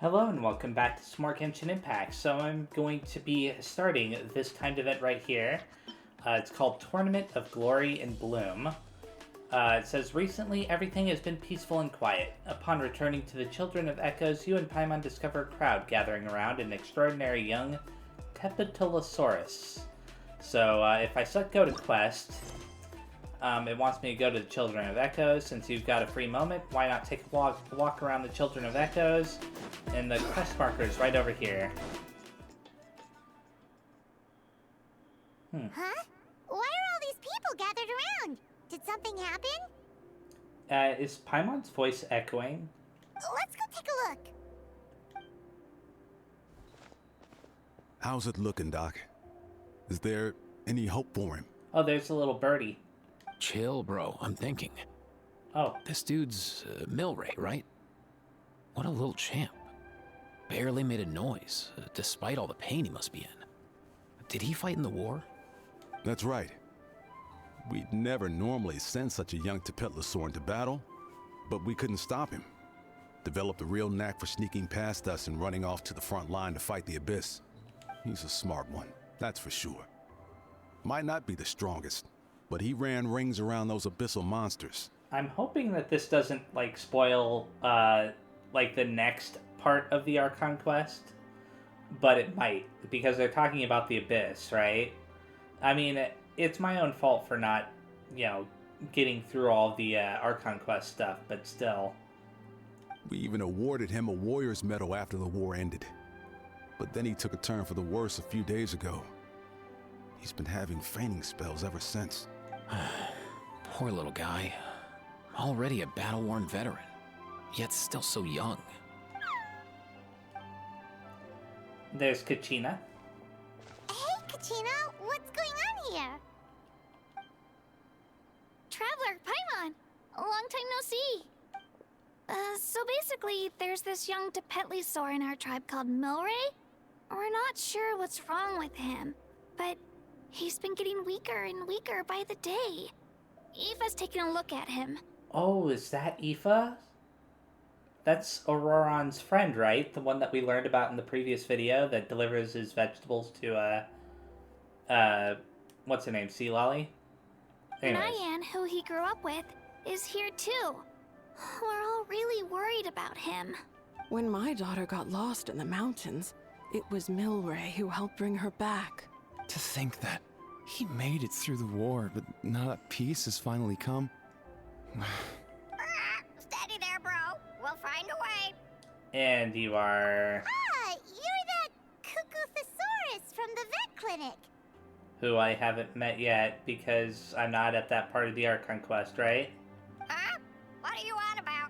Hello and welcome back to some more Genshin Impact. So I'm going to be starting this timed event right here. It's called Tournament of Glory and Bloom. It says, recently everything has been peaceful and quiet. Upon returning to the Children of Echoes, you and Paimon discover a crowd gathering around an extraordinary young Tepetalosaurus. So if I select go to quest, it wants me to go to the Children of Echoes. Since you've got a free moment, why not take a walk around the Children of Echoes? And the quest marker is right over here. Huh? Why are all these people gathered around? Did something happen? Is Paimon's voice echoing? Let's go take a look. How's it looking, Doc? Is there any hope for him? Oh, there's a little birdie. Chill, bro. I'm thinking. Oh. This dude's Milray, right? What a little champ. Barely made a noise, despite all the pain he must be in. Did he fight in the war? That's right. We'd never normally send such a young Tepetlosaur into battle, but we couldn't stop him. Developed a real knack for sneaking past us and running off to the front line to fight the Abyss. He's a smart one, that's for sure. Might not be the strongest, but he ran rings around those abyssal monsters. I'm hoping that this doesn't, like, spoil, like, the next part of the Archon quest, but it might, because they're talking about the Abyss, right? I mean, it's my own fault for not, getting through all the Archon quest stuff, but still. We even awarded him a Warrior's Medal after the war ended. But then he took a turn for the worse a few days ago. He's been having fainting spells ever since. Poor little guy. Already a battle-worn veteran, yet still so young. There's Kachina. Hey, Kachina, what's going on here? Traveler, Paimon! A long time no see. So basically, there's this young Tepetlosaur in our tribe called Milray. We're not sure what's wrong with him, but he's been getting weaker and weaker by the day. Eva's taking a look at him. Oh, is that Aoife? That's Auroron's friend, right? The one that we learned about in the previous video that delivers his vegetables to, what's her name? Sea Lolly? Anyways. Nyan, who he grew up with, is here too. We're all really worried about him. When my daughter got lost in the mountains, it was Milray who helped bring her back. To think that he made it through the war, but now that peace has finally come. Steady there, bro. We'll find a way. And you are... Ah, you're that Cuckoo-thesaurus from the vet clinic. who I haven't met yet because I'm not at that part of the Archon quest, right? Huh? What are you on about?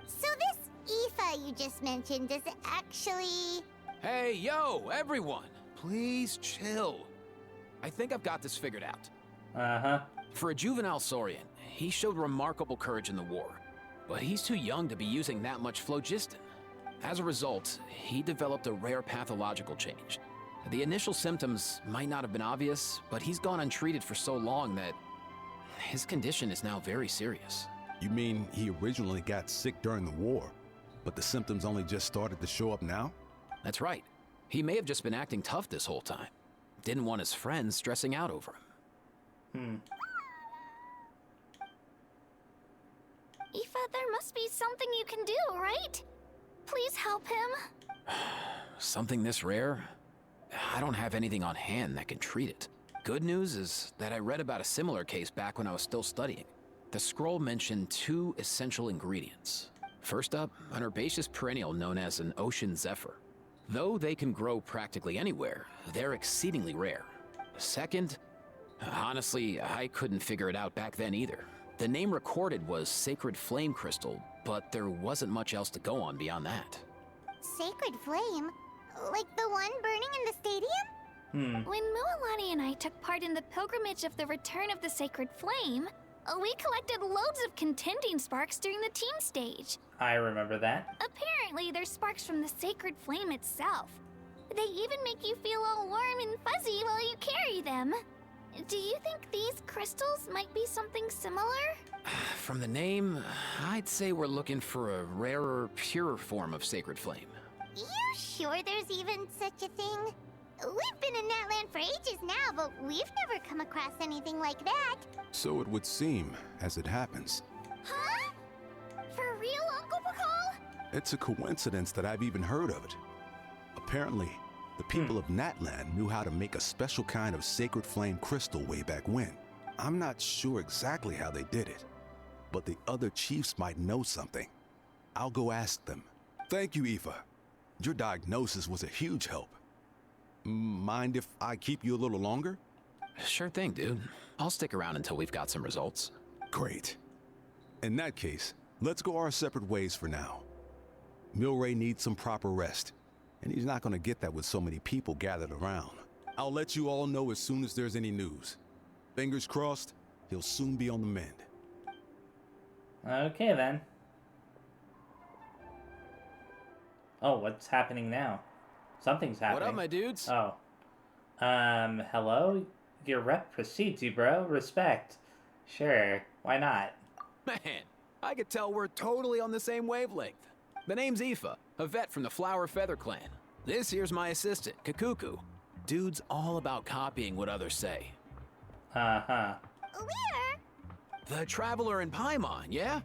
So this Aoife you just mentioned, does it actually... Hey, yo, everyone! Please chill. I think I've got this figured out. Uh-huh. For a juvenile Saurian, he showed remarkable courage in the war, but he's too young to be using that much phlogiston. As a result, he developed a rare pathological change. The initial symptoms might not have been obvious, but he's gone untreated for so long that his condition is now very serious. You mean he originally got sick during the war, but the symptoms only just started to show up now? That's right. He may have just been acting tough this whole time. Didn't want his friends stressing out over him. Aoife, there must be something you can do, right? Please help him. Something this rare? I don't have anything on hand that can treat it. Good news is that I read about a similar case back when I was still studying. The scroll mentioned 2 essential ingredients. First up, an herbaceous perennial known as an ocean zephyr. Though they can grow practically anywhere, they're exceedingly rare. Second, honestly, I couldn't figure it out back then either. The name recorded was Sacred Flame Crystal, but there wasn't much else to go on beyond that. Sacred flame? Like the one burning in the stadium? When Mualani and I took part in the pilgrimage of the Return of the Sacred Flame, we collected loads of contending sparks during the team stage. I remember that. Apparently, they're sparks from the sacred flame itself. They even make you feel all warm and fuzzy while you carry them. Do you think these crystals might be something similar? From the name, I'd say we're looking for a rarer, purer form of sacred flame. sure there's even such a thing? We've been in that land for ages now, but we've never come across anything like that. So it would seem, as it happens. Huh? For real, Uncle Bacall? It's a coincidence that I've even heard of it. Apparently, the people of Natland knew how to make a special kind of sacred flame crystal way back when. I'm not sure exactly how they did it, but the other chiefs might know something. I'll go ask them. Thank you, Aoife. Your diagnosis was a huge help. Mind if I keep you a little longer? Sure thing, dude. I'll stick around until we've got some results. Great. In that case, let's go our separate ways for now. Milray needs some proper rest, and he's not going to get that with so many people gathered around. I'll let you all know as soon as there's any news. Fingers crossed, he'll soon be on the mend. Okay, then. Oh, what's happening now? Something's happening. What up, my dudes? Oh. Hello? Your rep precedes you, bro. Respect. Sure, why not? Man, I could tell we're totally on the same wavelength. The name's Aoife, a vet from the Flower Feather clan. This here's my assistant, Kakuku. Dude's all about copying what others say. Uh-huh. Where? The Traveler in Paimon, yeah?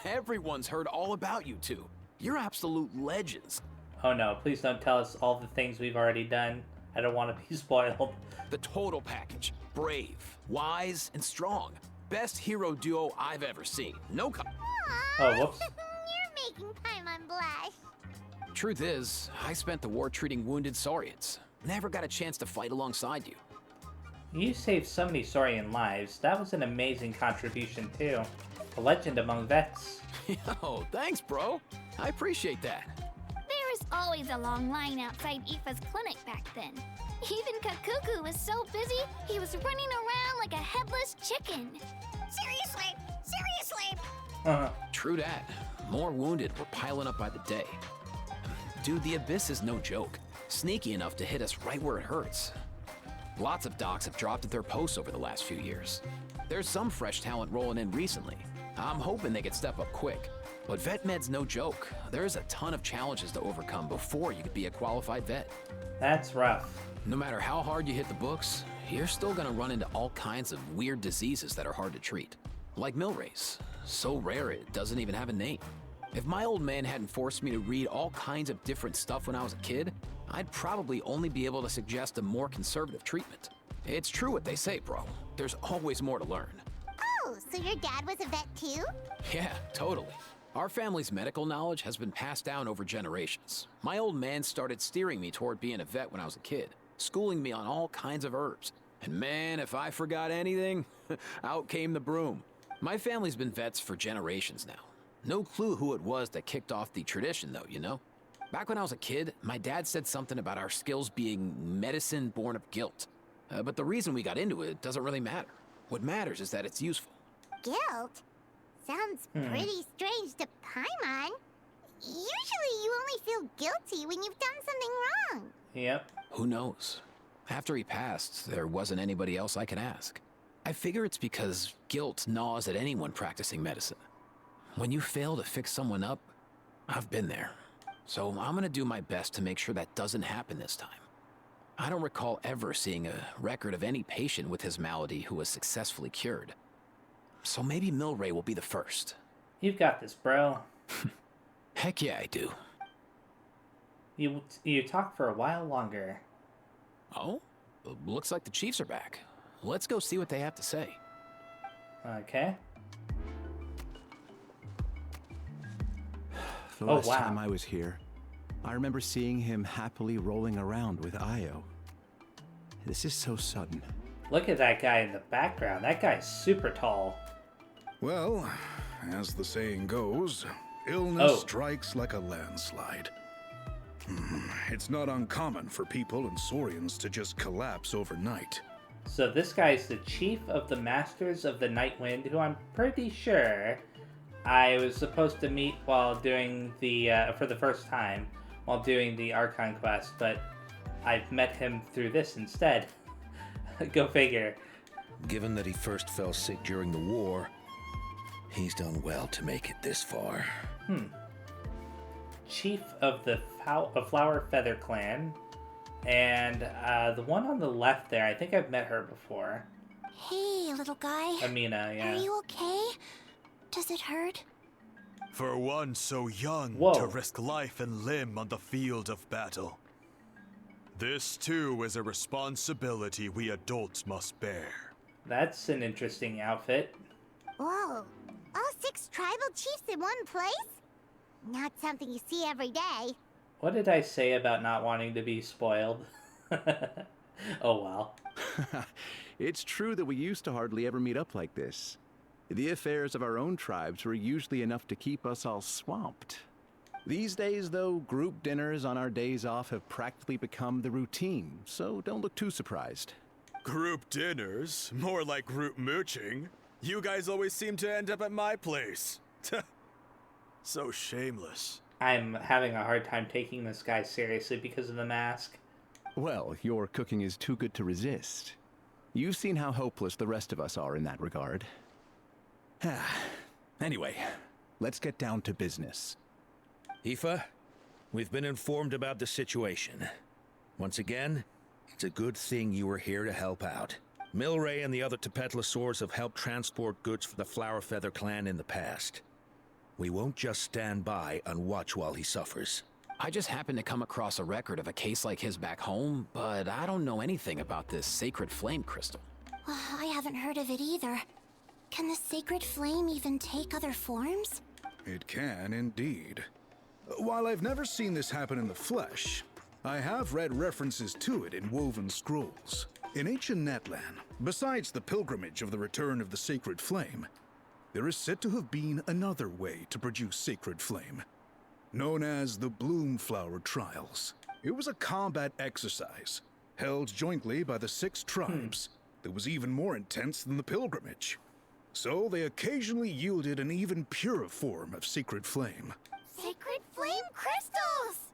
Everyone's heard all about you two. You're absolute legends. Oh no, please don't tell us all the things we've already done. I don't want to be spoiled. The total package. Brave, wise, and strong. Best hero duo I've ever seen. No Oh, whoops. You're making Paimon blush. Truth is, I spent the war treating wounded Saurians. Never got a chance to fight alongside you. You saved so many Saurian lives. That was an amazing contribution, too. A legend among vets. Yo, thanks, bro. I appreciate that. There was always a long line outside Aoife's clinic back then. Even Kakuku was so busy, he was running around like a headless chicken. Seriously? Seriously? Uh-huh. True that. More wounded were piling up by the day. Dude, the Abyss is no joke. Sneaky enough to hit us right where it hurts. Lots of docs have dropped at their posts over the last few years. There's some fresh talent rolling in recently. I'm hoping they could step up quick. But vet med's no joke. There's a ton of challenges to overcome before you could be a qualified vet. That's rough. No matter how hard you hit the books, you're still gonna run into all kinds of weird diseases that are hard to treat. Like Milray's. So rare it doesn't even have a name. If my old man hadn't forced me to read all kinds of different stuff when I was a kid, I'd probably only be able to suggest a more conservative treatment. It's true what they say, bro. There's always more to learn. Oh, so your dad was a vet too? Yeah, totally. Our family's medical knowledge has been passed down over generations. My old man started steering me toward being a vet when I was a kid, schooling me on all kinds of herbs. And man, if I forgot anything, out came the broom. My family's been vets for generations now. No clue who it was that kicked off the tradition, though, you know? Back when I was a kid, my dad said something about our skills being medicine born of guilt. But the reason we got into it doesn't really matter. What matters is that it's useful. Guilt? Sounds pretty strange to Paimon. Usually you only feel guilty when you've done something wrong. Yep. Who knows? After he passed, there wasn't anybody else I could ask. I figure it's because guilt gnaws at anyone practicing medicine. When you fail to fix someone up, I've been there. So I'm gonna do my best to make sure that doesn't happen this time. I don't recall ever seeing a record of any patient with his malady who was successfully cured. So maybe Milray will be the first. You've got this, bro. Heck yeah, I do. You talk for a while longer. Oh? Looks like the Chiefs are back. Let's go see what they have to say. Okay. The Oh, last wow. time I was here, I remember seeing him happily rolling around with Io. This is so sudden. Look at that guy in the background. That guy's super tall. Well, as the saying goes, illness Oh. strikes like a landslide. It's not uncommon for people and Saurians to just collapse overnight. So this guy's the chief of the Masters of the Night Wind, who I'm pretty sure I was supposed to meet while doing the, for the first time, while doing the Archon quest, but I've met him through this instead. Go figure. Given that he first fell sick during the war, he's done well to make it this far. chief of the Flower Feather clan. And the one on the left there, I think I've met her before. Hey, little guy. Amina, yeah. Are you okay? Does it hurt? For one so young Whoa. to risk life and limb on the field of battle. This too is a responsibility we adults must bear. That's an interesting outfit. Whoa. All 6 tribal chiefs in one place? Not something you see every day. What did I say about not wanting to be spoiled? Oh well. It's true that we used to hardly ever meet up like this. The affairs of our own tribes were usually enough to keep us all swamped. These days, though, group dinners on our days off have practically become the routine, so don't look too surprised. Group dinners? More like group mooching. You guys always seem to end up at my place. So shameless. I'm having a hard time taking this guy seriously because of the mask. Well, your cooking is too good to resist. You've seen how hopeless the rest of us are in that regard. Anyway, let's get down to business. Aoife, we've been informed about the situation. Once again, it's a good thing you were here to help out. Milray and the other Tepetlosaurs have helped transport goods for the Flower Feather clan in the past. We won't just stand by and watch while he suffers. I just happened to come across a record of a case like his back home, but I don't know anything about this sacred flame crystal. I haven't heard of it either. Can the sacred flame even take other forms? It can indeed. While I've never seen this happen in the flesh, I have read references to it in woven scrolls. In ancient Netland, besides the pilgrimage of the return of the sacred flame, there is said to have been another way to produce sacred flame, known as the Bloomflower Trials. It was a combat exercise, held jointly by the 6 tribes, that was even more intense than the pilgrimage. So they occasionally yielded an even purer form of sacred flame. Sacred flame crystals!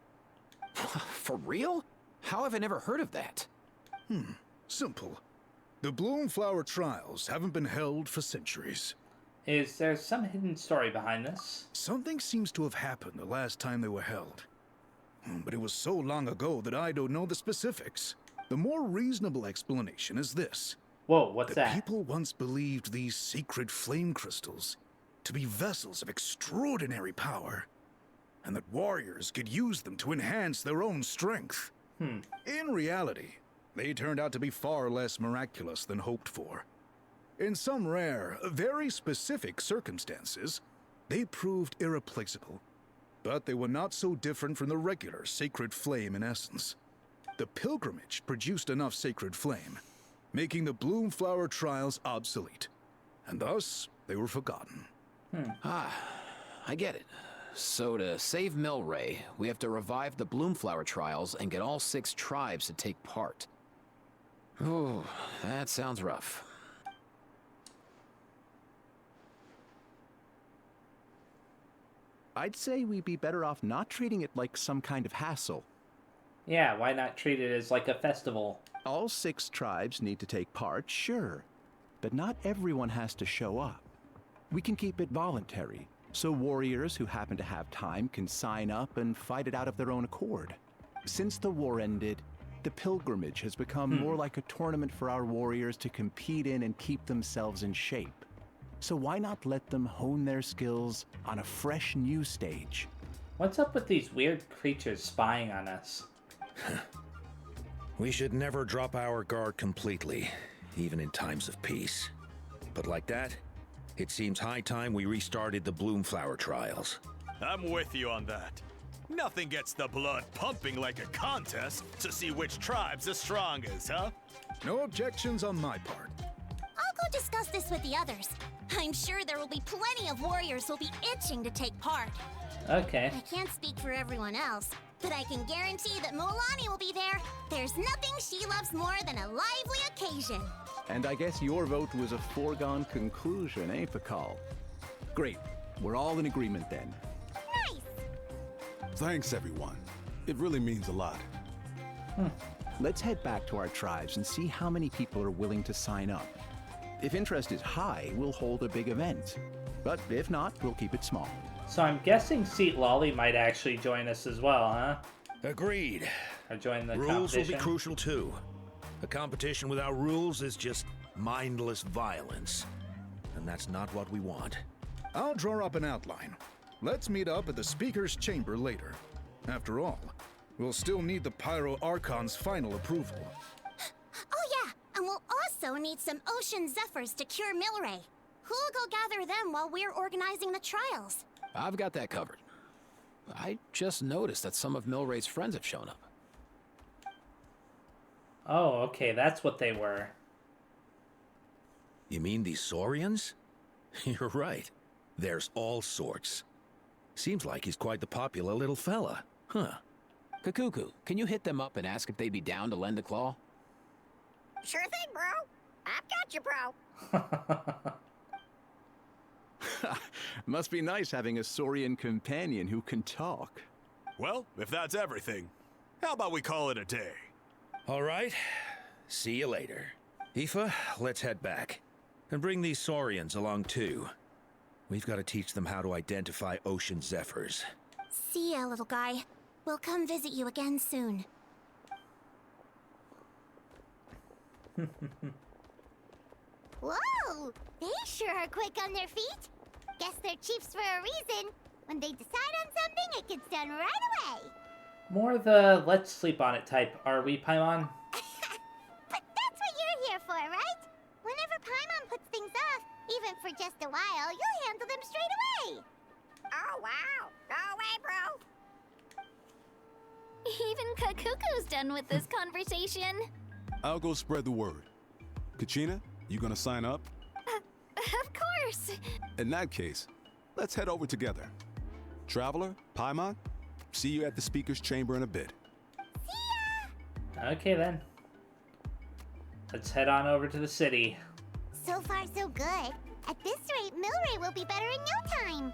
For real? How have I never heard of that? Simple. The Bloomflower Trials haven't been held for centuries. Is there some hidden story behind this? Something seems to have happened the last time they were held. But it was so long ago that I don't know the specifics. The more reasonable explanation is this. Whoa, what's that? People once believed these sacred flame crystals to be vessels of extraordinary power, and that warriors could use them to enhance their own strength. In reality, they turned out to be far less miraculous than hoped for. In some rare, very specific circumstances, they proved irreplaceable, but they were not so different from the regular sacred flame in essence. The pilgrimage produced enough sacred flame, making the Bloomflower Trials obsolete, and thus they were forgotten. I get it. So to save Milray, we have to revive the Bloomflower Trials and get all 6 tribes to take part. Ooh, that sounds rough. I'd say we'd be better off not treating it like some kind of hassle. Yeah, why not treat it as like a festival? All 6 tribes need to take part, sure, but not everyone has to show up. We can keep it voluntary, so warriors who happen to have time can sign up and fight it out of their own accord. Since the war ended, the pilgrimage has become more like a tournament for our warriors to compete in and keep themselves in shape. So why not let them hone their skills on a fresh new stage? What's up with these weird creatures spying on us? We should never drop our guard completely, even in times of peace. But like that, it seems high time we restarted the Bloomflower Trials. I'm with you on that. Nothing gets the blood pumping like a contest to see which tribe's the strongest, huh? No objections on my part. I'll go discuss this with the others. I'm sure there will be plenty of warriors who'll be itching to take part. Okay. I can't speak for everyone else, but I can guarantee that Molani will be there. There's nothing she loves more than a lively occasion. And I guess your vote was a foregone conclusion, eh, Pakal? Great. We're all in agreement then. Nice! Thanks, everyone. It really means a lot. Let's head back to our tribes and see how many people are willing to sign up. If interest is high, we'll hold a big event. But if not, we'll keep it small. So I'm guessing Seat Lolly might actually join us as well, huh? Agreed. Or join the Rules will be competition. crucial too. A competition without rules is just mindless violence. And that's not what we want. I'll draw up an outline. Let's meet up at the Speaker's Chamber later. After all, we'll still need the Pyro Archon's final approval. Oh yeah, and we'll also need some Ocean Zephyrs to cure Milray. Who'll go gather them while we're organizing the trials? I've got that covered. I just noticed that some of Milray's friends have shown up. Oh, okay, that's what they were. You mean these Saurians? You're right. There's all sorts. Seems like he's quite the popular little fella. Huh. Kakuku, can you hit them up and ask if they'd be down to lend a claw? Sure thing, bro. I've got you, bro. Must be nice having a Saurian companion who can talk. Well, if that's everything, how about we call it a day? All right. See you later. Aoife, let's head back. And bring these Saurians along too. We've got to teach them how to identify ocean zephyrs. See ya, little guy. We'll come visit you again soon. Whoa! They sure are quick on their feet. Guess they're chiefs for a reason. When they decide on something, it gets done right away. More the let's sleep on it type, are we, Paimon? But that's what you're here for, right? Whenever Paimon puts things off, even for just a while, you'll handle them straight away. Oh, wow. Go away, bro. Even Kakuku's done with this conversation. I'll go spread the word. Kachina, you gonna sign up? Of course. In that case, let's head over together. Traveler, Paimon, see you at the Speaker's Chamber in a bit. Okay then. Let's head on over to the city. So far, so good. At this rate, Milray will be better in no time.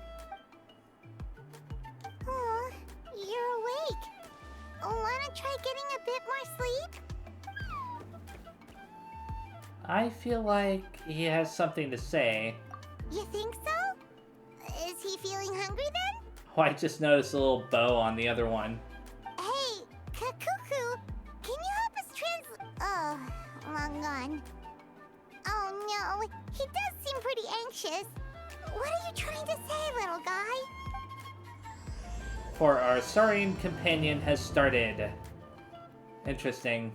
Oh, you're awake. Wanna try getting a bit more sleep? I feel like he has something to say. You think so? Is he feeling hungry then? Oh, I just noticed a little bow on the other one. Hey, Kakuku, can you help us Oh, wrong one. Oh no, he does seem pretty anxious. What are you trying to say, little guy? For our Saurian companion has started. Interesting.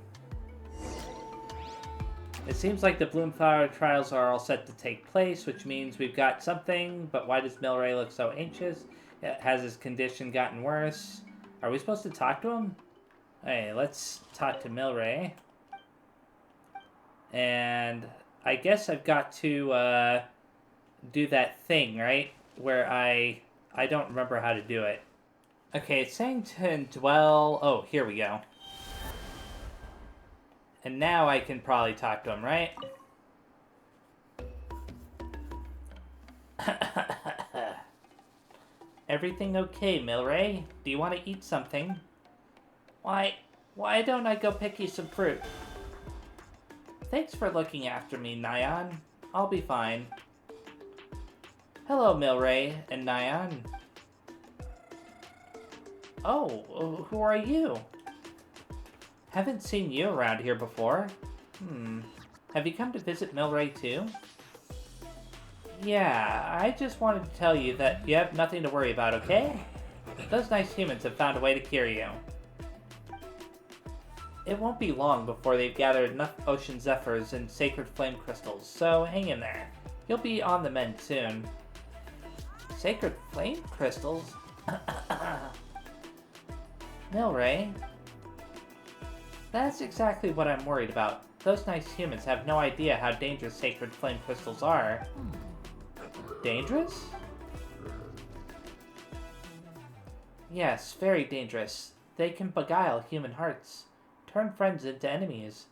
It seems like the Bloomflower trials are all set to take place, which means we've got something, but why does Milray look so anxious? Has his condition gotten worse? Are we supposed to talk to him? Hey, let's talk to Milray. And I guess I've got to do that thing, right? Where I don't remember how to do it. Okay, it's saying to dwell... Oh, here we go. And now I can probably talk to him, right? Everything okay, Milray? Do you want to eat something? Why don't I go pick you some fruit? Thanks for looking after me, Nyan. I'll be fine. Hello, Milray and Nyan. Oh, who are you? Haven't seen you around here before. Have you come to visit Milray too? Yeah, I just wanted to tell you that you have nothing to worry about, okay? Those nice humans have found a way to cure you. It won't be long before they've gathered enough ocean zephyrs and sacred flame crystals, so hang in there. You'll be on the mend soon. Sacred flame crystals? Milray? That's exactly what I'm worried about. Those nice humans have no idea how dangerous sacred flame crystals are. Dangerous? Yes, very dangerous. They can beguile human hearts, turn friends into enemies.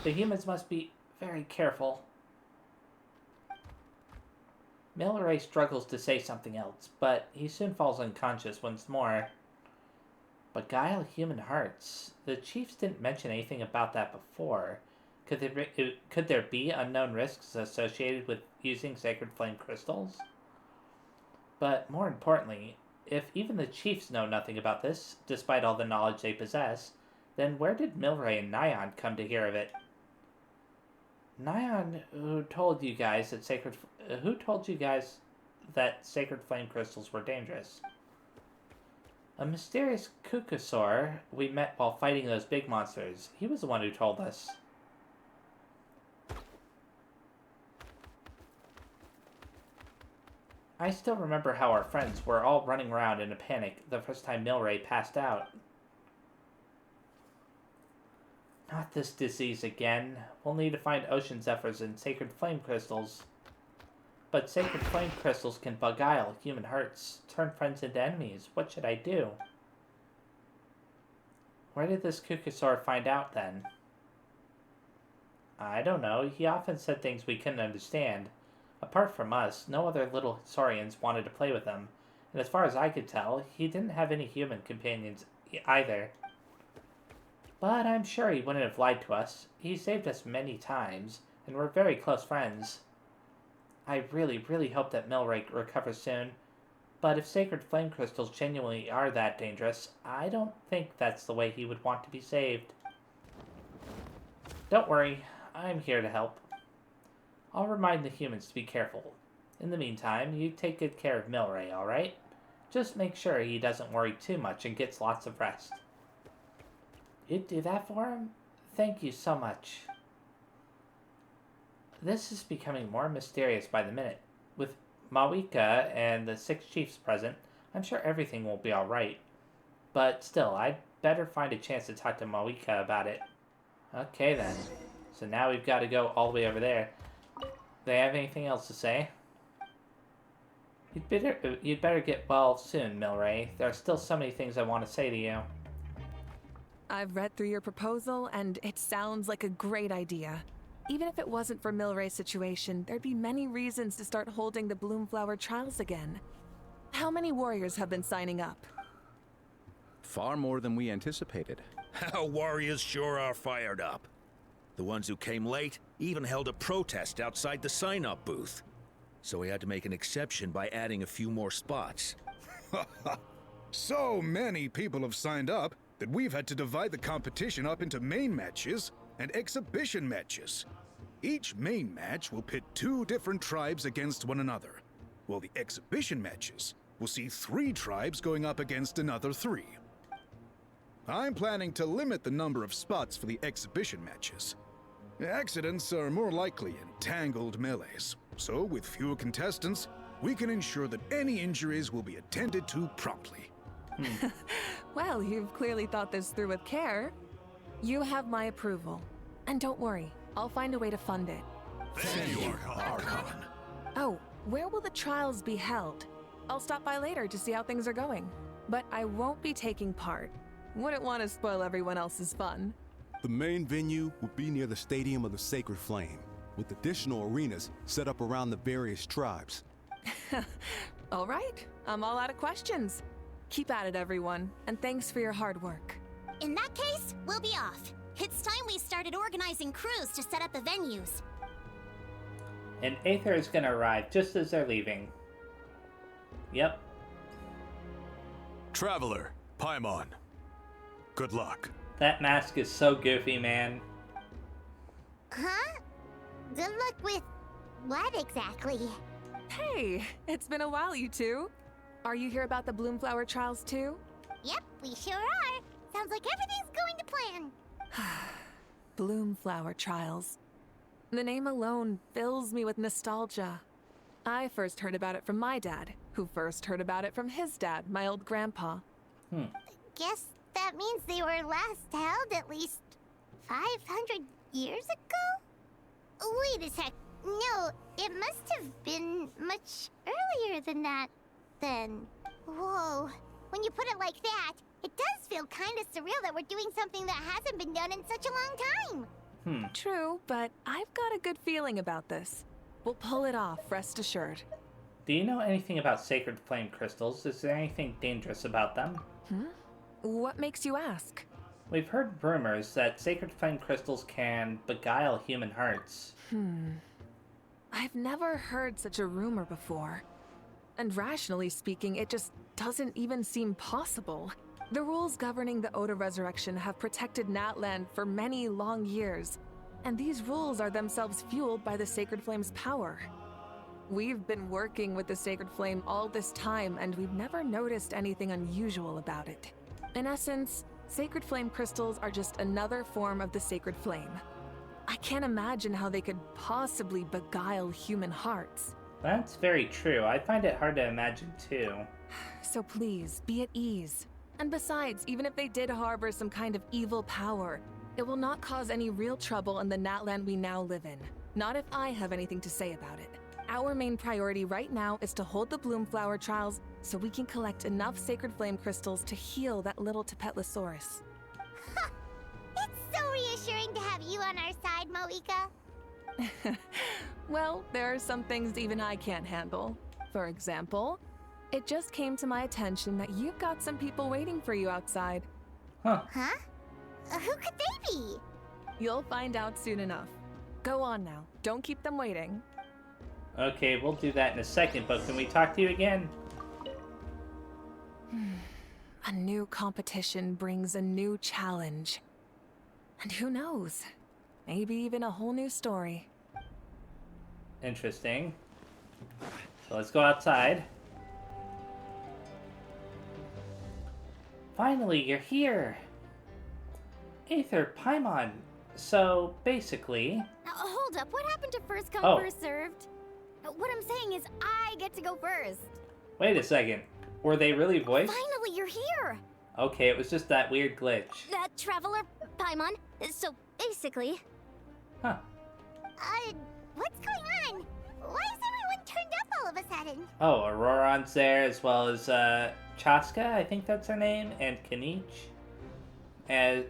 The humans must be very careful. Milray struggles to say something else, but he soon falls unconscious once more. Beguile human hearts. The chiefs didn't mention anything about that before. Could there be unknown risks associated with using sacred flame crystals? But more importantly, if even the chiefs know nothing about this, despite all the knowledge they possess, then where did Milray and Nyan come to hear of it? Nyan, who told you guys that sacred flame crystals were dangerous? A mysterious Kukusaur we met while fighting those big monsters. He was the one who told us. I still remember how our friends were all running around in a panic the first time Milray passed out. Not this disease again. We'll need to find ocean zephyrs and sacred flame crystals. But sacred flame crystals can beguile human hearts, turn friends into enemies. What should I do? Where did this Kukusaur find out then? I don't know. He often said things we couldn't understand. Apart from us, no other little Saurians wanted to play with him, and as far as I could tell, he didn't have any human companions either. But I'm sure he wouldn't have lied to us. He saved us many times, and we're very close friends. I really, really hope that Milray recovers soon, but if sacred flame crystals genuinely are that dangerous, I don't think that's the way he would want to be saved. Don't worry, I'm here to help. I'll remind the humans to be careful. In the meantime, you take good care of Milray, alright? Just make sure he doesn't worry too much and gets lots of rest. You'd do that for him? Thank you so much. This is becoming more mysterious by the minute. With Mawika and the 6 chiefs present, I'm sure everything will be alright. But still, I'd better find a chance to talk to Mawika about it. Okay then. So now we've got to go all the way over there. Do they have anything else to say? You'd better get well soon, Milray. There are still so many things I want to say to you. I've read through your proposal, and it sounds like a great idea. Even if it wasn't for Milray's situation, there'd be many reasons to start holding the Bloomflower trials again. How many warriors have been signing up? Far more than we anticipated. Our warriors sure are fired up. The ones who came late even held a protest outside the sign-up booth. So we had to make an exception by adding a few more spots. So many people have signed up that we've had to divide the competition up into main matches and exhibition matches. Each main match will pit 2 different tribes against one another, while the exhibition matches will see 3 tribes going up against another 3. I'm planning to limit the number of spots for the exhibition matches. Accidents are more likely in tangled melees, so with fewer contestants, we can ensure that any injuries will be attended to promptly. Well, you've clearly thought this through with care. You have my approval. And don't worry, I'll find a way to fund it. Thank you, Archon. Oh, where will the trials be held? I'll stop by later to see how things are going. But I won't be taking part. Wouldn't want to spoil everyone else's fun. The main venue will be near the Stadium of the Sacred Flame, with additional arenas set up around the various tribes. All right, I'm all out of questions. Keep at it, everyone, and thanks for your hard work. In that case, we'll be off. It's time we started organizing crews to set up the venues. And Aether is going to arrive just as they're leaving. Yep. Traveler, Paimon. Good luck. That mask is so goofy, man. Huh? Good luck with what exactly? Hey, it's been a while, you two. Are you here about the Bloomflower trials too? Yep, we sure are. Sounds like everything's going to plan. Bloomflower trials. The name alone fills me with nostalgia. I first heard about it from my dad, who first heard about it from his dad, my old grandpa. Guess that means they were last held at least 500 years ago? Wait a sec. No, it must have been much earlier than that, then. Whoa. When you put it like that, it does feel kind of surreal that we're doing something that hasn't been done in such a long time. True, but I've got a good feeling about this. We'll pull it off, rest assured. Do you know anything about sacred flame crystals? Is there anything dangerous about them? What makes you ask? We've heard rumors that sacred flame crystals can beguile human hearts. I've never heard such a rumor before. And rationally speaking, it just doesn't even seem possible. The rules governing the Oda resurrection have protected Natland for many long years, and these rules are themselves fueled by the Sacred Flame's power. We've been working with the Sacred Flame all this time, and we've never noticed anything unusual about it. In essence, Sacred Flame crystals are just another form of the Sacred Flame. I can't imagine how they could possibly beguile human hearts. That's very true. I find it hard to imagine too. So please, be at ease. And besides, even if they did harbor some kind of evil power, it will not cause any real trouble in the Natland we now live in. Not if I have anything to say about it. Our main priority right now is to hold the Bloomflower trials so we can collect enough Sacred Flame crystals to heal that little Tapetlosaurus. It's so reassuring to have you on our side, Moika. Well, there are some things even I can't handle. For example, it just came to my attention that you've got some people waiting for you outside. Huh. Huh? Who could they be? You'll find out soon enough. Go on now. Don't keep them waiting. Okay, we'll do that in a second, but can we talk to you again? A new competition brings a new challenge. And who knows? Maybe even a whole new story. Interesting. So let's go outside. Finally, you're here! Aether Paimon. So, basically... Now, hold up, what happened to first come, Oh. first served? What I'm saying is I get to go first. Wait a second. Were they really voiced? Finally, you're here! Okay, it was just that weird glitch. Traveler Paimon. So, basically... Huh. What's going on? Why is everyone turned up all of a sudden? Oh, Auroron's there, as well as, Chaska, I think that's her name, and Kanich. And,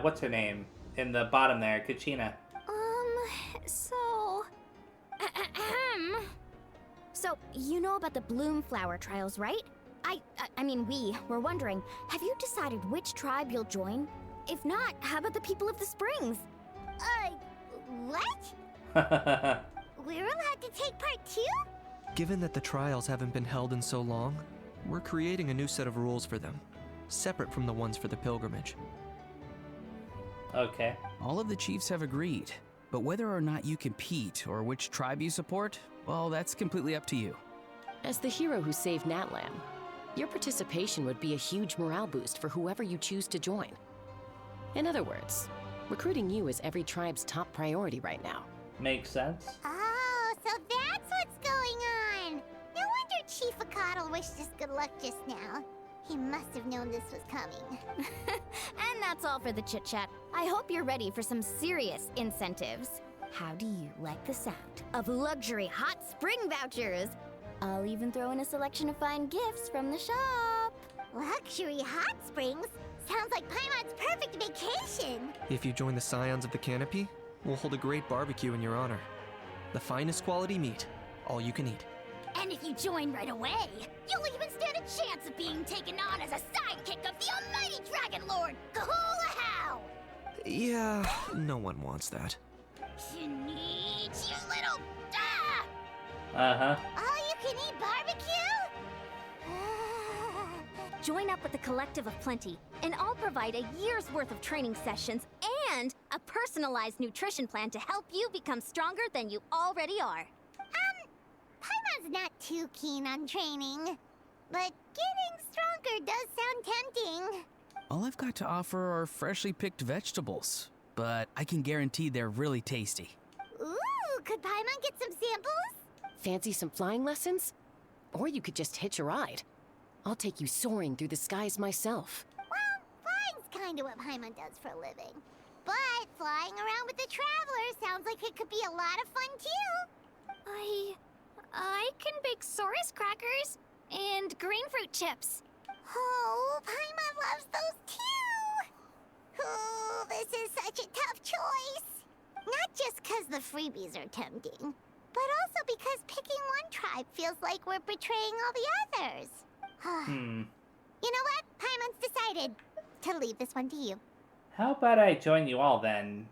what's her name? In the bottom there, Kachina. So... So, you know about the Bloomflower trials, right? I mean, we were wondering, have you decided which tribe you'll join? If not, how about the people of the Springs? What? We're allowed to take part too? Given that the trials haven't been held in so long, we're creating a new set of rules for them, separate from the ones for the pilgrimage. Okay. All of the chiefs have agreed, but whether or not you compete or which tribe you support, well, that's completely up to you. As the hero who saved Natlan, your participation would be a huge morale boost for whoever you choose to join. In other words, recruiting you is every tribe's top priority right now. Makes sense. Oh, so that's what's going on. No wonder Chief Akatl wished us good luck just now. He must have known this was coming. And that's all for the chit-chat. I hope you're ready for some serious incentives. How do you like the sound of luxury hot spring vouchers? I'll even throw in a selection of fine gifts from the shop. Luxury hot springs? Sounds like Paimon's perfect vacation. If you join the Scions of the Canopy, we'll hold a great barbecue in your honor. The finest quality meat, all you can eat. And if you join right away, you'll even stand a chance of being taken on as a sidekick of the almighty Dragon Lord, Kahula-How! Yeah, no one wants that. Shinichi, you little... Ah! Uh-huh. All-you-can-eat barbecue? Join up with the Collective of Plenty, and I'll provide a year's worth of training sessions and a personalized nutrition plan to help you become stronger than you already are. Paimon's not too keen on training, but getting stronger does sound tempting. All I've got to offer are freshly picked vegetables, but I can guarantee they're really tasty. Ooh, could Paimon get some samples? Fancy some flying lessons? Or you could just hitch a ride. I'll take you soaring through the skies myself. Well, flying's kinda what Paimon does for a living. But flying around with the Traveler sounds like it could be a lot of fun too. I can bake Saurus crackers and green fruit chips. Oh, Paimon loves those too! Oh, this is such a tough choice. Not just 'cause the freebies are tempting, but also because picking one tribe feels like we're betraying all the others. You know what? Paimon's decided to leave this one to you. How about I join you all then?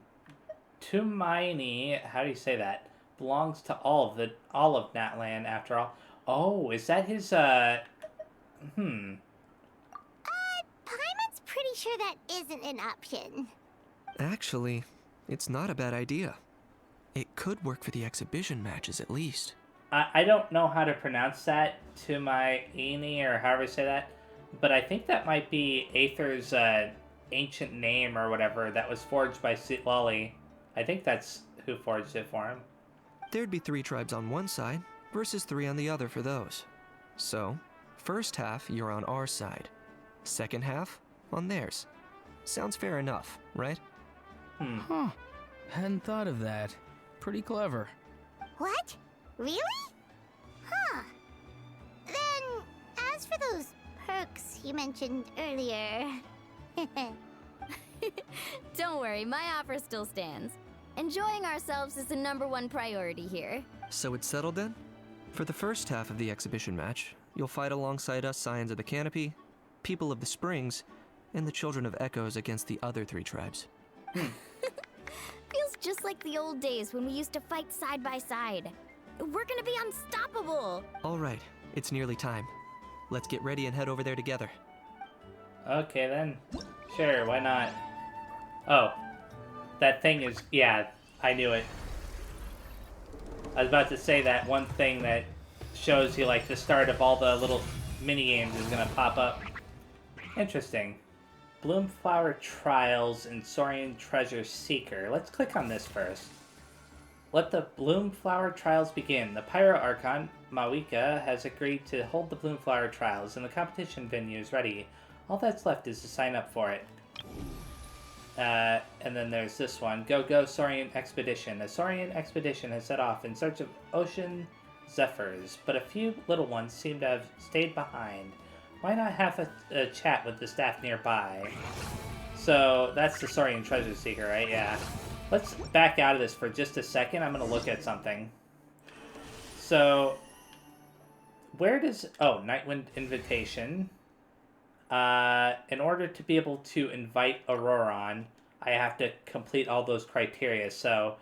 Tumaini, how do you say that? Belongs to all of Natlan after all. Oh, is that his, Paimon's pretty sure that isn't an option. Actually, it's not a bad idea. It could work for the exhibition matches at least. I don't know how to pronounce that to my Eni, or however you say that, but I think that might be Aether's ancient name or whatever that was forged by Lolly. I think that's who forged it for him. There'd be 3 tribes on one side versus 3 on the other for those. So, first half you're on our side. Second half on theirs. Sounds fair enough, right? Huh. Hadn't thought of that. Pretty clever. What? Really? Huh. Then, as for those perks you mentioned earlier... Don't worry, my offer still stands. Enjoying ourselves is the #1 priority here. So it's settled then? For the first half of the exhibition match, you'll fight alongside us Scions of the Canopy, People of the Springs, and the Children of Echoes against the other 3 tribes. Feels just like the old days when we used to fight side by side. We're gonna be unstoppable! All right, it's nearly time. Let's get ready and head over there together. Okay then. Sure, why not? Oh. That thing is... yeah, I knew it. I was about to say that one thing that shows you, like, the start of all the little mini-games is gonna pop up. Interesting. Bloomflower Trials and Saurian Treasure Seeker. Let's click on this first. Let the Bloomflower Trials begin. The Pyro Archon, Mawika, has agreed to hold the Bloomflower Trials, and the competition venue is ready. All that's left is to sign up for it. And then there's this one. Go Saurian Expedition. A Saurian expedition has set off in search of ocean zephyrs, but a few little ones seem to have stayed behind. Why not have a chat with the staff nearby? So, that's the Saurian Treasure Seeker, right? Yeah. Let's back out of this for just a second. I'm going to look at something. So, where does... oh, Nightwind Invitation. In order to be able to invite Auroron, I have to complete all those criteria. So,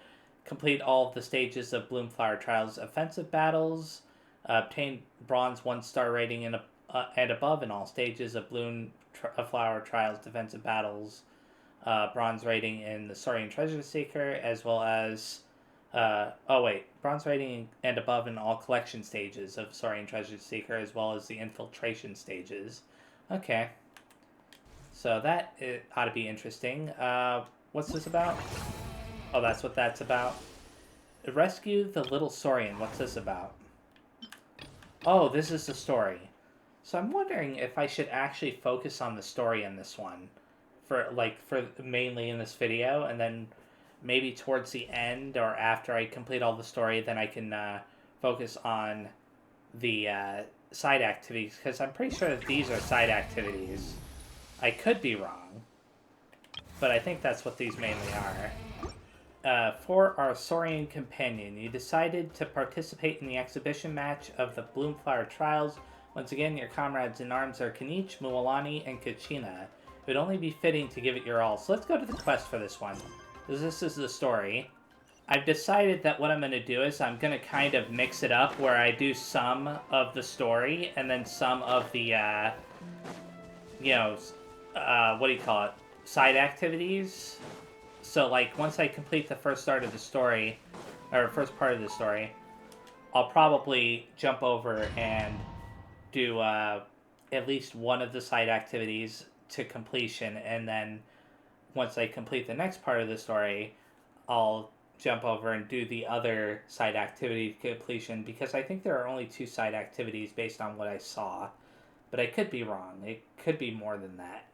complete all of the stages of Bloomflower Trials offensive battles, obtain bronze 1-star rating and above in all stages of Bloomflower Trials defensive battles, bronze rating in the Saurian Treasure Seeker, as well as bronze rating and above in all collection stages of Saurian Treasure Seeker, as well as the infiltration stages. Okay. So that ought to be interesting. What's this about? Oh, that's what that's about. Rescue the Little Saurian. What's this about? Oh, this is the story. So I'm wondering if I should actually focus on the story in this one. For mainly in this video, and then maybe towards the end or after I complete all the story, then I can focus on the side activities, because I'm pretty sure that these are side activities. I could be wrong, but I think that's what these mainly are. For our Saurian companion, you decided to participate in the exhibition match of the Bloomflower Trials. Once again, your comrades in arms are Kanich, Mualani, and Kachina. It would only be fitting to give it your all. So let's go to the quest for this one. This is the story. I've decided that what I'm going to do is I'm going to kind of mix it up where I do some of the story and then some of the, what do you call it? Side activities. So, like, once I complete the first part of the story, I'll probably jump over and do at least one of the side activities to completion, and then once I complete the next part of the story, I'll jump over and do the other side activity completion, because I think there are only 2 side activities based on what I saw, but I could be wrong. It could be more than that.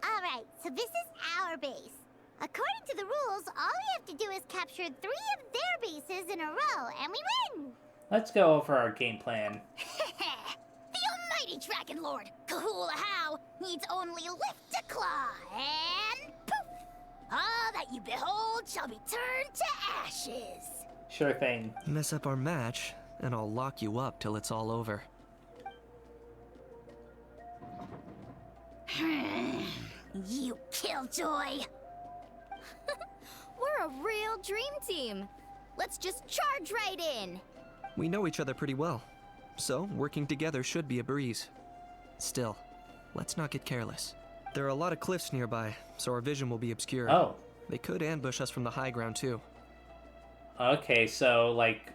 Alright, so this is our base. According to the rules, all we have to do is capture 3 of their bases in a row, and we win! Let's go over our game plan. The almighty Dragon Lord, Kahula How, needs only lift a claw, and poof! All that you behold shall be turned to ashes. Sure thing. Mess up our match, and I'll lock you up till it's all over. You killjoy! We're a real dream team. Let's just charge right in. We know each other pretty well. so working together should be a breeze. Still, let's not get careless. There are a lot of cliffs nearby, so our vision will be obscured. Oh. They could ambush us from the high ground, too. Okay, so, like,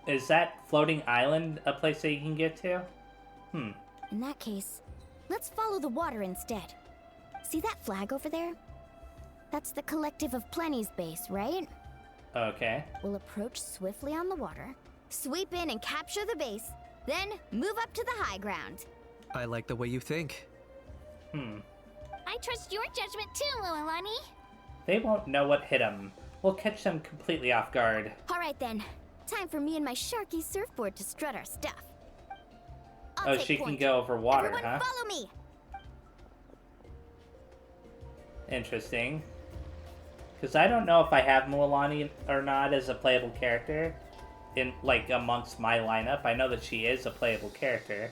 is that floating island a place that you can get to? In that case, let's follow the water instead. See that flag over there? That's the Collective of Plenty's base, right? Okay. We'll approach swiftly on the water, sweep in and capture the base, then move up to the high ground. I like the way you think. I trust your judgment too, Lualani. They won't know what hit them. We'll catch them completely off guard. All right then, time for me and my Sharky surfboard to strut our stuff. Oh, she can go over water, Everyone huh? follow me. Interesting. Because I don't know if I have Mualani or not as a playable character in, like, amongst my lineup. I know that she is a playable character.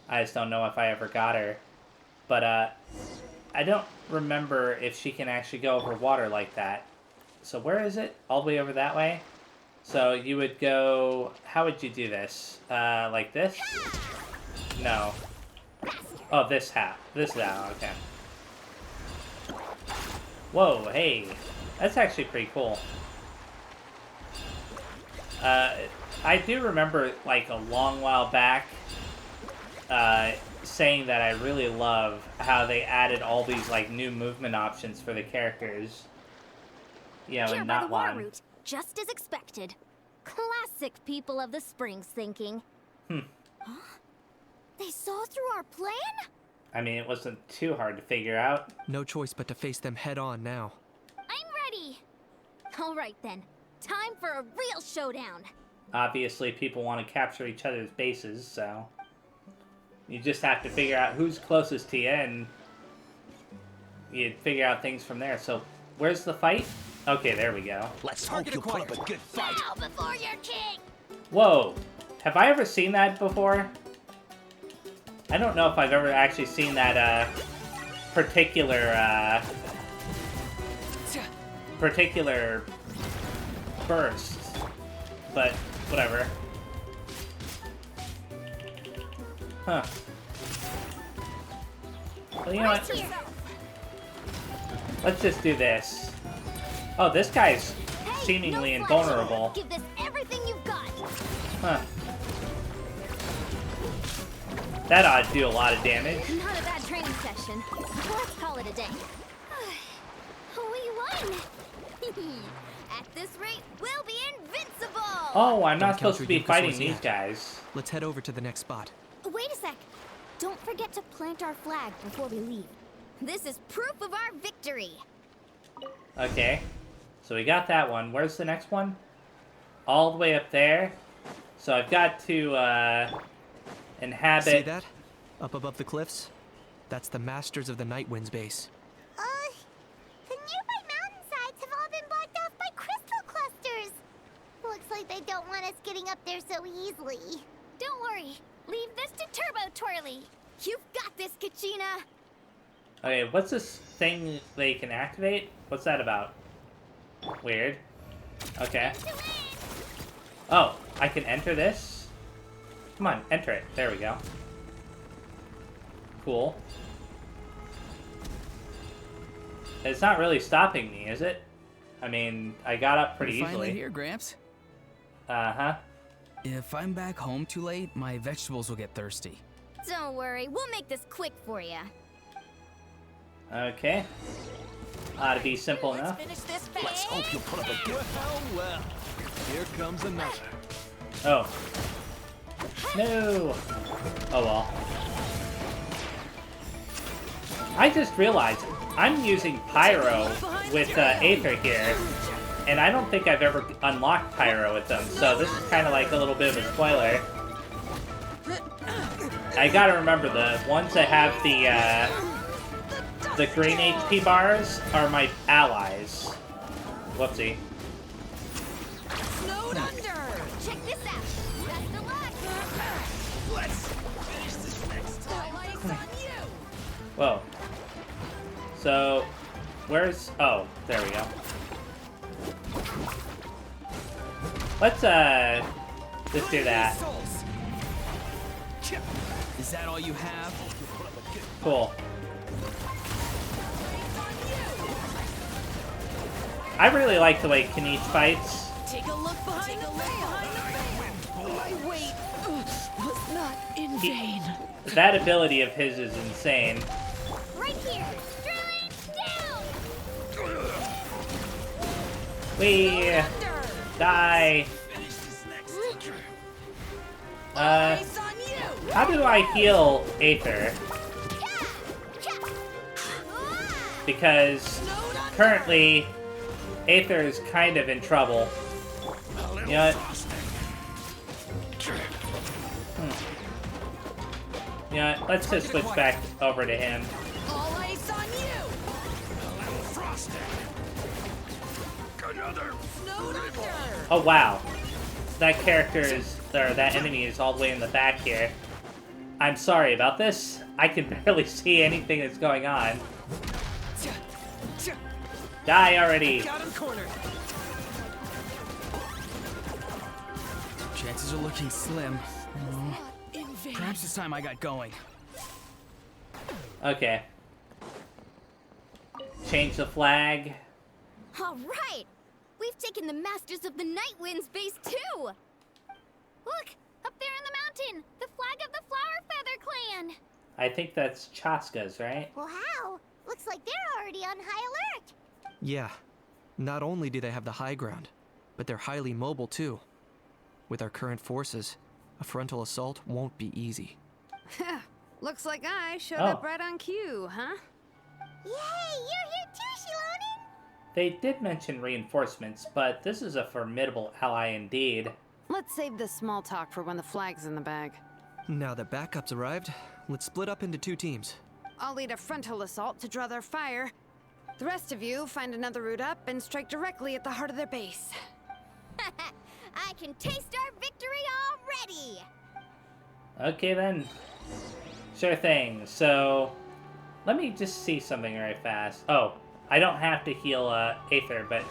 I just don't know if I ever got her. But, I don't remember if she can actually go over water like that. So where is it? All the way over that way? So you would go... How would you do this? Like this? No. Oh, this half. This down, okay. Whoa, hey. That's actually pretty cool. I do remember, like, a long while back, saying that I really love how they added all these, like, new movement options for the characters. You know, Here and by not the water one. route, just as expected. Classic people of the Springs thinking. Huh? They saw through our plan? I mean, it wasn't too hard to figure out. No choice but to face them head on now. I'm ready. All right then, time for a real showdown. Obviously, people want to capture each other's bases, so... You just have to figure out who's closest to you, and... you figure out things from there. So, where's the fight? Okay, there we go. Let's hope you put up a good fight. Bow before your king. Whoa! Have I ever seen that before? I don't know if I've ever actually seen that, particular burst. But, whatever. Huh. Well, you know what? Let's just do this. Oh, this guy's seemingly invulnerable. Give this everything you've got. Huh. That ought to do a lot of damage. Not a bad training session. Let's call it a day. We won. At this rate, we'll be invincible. Oh, I'm Don't not supposed to count be your fighting Yuka these swords guys. Let's head over to the next spot. Wait a sec. Don't forget to plant our flag before we leave. This is proof of our victory. Okay. So we got that one. Where's the next one? All the way up there. So I've got to, inhabit... See that? Up above the cliffs? That's the Masters of the Night Wind's base. The nearby mountainsides have all been blocked off by crystal clusters. Looks like they don't want us getting up there so easily. Don't worry. Leave this to Turbo Twirly. You've got this, Kachina. Okay, what's this thing they can activate? What's that about? Weird. Okay. Oh, I can enter this? Come on, enter it. There we go. Cool. It's not really stopping me, is it? I mean, I got up pretty You're finally easily. here, Gramps. Uh-huh. If I'm back home too late, my vegetables will get thirsty. Don't worry, we'll make this quick for you. Okay. Ought to be simple enough. Finish this Let's hope you put up a good Well, here comes another. Oh. No! Oh well. I just realized I'm using Pyro with Aether here, and I don't think I've ever unlocked Pyro with them, so this is kind of like a little bit of a spoiler. I gotta remember, the ones that have the green HP bars are my allies. Whoopsie. Snowed under. Check this out. Best of luck. Let's finish this next Spotlight's on you. Whoa. So, where's... Oh, there we go. Let's, just do that. Is that all you have? Cool. I really like the way Kanish fights. Take a look behind the veil. My weight was not in vain. That ability of his is insane. Right here. Straight down. We die. How do I heal Aether? Because currently Aether is kind of in trouble. You know what? You know what? Let's just switch back over to him. All ice on you. Oh wow. That character is, or that enemy is all the way in the back here. I'm sorry about this. I can barely see anything that's going on. Die already! Got him cornered. Chances are looking slim. Perhaps it's time I got going. Okay. Change the flag. All right. We've taken the Masters of the Night Wind's base too. Look, up there in the mountain, the flag of the Flower Feather Clan. I think that's Chaska's, right? Well, how? Looks like they're already on high alert. Yeah. Not only do they have the high ground, but they're highly mobile too. With our current forces, a frontal assault won't be easy. Looks like I showed Oh. up right on cue, huh? Yay, you're here too, Shilonin! They did mention reinforcements, but this is a formidable ally indeed. Let's save this small talk for when the flag's in the bag. Now that backup's arrived, let's split up into 2 teams. I'll lead a frontal assault to draw their fire. The rest of you find another route up and strike directly at the heart of their base. I can taste our victory already. Okay then. Sure thing. So, let me just see something right fast. Oh, I don't have to heal Aether, but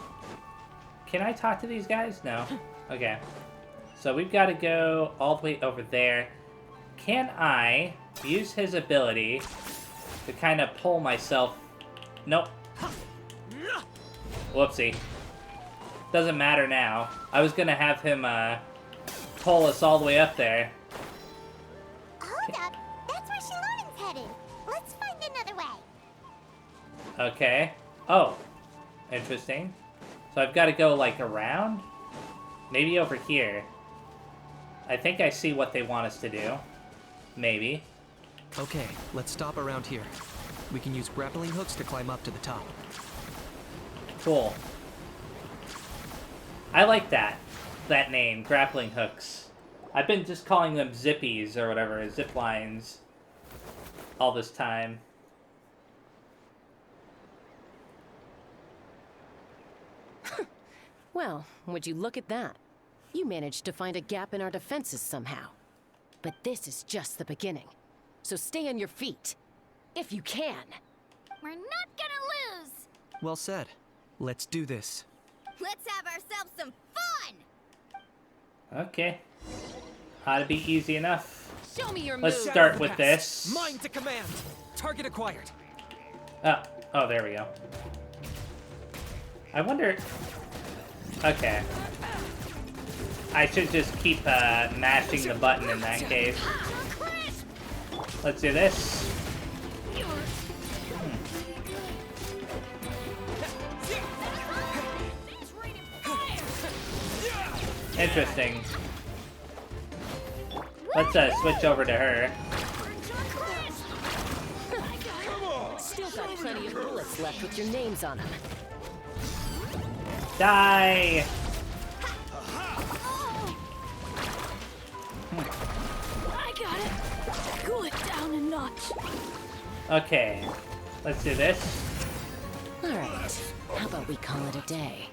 can I talk to these guys? No. Okay. So we've got to go all the way over there. Can I use his ability to kind of pull myself? Nope. Whoopsie. Doesn't matter now. I was gonna have him pull us all the way up there. Hold up, that's where Shilonin's headed. Let's find another way. Okay. Oh. Interesting. So I've got to go, like, around? Maybe over here. I think I see what they want us to do. Maybe. Okay, let's stop around here. We can use grappling hooks to climb up to the top. Cool. I like that. That name, grappling hooks. I've been just calling them zippies or whatever, zip lines, all this time. Well, would you look at that? You managed to find a gap in our defenses somehow. But this is just the beginning. So stay on your feet. If you can. We're not gonna lose. Well said. Let's do this. Let's have ourselves some fun. Okay. Ought to be easy enough. Show me your Let's moves. start with this. Mine to command. Target acquired. Oh, there we go. I wonder... Okay. I should just keep mashing the button in that case. Let's do this. Interesting. Let's switch over to her. Still got plenty of bullets left with your names on them. Die! I got it. Cool it down a notch. Okay. Let's do this. Alright, how about we call it a day?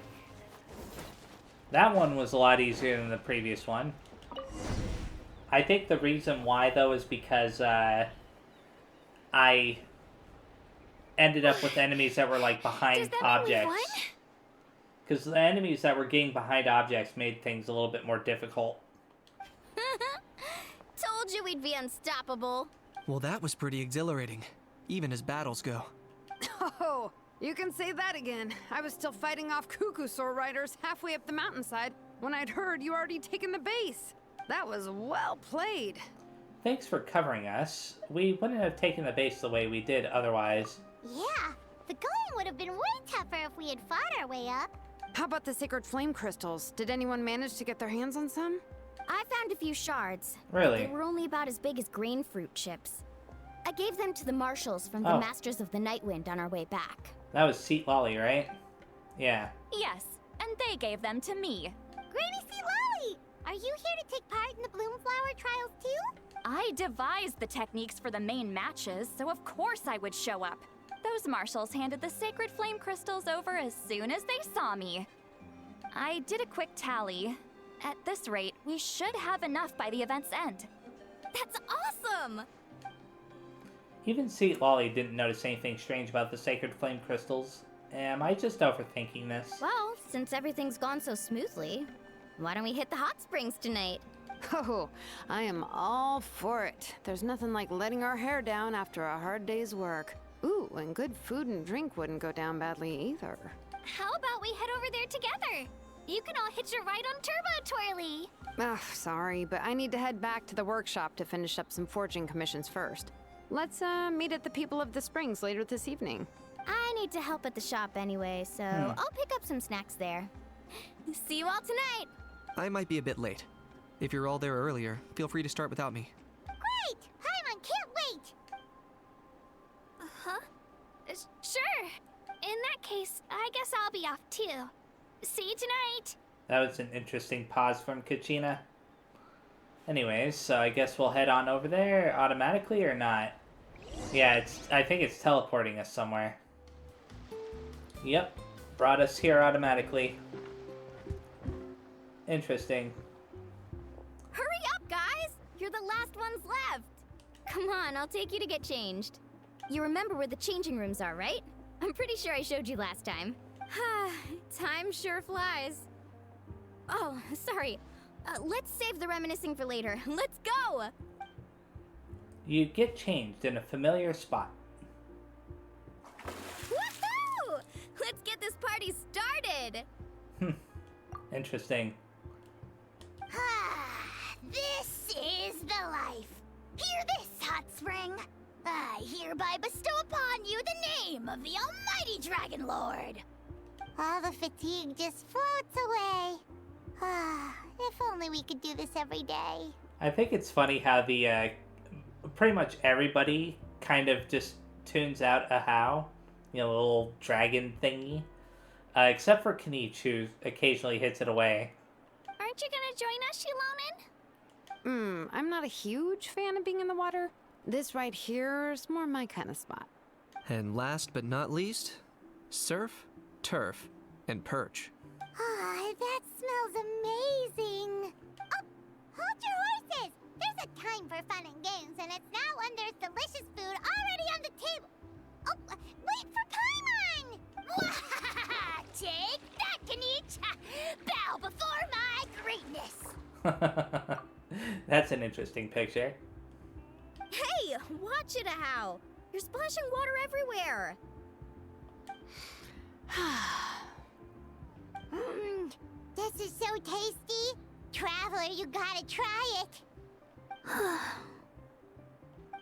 That one was a lot easier than the previous one. I think the reason why, though, is because I ended up with enemies that were, like, behind objects. Because the enemies that were getting behind objects made things a little bit more difficult. Told told you we'd be unstoppable. Well, that was pretty exhilarating, even as battles go. Oh, you can say that again. I was still fighting off Cuckoosaur riders halfway up the mountainside when I'd heard you already taken the base. That was well played. Thanks for covering us. We wouldn't have taken the base the way we did otherwise. Yeah, the going would have been way tougher if we had fought our way up. How about the sacred flame crystals? Did anyone manage to get their hands on some? I found a few shards. Really? They were only about as big as grain fruit chips. I gave them to the marshals from the Masters of the Nightwind on our way back. That was Seat Lolly, right? Yeah. Yes, and they gave them to me. Granny C. Lolly! Are you here to take part in the Bloomflower trials too? I devised the techniques for the main matches, so of course I would show up. Those marshals handed the sacred flame crystals over as soon as they saw me. I did a quick tally. At this rate, we should have enough by the event's end. That's awesome! Even Seat Lolly didn't notice anything strange about the sacred flame crystals. Am I just overthinking this? Well, since everything's gone so smoothly, why don't we hit the hot springs tonight? Oh, I am all for it. There's nothing like letting our hair down after a hard day's work. Ooh, and good food and drink wouldn't go down badly either. How about we head over there together? You can all hitch a ride on Turbo Twirly. Ugh, sorry, but I need to head back to the workshop to finish up some forging commissions first. Let's meet at the People of the Springs later this evening. I need to help at the shop anyway, so I'll pick up some snacks there. See you all tonight! I might be a bit late. If you're all there earlier, feel free to start without me. Great! Paimon can't wait! Huh? Sure. In that case, I guess I'll be off too. See you tonight. That was an interesting pause from Kachina. Anyways, so I guess we'll head on over there automatically or not? Yeah, I think it's teleporting us somewhere. Yep, brought us here automatically. Interesting. Hurry up, guys! You're the last ones left! Come on, I'll take you to get changed. You remember where the changing rooms are, right? I'm pretty sure I showed you last time. Time sure flies. Oh, sorry. Let's save the reminiscing for later. Let's go! You get changed in a familiar spot. Woohoo! Let's get this party started! Interesting. This is the life. Hear this, hot spring. I hereby bestow upon you the name of the almighty Dragon Lord. All the fatigue just floats away. If only we could do this every day. I think it's funny how the pretty much everybody kind of just tunes out a how, you know, a little dragon thingy, except for Kanich, who occasionally hits it away. Aren't you gonna join us, Shilonen? I'm not a huge fan of being in the water. This right here is more my kind of spot. And last but not least, surf, turf, and perch. That smells amazing. Oh, hold your horses. There's a time for fun and games, and it's now when there's delicious food already on the table. Oh, wait for Paimon! Take that, Kanich! Bow before my greatness! That's an interesting picture. Hey, watch it, how? You're splashing water everywhere. This is so tasty. Traveler, you gotta try it.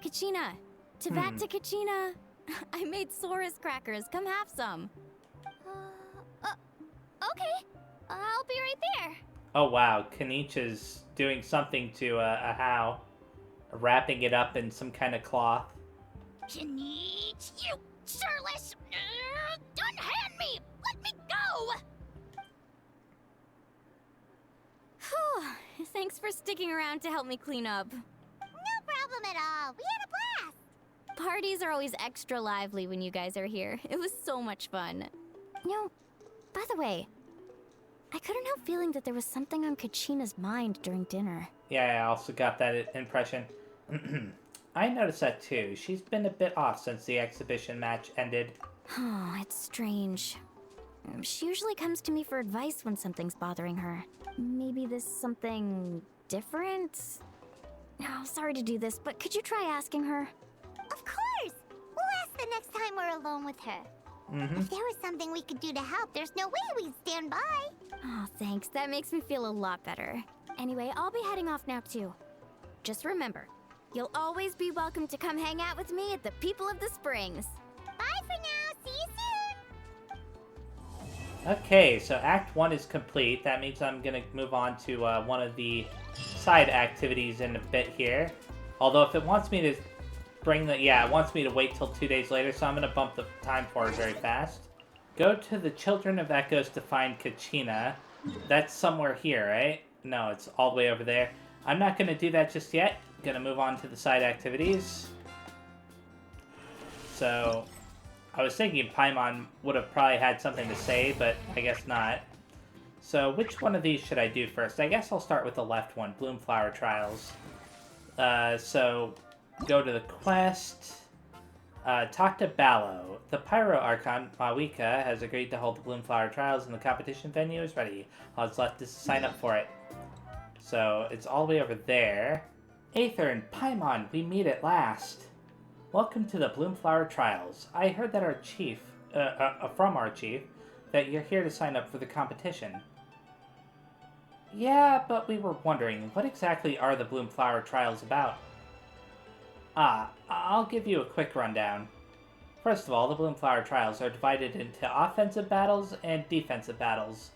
Kachina, Tvat to Kachina. I made Saurus crackers. Come have some. Okay. I'll be right there. Oh wow, Kanich is doing something to a how, wrapping it up in some kind of cloth. Kanich, you sureless! Unhand me! Let me go! Thanks for sticking around to help me clean up. No problem at all. We had a blast. Parties are always extra lively when you guys are here. It was so much fun. You know, by the way, I couldn't help feeling that there was something on Kachina's mind during dinner. Yeah, I also got that impression. I noticed that too. She's been a bit off since the exhibition match ended. Oh, it's strange. She usually comes to me for advice when something's bothering her. Maybe this something different? Oh, sorry to do this, but could you try asking her? Of course! We'll ask the next time we're alone with her. If there was something we could do to help, there's no way we'd stand by. Oh, thanks. That makes me feel a lot better. Anyway, I'll be heading off now, too. Just remember, you'll always be welcome to come hang out with me at the People of the Springs. Bye for now. See you soon. Okay, so Act 1 is complete. That means I'm going to move on to one of the side activities in a bit here. Although if it wants me to it wants me to wait till 2 days later, so I'm going to bump the time forward very fast. Go to the Children of Echoes to find Kachina. That's somewhere here, right? No, it's all the way over there. I'm not going to do that just yet. I'm going to move on to the side activities. So, I was thinking Paimon would have probably had something to say, but I guess not. So, which one of these should I do first? I guess I'll start with the left one, Bloomflower Trials. So, go to the quest. Talk to Ballo. The Pyro Archon, Mawika, has agreed to hold the Bloomflower Trials and the competition venue is ready. All that's left is to sign up for it. So, it's all the way over there. Aether and Paimon, we meet at last. Welcome to the Bloomflower Trials. I heard that from our chief, that you're here to sign up for the competition. Yeah, but we were wondering, what exactly are the Bloomflower Trials about? I'll give you a quick rundown. First of all, the Bloomflower Trials are divided into offensive battles and defensive battles.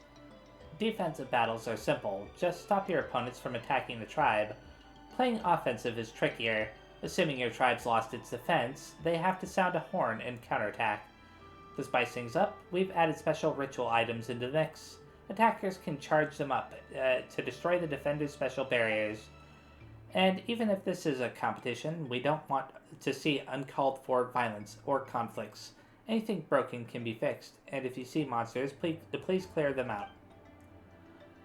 Defensive battles are simple. Just stop your opponents from attacking the tribe. Playing offensive is trickier. Assuming your tribe's lost its defense, they have to sound a horn and counterattack. To spice things up, we've added special ritual items into the mix. Attackers can charge them up to destroy the defender's special barriers. And even if this is a competition, we don't want to see uncalled for violence or conflicts. Anything broken can be fixed, and if you see monsters, please clear them out.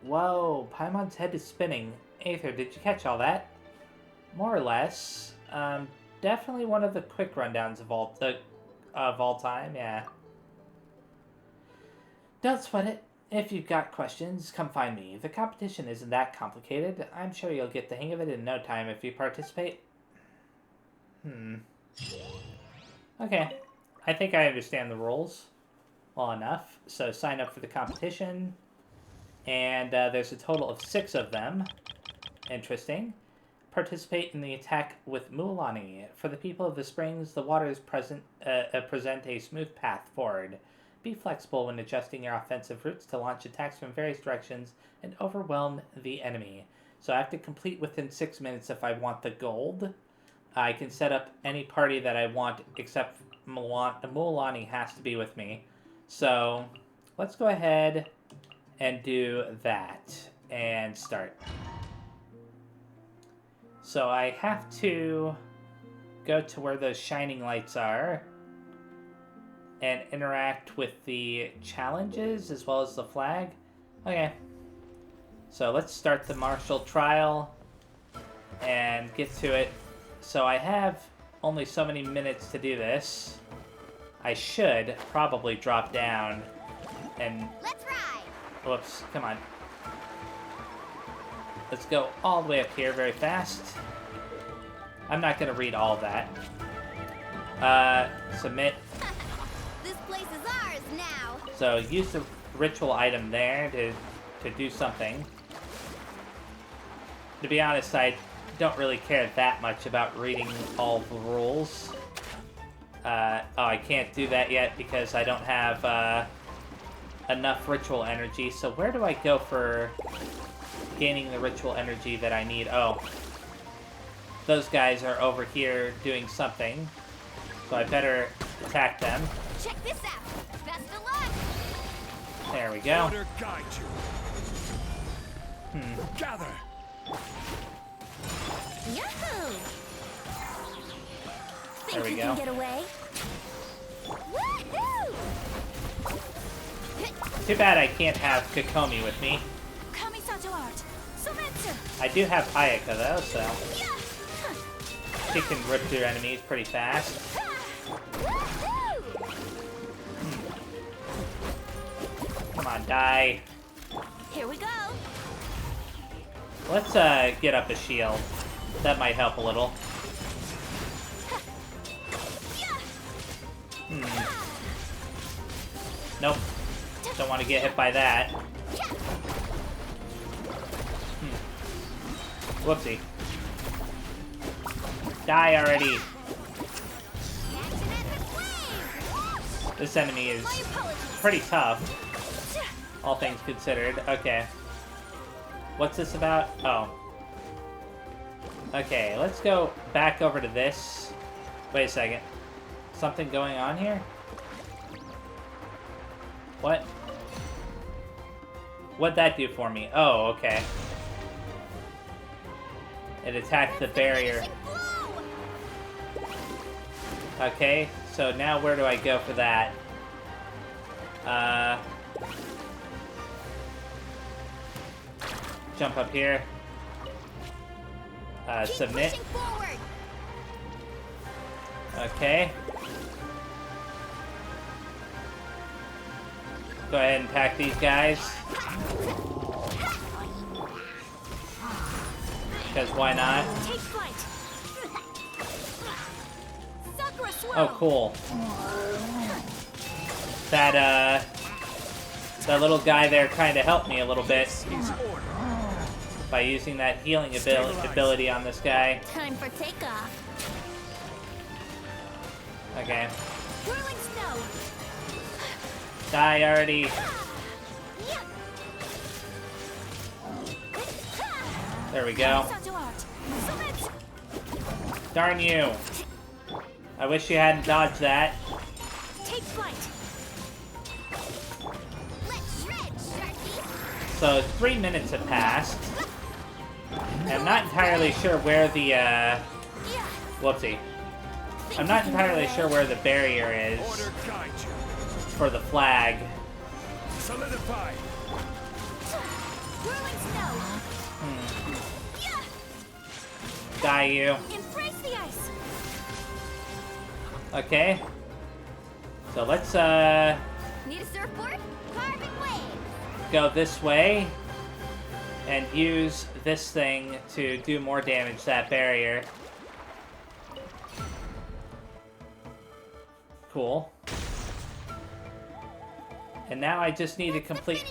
Whoa, Paimon's head is spinning. Aether, did you catch all that? More or less. Definitely one of the quick rundowns of all time, yeah. Don't sweat it. If you've got questions, come find me. The competition isn't that complicated. I'm sure you'll get the hang of it in no time if you participate. Okay. I think I understand the rules well enough. So sign up for the competition. And there's a total of 6 of them. Interesting. Participate in the attack with Mualani. For the People of the Springs, the waters present a smooth path forward. Be flexible when adjusting your offensive routes to launch attacks from various directions and overwhelm the enemy. So I have to complete within 6 minutes if I want the gold. I can set up any party that I want except Mualani has to be with me. So let's go ahead and do that and start. So I have to go to where those shining lights are and interact with the challenges as well as the flag. Okay. So let's start the martial trial and get to it. So I have only so many minutes to do this. I should probably drop down and... Let's ride! Whoops, come on. Let's go all the way up here very fast. I'm not going to read all of that. Submit. This place is ours now. So use the ritual item there to do something. To be honest, I don't really care that much about reading all the rules. I can't do that yet because I don't have enough ritual energy. So where do I go for gaining the ritual energy that I need? Oh, those guys are over here doing something. So I better attack them. Check this out. Best of luck. There we go. Order guide you. Gather. Yahoo! There we Think you go. can get away? Woohoo! Too bad I can't have Kokomi with me. I do have Ayaka though, so she can rip through enemies pretty fast. Come on, die. Here we go. Let's get up a shield. That might help a little. Nope. Don't want to get hit by that. Whoopsie. Die already. This enemy is pretty tough. All things considered. Okay. What's this about? Oh. Okay, let's go back over to this. Wait a second. Something going on here? What? What'd that do for me? Oh, okay. It attacked the barrier. Okay, so now where do I go for that? Jump up here. Submit. Okay. Go ahead and attack these guys. Because why not? Oh, cool. That little guy there kind of helped me a little bit by using that healing ability on this guy. Time for takeoff. Okay. Whirling snow. Die already. There we go. Darn you. I wish you hadn't dodged that. Take flight. So 3 minutes have passed. I'm not entirely sure where the whoopsie. I'm not entirely sure where the barrier is for the flag. Solidify. Die you. Embrace the ice. Okay. So let's Need a surfboard? Carving wave. go this way and use this thing to do more damage to that barrier. Cool. And now I just need to complete...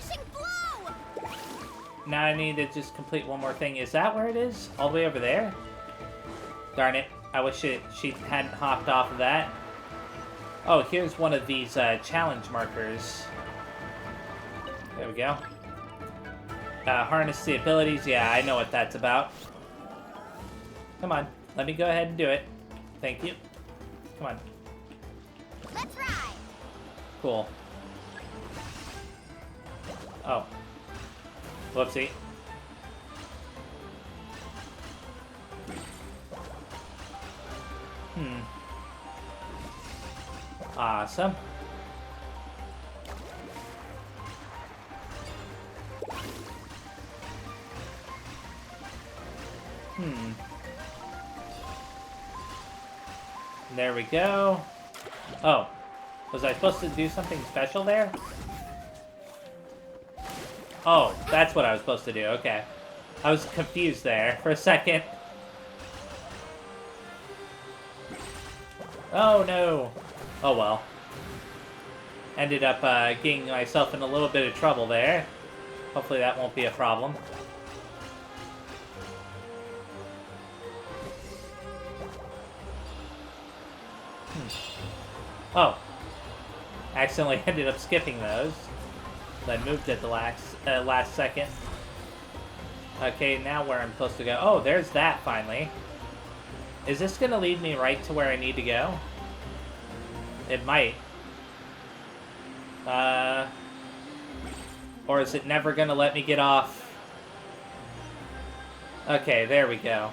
Now I need to just complete one more thing. Is that where it is? All the way over there? Darn it. I wish she hadn't hopped off of that. Oh, here's one of these challenge markers. There we go. Harness the abilities. Yeah, I know what that's about. Come on. Let me go ahead and do it. Thank you. Come on. Let's ride. Cool. Oh. Whoopsie. Awesome. There we go. Oh. Was I supposed to do something special there? Oh, that's what I was supposed to do. Okay. I was confused there for a second. Oh, no. Oh, well. Ended up getting myself in a little bit of trouble there. Hopefully that won't be a problem. Oh. Accidentally ended up skipping those. I moved at the last second. Okay, now where I'm supposed to go. Oh, there's that finally. Is this gonna lead me right to where I need to go? It might. Or is it never gonna let me get off? Okay, there we go.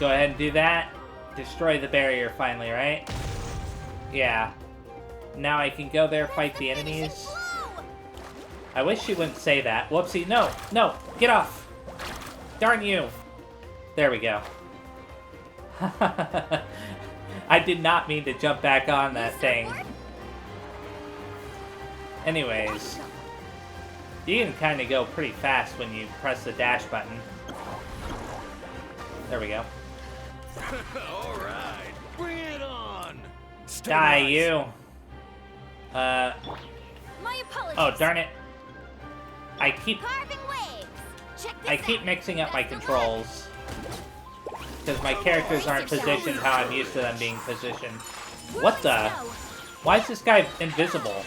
Go ahead and do that. Destroy the barrier finally, right? Yeah. Now I can go there, fight the enemies. I wish she wouldn't say that. Whoopsie, no! No! Get off! Darn you! There we go. I did not mean to jump back on that thing. Anyways. You can kind of go pretty fast when you press the dash button. There we go. All right, bring it on. Die, you. My apologies. Oh, darn it. I keep Carving waves. Check this I keep mixing up my controls. Because my characters aren't positioned how I'm used to them being positioned. What the? Why is this guy invisible?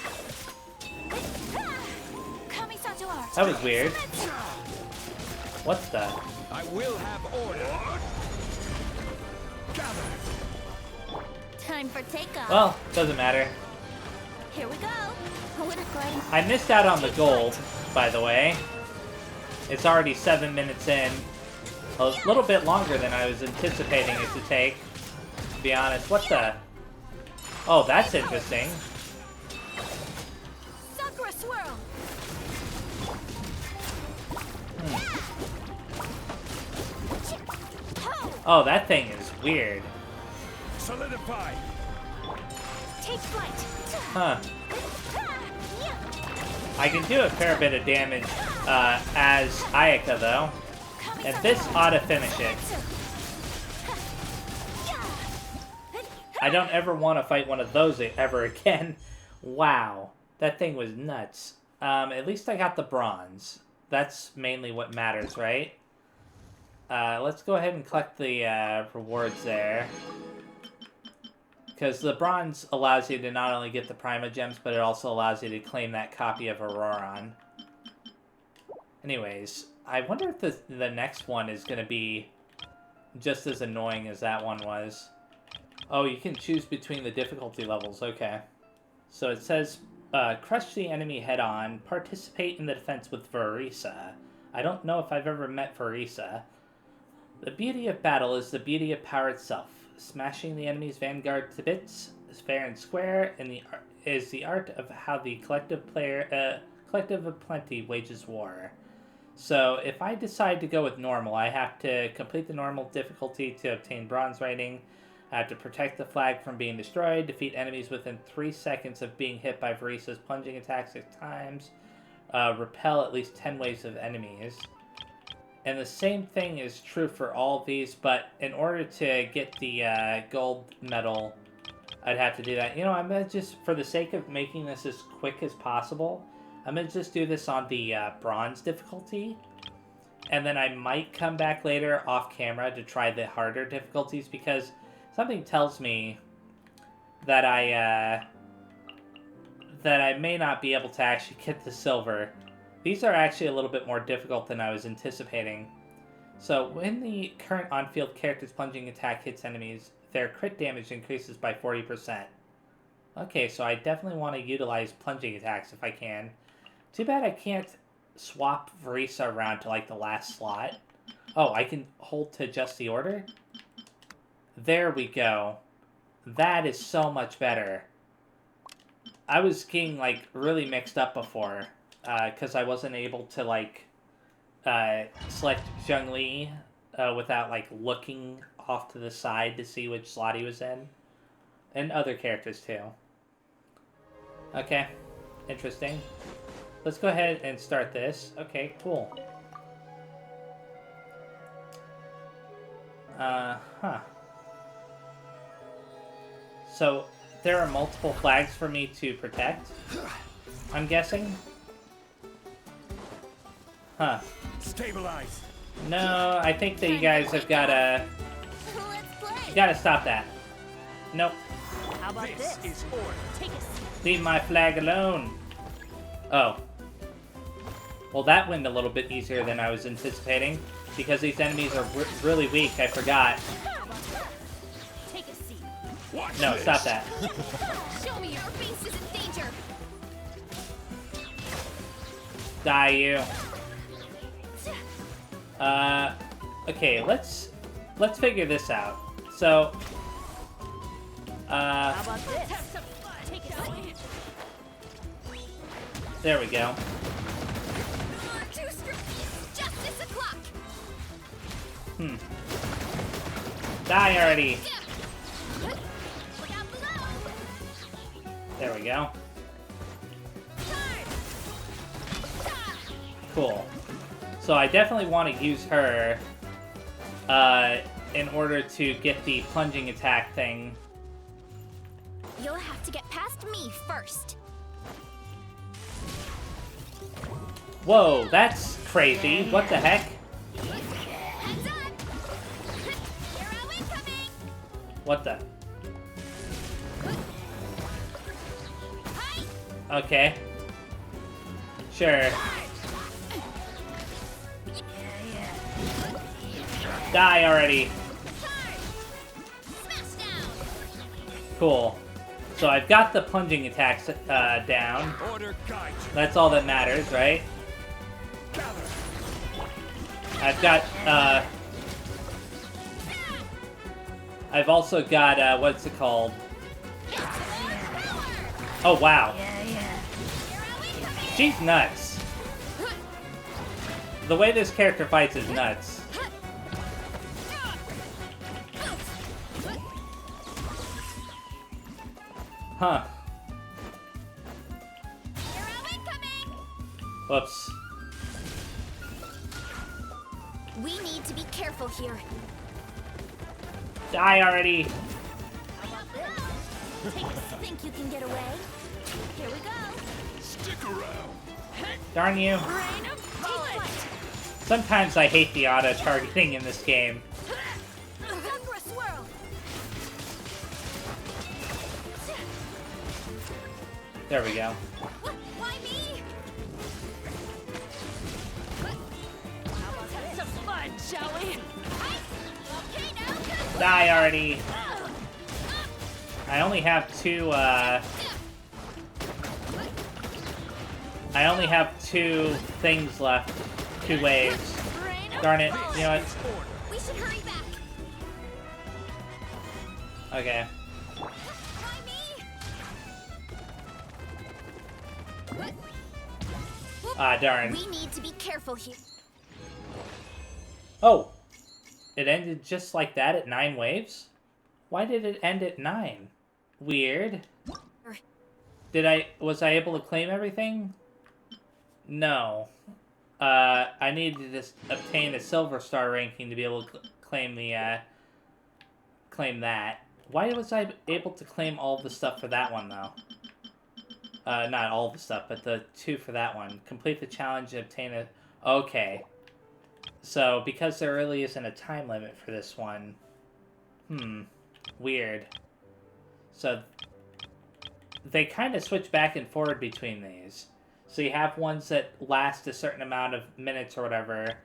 That was weird. What the? I will have order. Time for takeoff. Well, doesn't matter. Here we go. I missed out on the gold, by the way. It's already 7 minutes in. A little bit longer than I was anticipating it to take, to be honest. What the? Oh, that's interesting. Sakura swirl. Oh, that thing is weird. Solidify. Take flight. Huh. I can do a fair bit of damage as Ayaka, though. And this ought to finish it. I don't ever want to fight one of those ever again. Wow. That thing was nuts. At least I got the bronze. That's mainly what matters, right? Let's go ahead and collect the rewards there. Because the bronze allows you to not only get the Prima Gems, but it also allows you to claim that copy of Auroron. Anyways, I wonder if the next one is going to be just as annoying as that one was. Oh, you can choose between the difficulty levels. Okay. So it says, crush the enemy head-on, participate in the defense with Verisa. I don't know if I've ever met Verisa. The beauty of battle is the beauty of power itself. Smashing the enemy's vanguard to bits, fair and square, is the art of how the collective of plenty wages war. So if I decide to go with normal, I have to complete the normal difficulty to obtain bronze rating. I have to protect the flag from being destroyed, defeat enemies within 3 seconds of being hit by Verisa's plunging attack 6 times, repel at least 10 waves of enemies. And the same thing is true for all of these, but in order to get the gold medal, I'd have to do that. You know, I'm going to just, for the sake of making this as quick as possible, I'm going to just do this on the bronze difficulty. And then I might come back later off camera to try the harder difficulties, because something tells me that I may not be able to actually get the silver. These are actually a little bit more difficult than I was anticipating. So, when the current on-field character's plunging attack hits enemies, their crit damage increases by 40%. Okay, so I definitely want to utilize plunging attacks if I can. Too bad I can't swap Verisa around to, like, the last slot. Oh, I can hold to adjust the order? There we go. That is so much better. I was getting, like, really mixed up before. Because I wasn't able to, like, select Zhongli without, like, looking off to the side to see which slot he was in. And other characters, too. Okay. Interesting. Let's go ahead and start this. Okay, cool. Huh. So, there are multiple flags for me to protect, I'm guessing? Huh. Stabilize. No, I think that you guys have gotta... You gotta stop that. Nope. How about this? Is order. Take a seat. Leave my flag alone. Oh. Well, that went a little bit easier than I was anticipating. Because these enemies are really weak, I forgot. Take a seat. No, stop that. Show me your base is in danger. Die, you. Okay, let's figure this out. So, How about this? Take a seat. there we go. Justice o'clock. Die already. Look out below. There we go. Cool. So I definitely want to use her in order to get the plunging attack thing. You'll have to get past me first. Whoa, that's crazy. What the heck? Heads up! Hero incoming! What the? Okay. Sure. Die already. Cool. So I've got the plunging attacks down. That's all that matters, right? I've got, I've also got, what's it called? Oh, wow. She's nuts. The way this character fights is nuts. Huh. Whoops. We need to be careful here. Die already. Think you can get away? Here we go. Stick around. Darn you. Sometimes I hate the auto targeting in this game. There we go. Why me? Let's have some fun, shall we? Die already. I only have two, I only have two things left. 2 waves. Darn it. You know what? We should hurry back. Okay. Ah, darn. We need to be careful here. Oh! It ended just like that at 9 waves? Why did it end at 9? Weird. Was I able to claim everything? No. I needed to obtain a silver star ranking to be able to claim the, claim that. Why was I able to claim all the stuff for that one, though? Not all the stuff, but the 2 for that one. Complete the challenge and obtain a... Okay. So, because there really isn't a time limit for this one... Weird. So, they kind of switch back and forward between these. So you have ones that last a certain amount of minutes or whatever,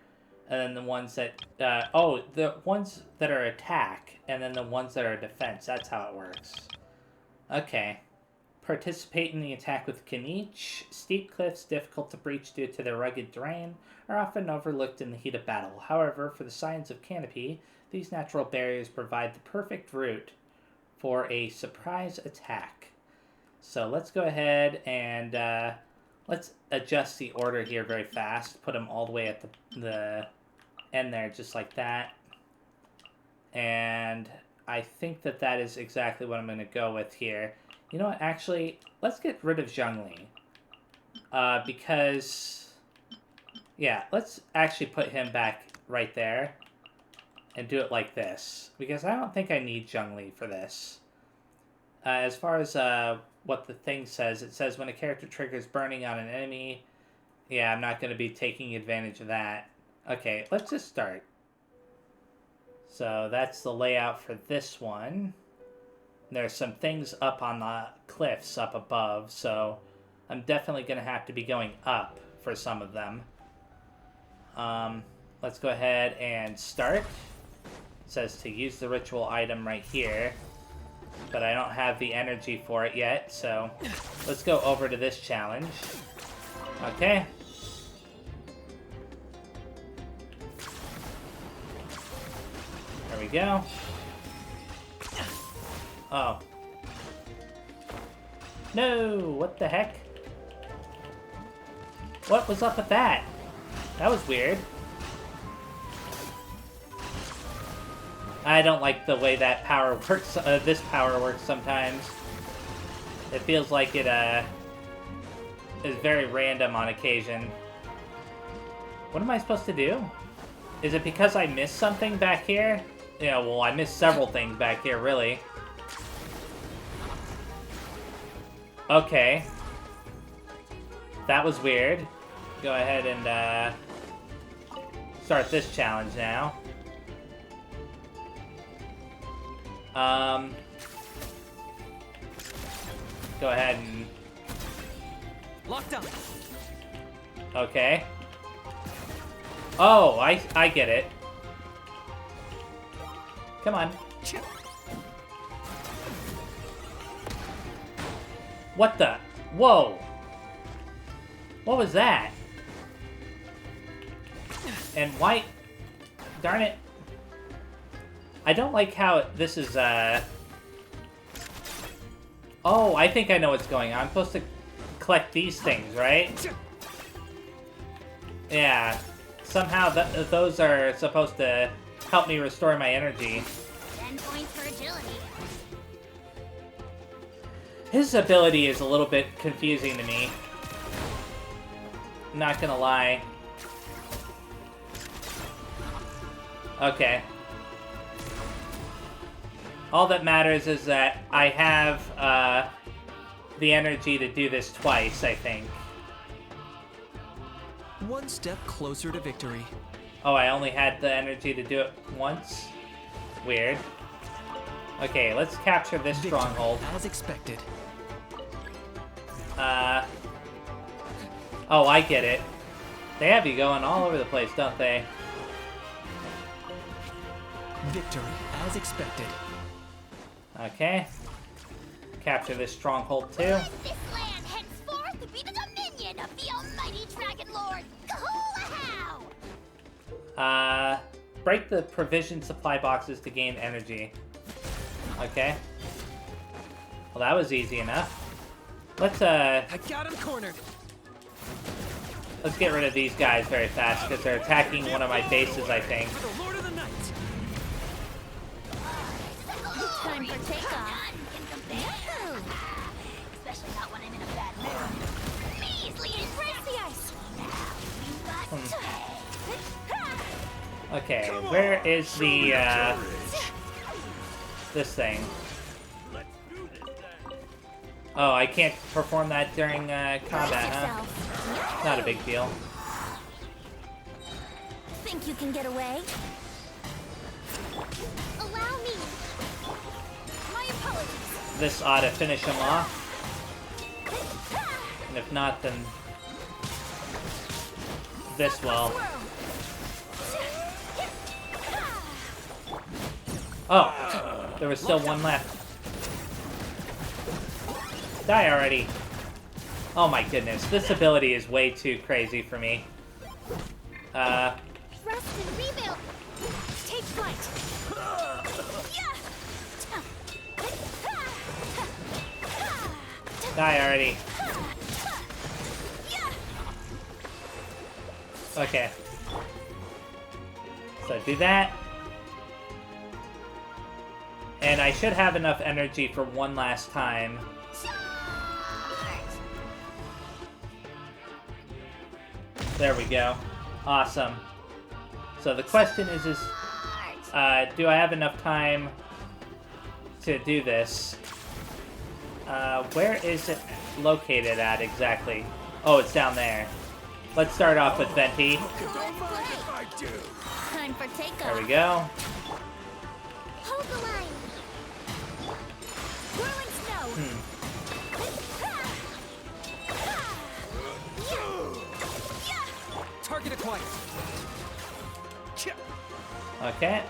and then the ones that... the ones that are attack, and then the ones that are defense. That's how it works. Okay. Participate in the attack with Kenichi. Steep cliffs, difficult to breach due to their rugged terrain, are often overlooked in the heat of battle. However, for the Signs of Canopy, these natural barriers provide the perfect route for a surprise attack. So let's go ahead and let's adjust the order here very fast. Put them all the way at the end there, just like that. And I think that is exactly what I'm going to go with here. You know what, actually, let's get rid of Zhongli. Because, yeah, let's actually put him back right there. And do it like this. Because I don't think I need Zhongli for this. As far as what the thing says, it says when a character triggers burning on an enemy. Yeah, I'm not going to be taking advantage of that. Okay, let's just start. So that's the layout for this one. There's some things up on the cliffs up above, so I'm definitely going to have to be going up for some of them. Let's go ahead and start. It says to use the ritual item right here, but I don't have the energy for it yet, so let's go over to this challenge. Okay. There we go. Oh. No! What the heck? What was up with that? That was weird. I don't like the way that power works, this power works sometimes. It feels like it, is very random on occasion. What am I supposed to do? Is it because I missed something back here? Yeah, well, I missed several things back here, really. Okay. That was weird. Go ahead and, start this challenge now. Go ahead and... Locked up. Okay. Oh, I get it. Come on. What the? Whoa! What was that? And why? Darn it. I don't like how this is, Oh, I think I know what's going on. I'm supposed to collect these things, right? Yeah. Somehow those are supposed to help me restore my energy. 10 points for agility. His ability is a little bit confusing to me. Not gonna lie. Okay. All that matters is that I have the energy to do this twice, I think. One step closer to victory. Oh, I only had the energy to do it once? Weird. Okay, let's capture this stronghold. As expected. Oh, I get it. They have you going all over the place, don't they? Victory, as expected. Okay. Capture this stronghold too. This land henceforth be the dominion of the almighty Dragon Lord, Kahula-How! Break the provision supply boxes to gain energy. Okay. Well, that was easy enough. Let's, I got him cornered. Let's get rid of these guys very fast, because they're attacking one of my bases, I think. For the Lord of the Night. Time for takeoff. Especially not when I'm in a bad mood. Measly embrace the ice. Now you got Okay, where is the, this thing? Oh, I can't perform that during, combat, huh? Not a big deal. Think you can get away? Allow me. My apologies. This ought to finish him off. And if not, then this will. Oh, there was still one left. Die already. Oh my goodness, this ability is way too crazy for me. Rest and rebuild. Take flight. Die already. Okay. So do that. And I should have enough energy for one last time. There we go. Awesome. So the question is do I have enough time to do this? Where is it located at exactly? Oh, it's down there. Let's start off with Venti. Time for takeoff. There we go. Hold the line. Whirling snow. Target acquired. Okay.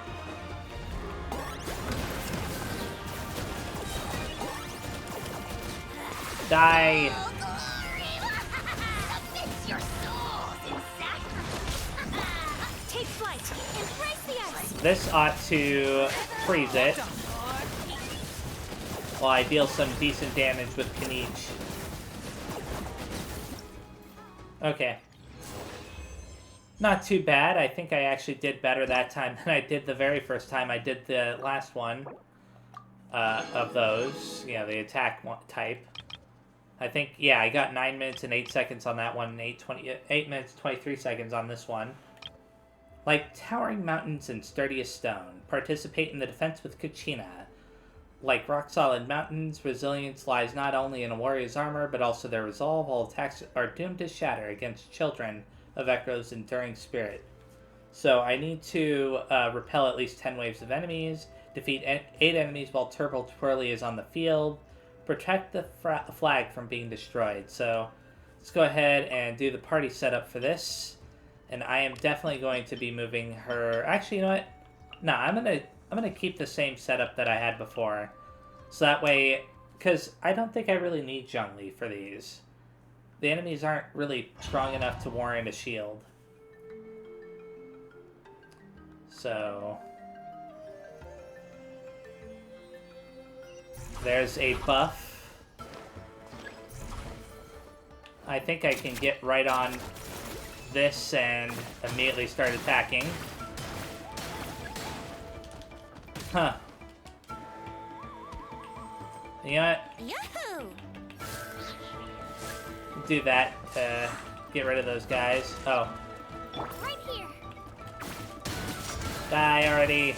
Die. Take flight. Embrace the ice. This ought to freeze it. While I deal some decent damage with Kniech. Okay. Not too bad. I think I actually did better that time than I did the very first time I did the last one of those. Yeah, the attack type. I think, yeah, I got 9 minutes and 8 seconds on that one, and 8 minutes 23 seconds on this one. Like towering mountains and sturdiest stone, participate in the defense with Kachina. Like rock-solid mountains, resilience lies not only in a warrior's armor, but also their resolve. All attacks are doomed to shatter against children of Echo's enduring spirit. So I need to repel at least 10 waves of enemies, defeat 8 enemies while Turbo Twirly is on the field, protect the flag from being destroyed. So let's go ahead and do the party setup for this. And I am definitely going to be moving her... Actually, you know what? No, I'm gonna keep the same setup that I had before. So that way... Because I don't think I really need Zhongli for these. The enemies aren't really strong enough to warrant a shield. So... There's a buff. I think I can get right on this and immediately start attacking. Huh. You know what? Yahoo! Do that to get rid of those guys. Oh. Right here. Die already.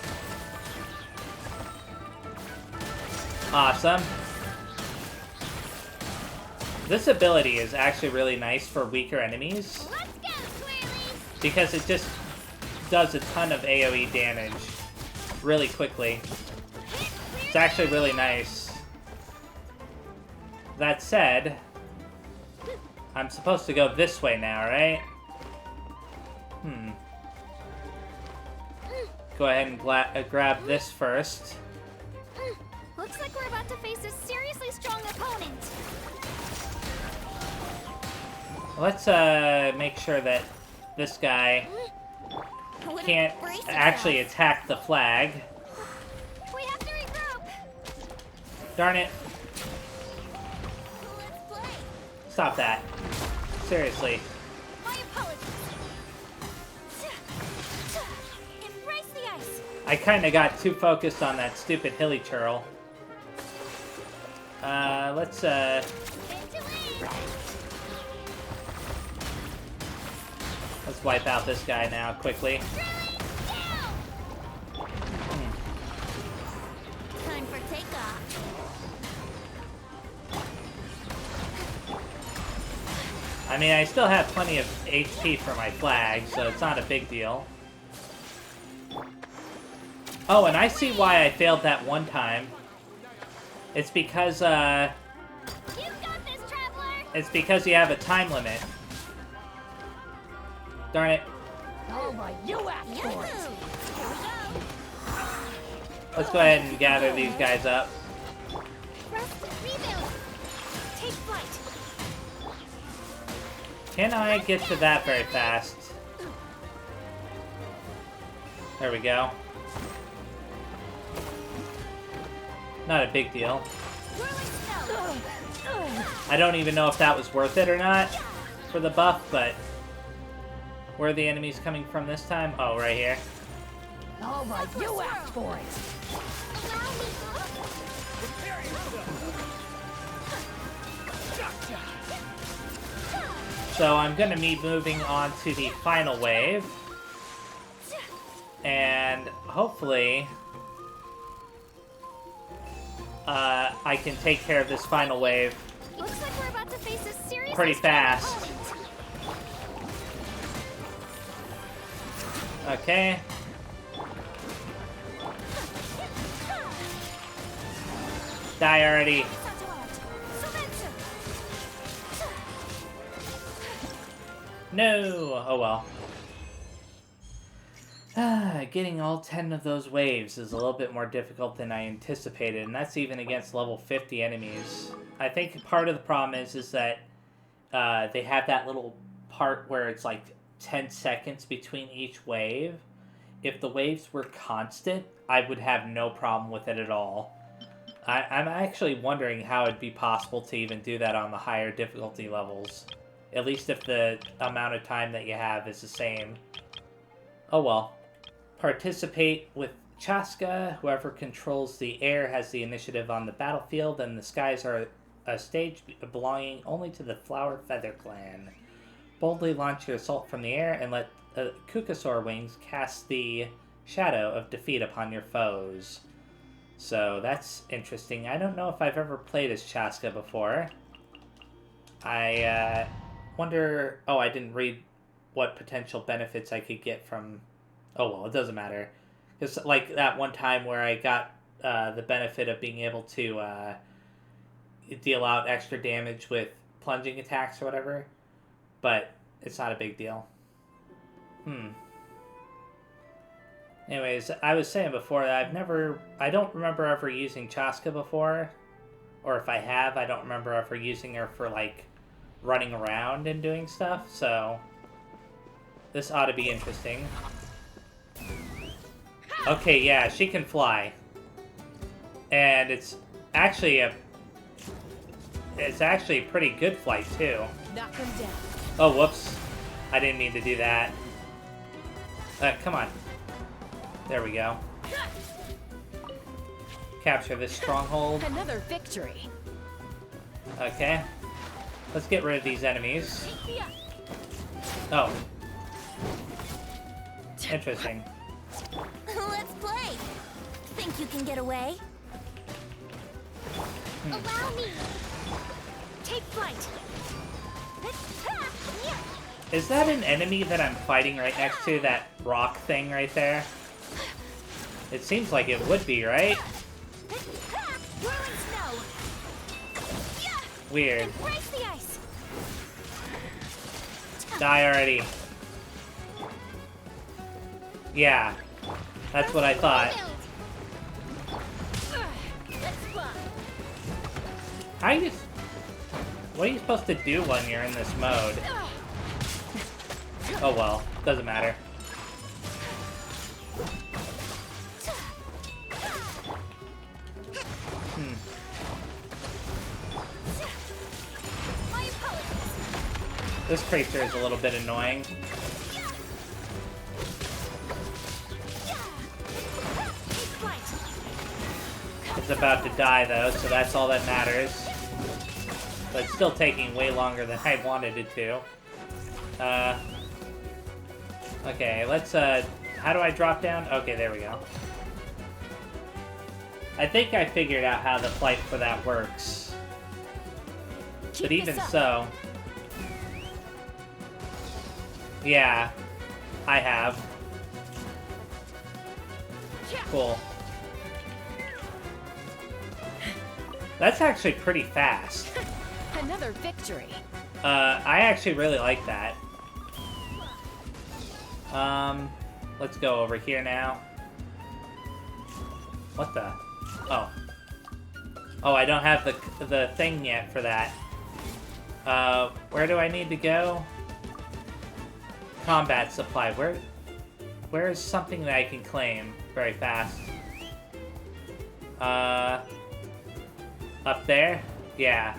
Awesome. This ability is actually really nice for weaker enemies. Let's go, Twirly! Because it just does a ton of AoE damage really quickly. It's actually really nice. That said, I'm supposed to go this way now, right? Go ahead and grab this first. Looks like we're about to face a seriously strong opponent. Let's make sure that this guy can't actually attack the flag. We have to regroup. Darn it. Stop that. Seriously. My apologies. Embrace the ice. I kinda got too focused on that stupid hilly churl. Let's wipe out this guy now, quickly. Time for takeoff. I mean, I still have plenty of HP for my flag, so it's not a big deal. Oh, and I see why I failed that one time. It's because, You've got this, traveler. it's because you have a time limit. Darn it. All right, you asked for it. Here we go. Let's go ahead and gather these guys up. Rest, rebuild. Take flight. Can I get to that very fast? There we go. Not a big deal. I don't even know if that was worth it or not for the buff, but where are the enemies coming from this time? Oh, right here. All right, you asked for it. So I'm going to be moving on to the final wave. And hopefully I can take care of this final wave Looks like we're about to face a serious pretty fast. Okay. Die already. No! Oh well. Getting all 10 of those waves is a little bit more difficult than I anticipated, and that's even against level 50 enemies. I think part of the problem is that they have that little part where it's like 10 seconds between each wave. If the waves were constant, I would have no problem with it at all. I'm actually wondering how it'd be possible to even do that on the higher difficulty levels. At least if the amount of time that you have is the same. Oh well. Participate with Chaska. Whoever controls the air has the initiative on the battlefield, and the skies are a stage belonging only to the Flower Feather Clan. Boldly launch your assault from the air and let Kukasaur wings cast the shadow of defeat upon your foes. So that's interesting. I don't know if I've ever played as Chaska before. I wonder... Oh, I didn't read what potential benefits I could get from... Oh, well, it doesn't matter. It's like that one time where I got the benefit of being able to deal out extra damage with plunging attacks or whatever. But it's not a big deal. Anyways, I was saying before that I don't remember ever using Chaska before. Or if I have, I don't remember ever using her for, like, running around and doing stuff. So, this ought to be interesting. Okay, yeah, she can fly. And it's actually a pretty good flight, too. Knock him down. Oh, whoops. I didn't mean to do that. Come on. There we go. Capture this stronghold. Another victory. Okay. Let's get rid of these enemies. Oh. Interesting. Let's play. Think you can get away? Allow me. Take flight. Is that an enemy that I'm fighting right next to? That rock thing right there? It seems like it would be, right? Weird. Embrace the ice. Die already. Yeah. That's what I thought. How you... What are you supposed to do when you're in this mode? Oh well, doesn't matter. This creature is a little bit annoying. It's about to die though, so that's all that matters. But it's still taking way longer than I wanted it to. Okay, let's, how do I drop down? Okay, there we go. I think I figured out how the flight for that works. But even so... Yeah, I have. Cool. That's actually pretty fast. Another victory. I actually really like that. Let's go over here now. What the? Oh. Oh, I don't have the thing yet for that. Where do I need to go? Combat supply. Where is something that I can claim very fast? Up there? Yeah.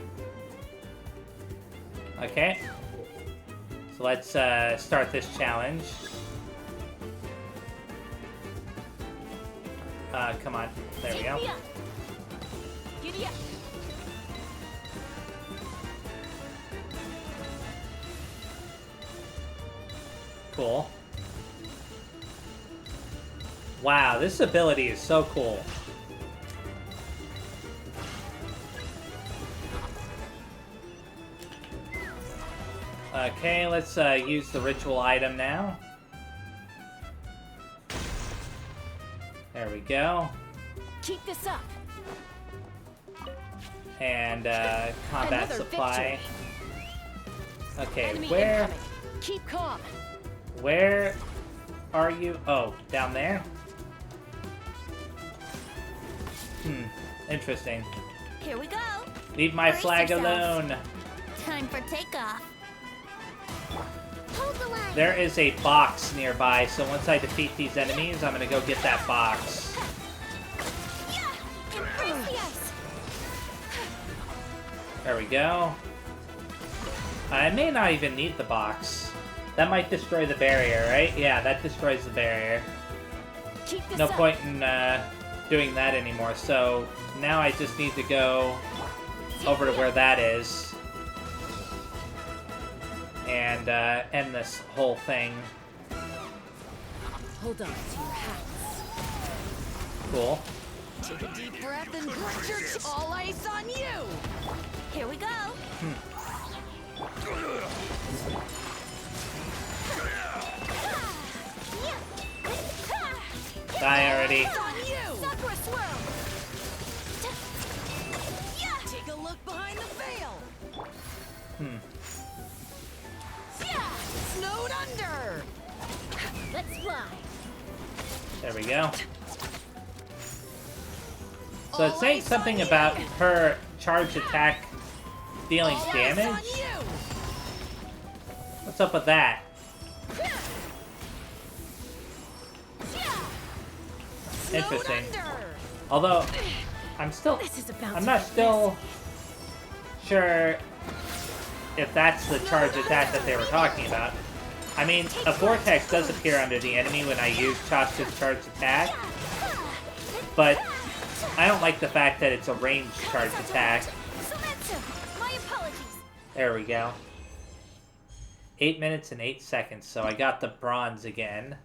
Okay. So let's start this challenge. Come on. There we go. Cool. Wow, this ability is so cool. Okay, let's use the ritual item now. There we go. Keep this up. And combat Another supply. victory. Okay, Enemy where? incoming. Keep calm. Where are you? Oh, down there? Interesting. Here we go. Leave my Brace flag yourselves. alone. Time for takeoff. Hold the line. There is a box nearby, so once I defeat these enemies, I'm gonna go get that box. Embrace the ice. There we go. I may not even need the box. That might destroy the barrier, right? Yeah, that destroys the barrier. Keep this No up. point in doing that anymore, so now I just need to go over to where that is. And end this whole thing. Hold on to your hats. Cool. Take a deep breath and put your all ice on you. Here we go. Die already. Sakura swirl. Take a look behind the veil. Snowed under. Let's fly. There we go. So it's saying something about her charge attack dealing damage? What's up with that? Interesting. Although, I'm not still sure if that's the charge attack that they were talking about. I mean, a vortex does appear under the enemy when I use Chasta's charge attack, but I don't like the fact that it's a ranged charge attack. My apologies. There we go. 8 minutes and 8 seconds, so I got the bronze again.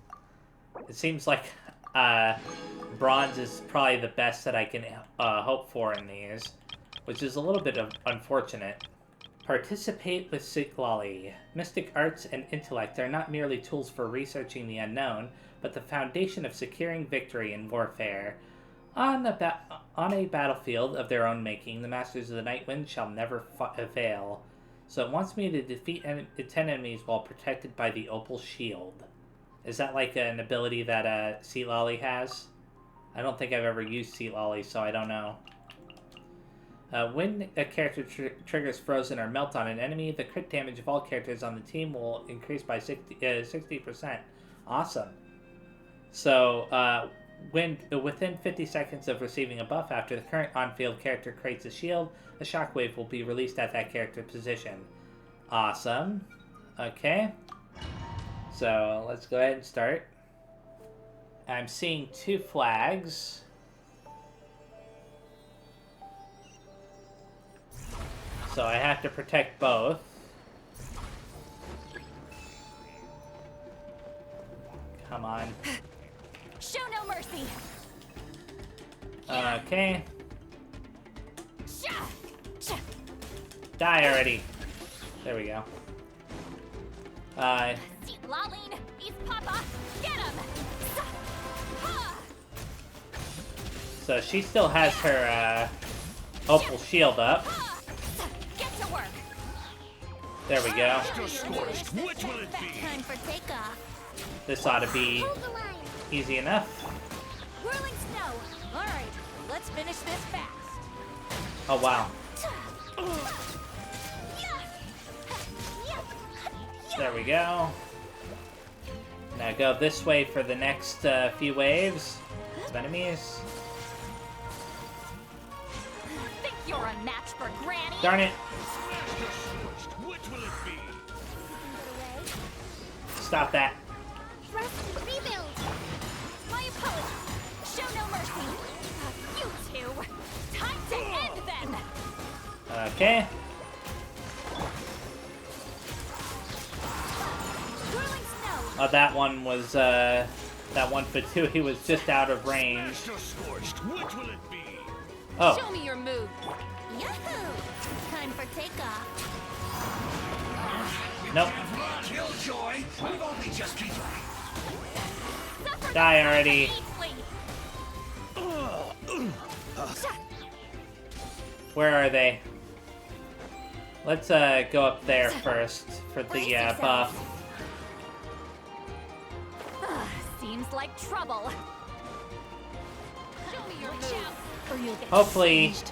It seems like bronze is probably the best that I can hope for in these, which is a little bit unfortunate. Participate with Siglali. Mystic arts and intellect are not merely tools for researching the unknown, but the foundation of securing victory in warfare. On a battlefield of their own making, the Masters of the Nightwind shall never fail. So it wants me to defeat 10 enemies while protected by the Opal Shield. Is that like an ability that Siglali has? I don't think I've ever used Siglali, so I don't know. When a character triggers Frozen or Melt on an enemy, the crit damage of all characters on the team will increase by 60%. Awesome. So, within 50 seconds of receiving a buff after the current on-field character creates a shield, a shockwave will be released at that character position. Awesome. Okay. So, let's go ahead and start. I'm seeing 2 flags. So I have to protect both. Come on. Show no mercy. Okay. Die already. There we go. Laline, he's Papa. Get him. So she still has her Opal Shield up. There we go. This ought to be easy enough. Whirling snow. All right, let's finish this fast. Oh wow. There we go. Now go this way for the next few waves of enemies. Think you're a match for Granny? Darn it. Stop that. Rest, rebuild. My apologies. Show no mercy. You two. Time to end them. Okay. Whirling snow. Oh, that one was, that one for 2, he was just out of range. Oh. Show me your move. Yahoo! Time for takeoff. Nope. Die already. Where are they? Let's go up there first for the buff. Seems like trouble. Show me your move, or you'll get Hopefully singed.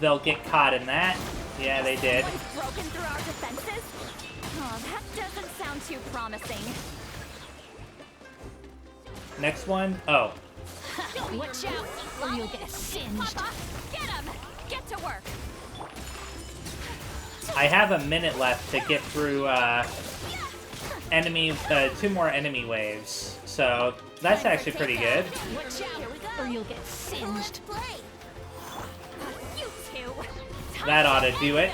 they'll get caught in that. Yeah, they did. Broken through our defenses? Oh, that doesn't sound too promising. Next one. Oh. Watch out, or you'll get singed. Papa, get him! Get to work. I have a minute left to get through enemy 2 more enemy waves. So that's actually pretty good. Watch out, or you'll get singed. You two. That ought to do it.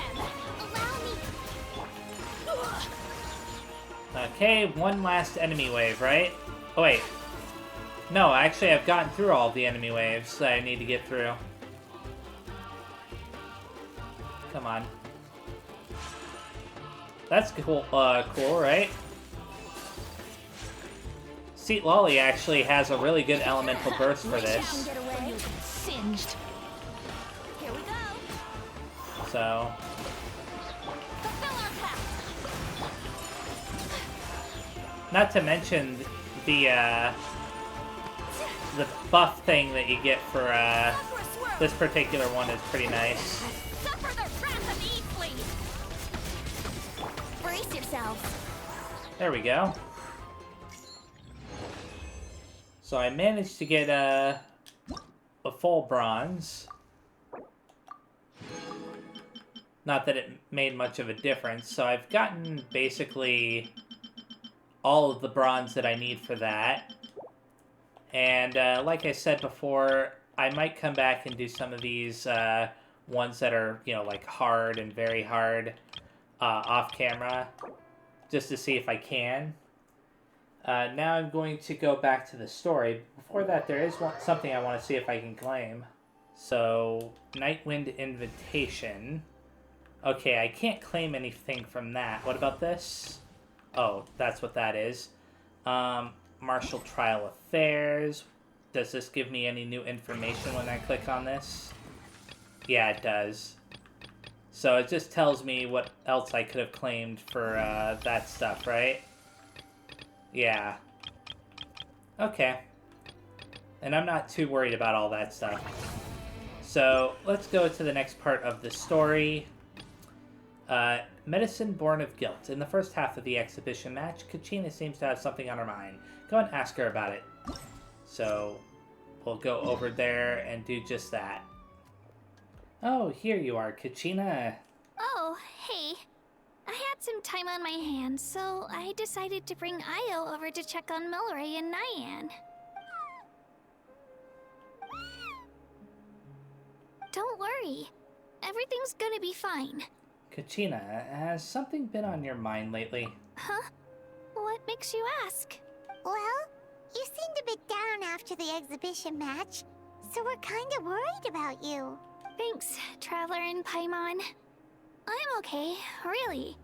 Okay, one last enemy wave, right? Oh, wait. No, actually, I've gotten through all the enemy waves that I need to get through. Come on. That's cool, cool, right? Seat Lolly actually has a really good elemental burst for this. Singed. Here we go. So... Not to mention the buff thing that you get for this particular one is pretty nice. Suffer the wrath of Eatfleet. Brace yourselves. There we go. So I managed to get a full bronze. Not that it made much of a difference. So I've gotten basically all of the bronze that I need for that. And like I said before, I might come back and do some of these ones that are, you know, like hard and very hard off camera, just to see if I can. Now I'm going to go back to the story. Before that, there is something I want to see if I can claim. So, Nightwind Invitation. Okay, I can't claim anything from that. What about this? Oh, that's what that is. Martial Trial Affairs. Does this give me any new information when I click on this? Yeah, it does. So it just tells me what else I could have claimed for that stuff, right? Yeah. Okay. And I'm not too worried about all that stuff. So let's go to the next part of the story. Medicine Born of Guilt. In the first half of the exhibition match, Kachina seems to have something on her mind. Go and ask her about it. So, we'll go over there and do just that. Oh, here you are, Kachina. Oh, hey. I had some time on my hands, so I decided to bring Io over to check on Milray and Nyan. Don't worry. Everything's gonna be fine. Kachina, has something been on your mind lately? Huh? What makes you ask? Well, you seemed a bit down after the exhibition match, so we're kind of worried about you. Thanks, Traveler and Paimon. I'm okay, really.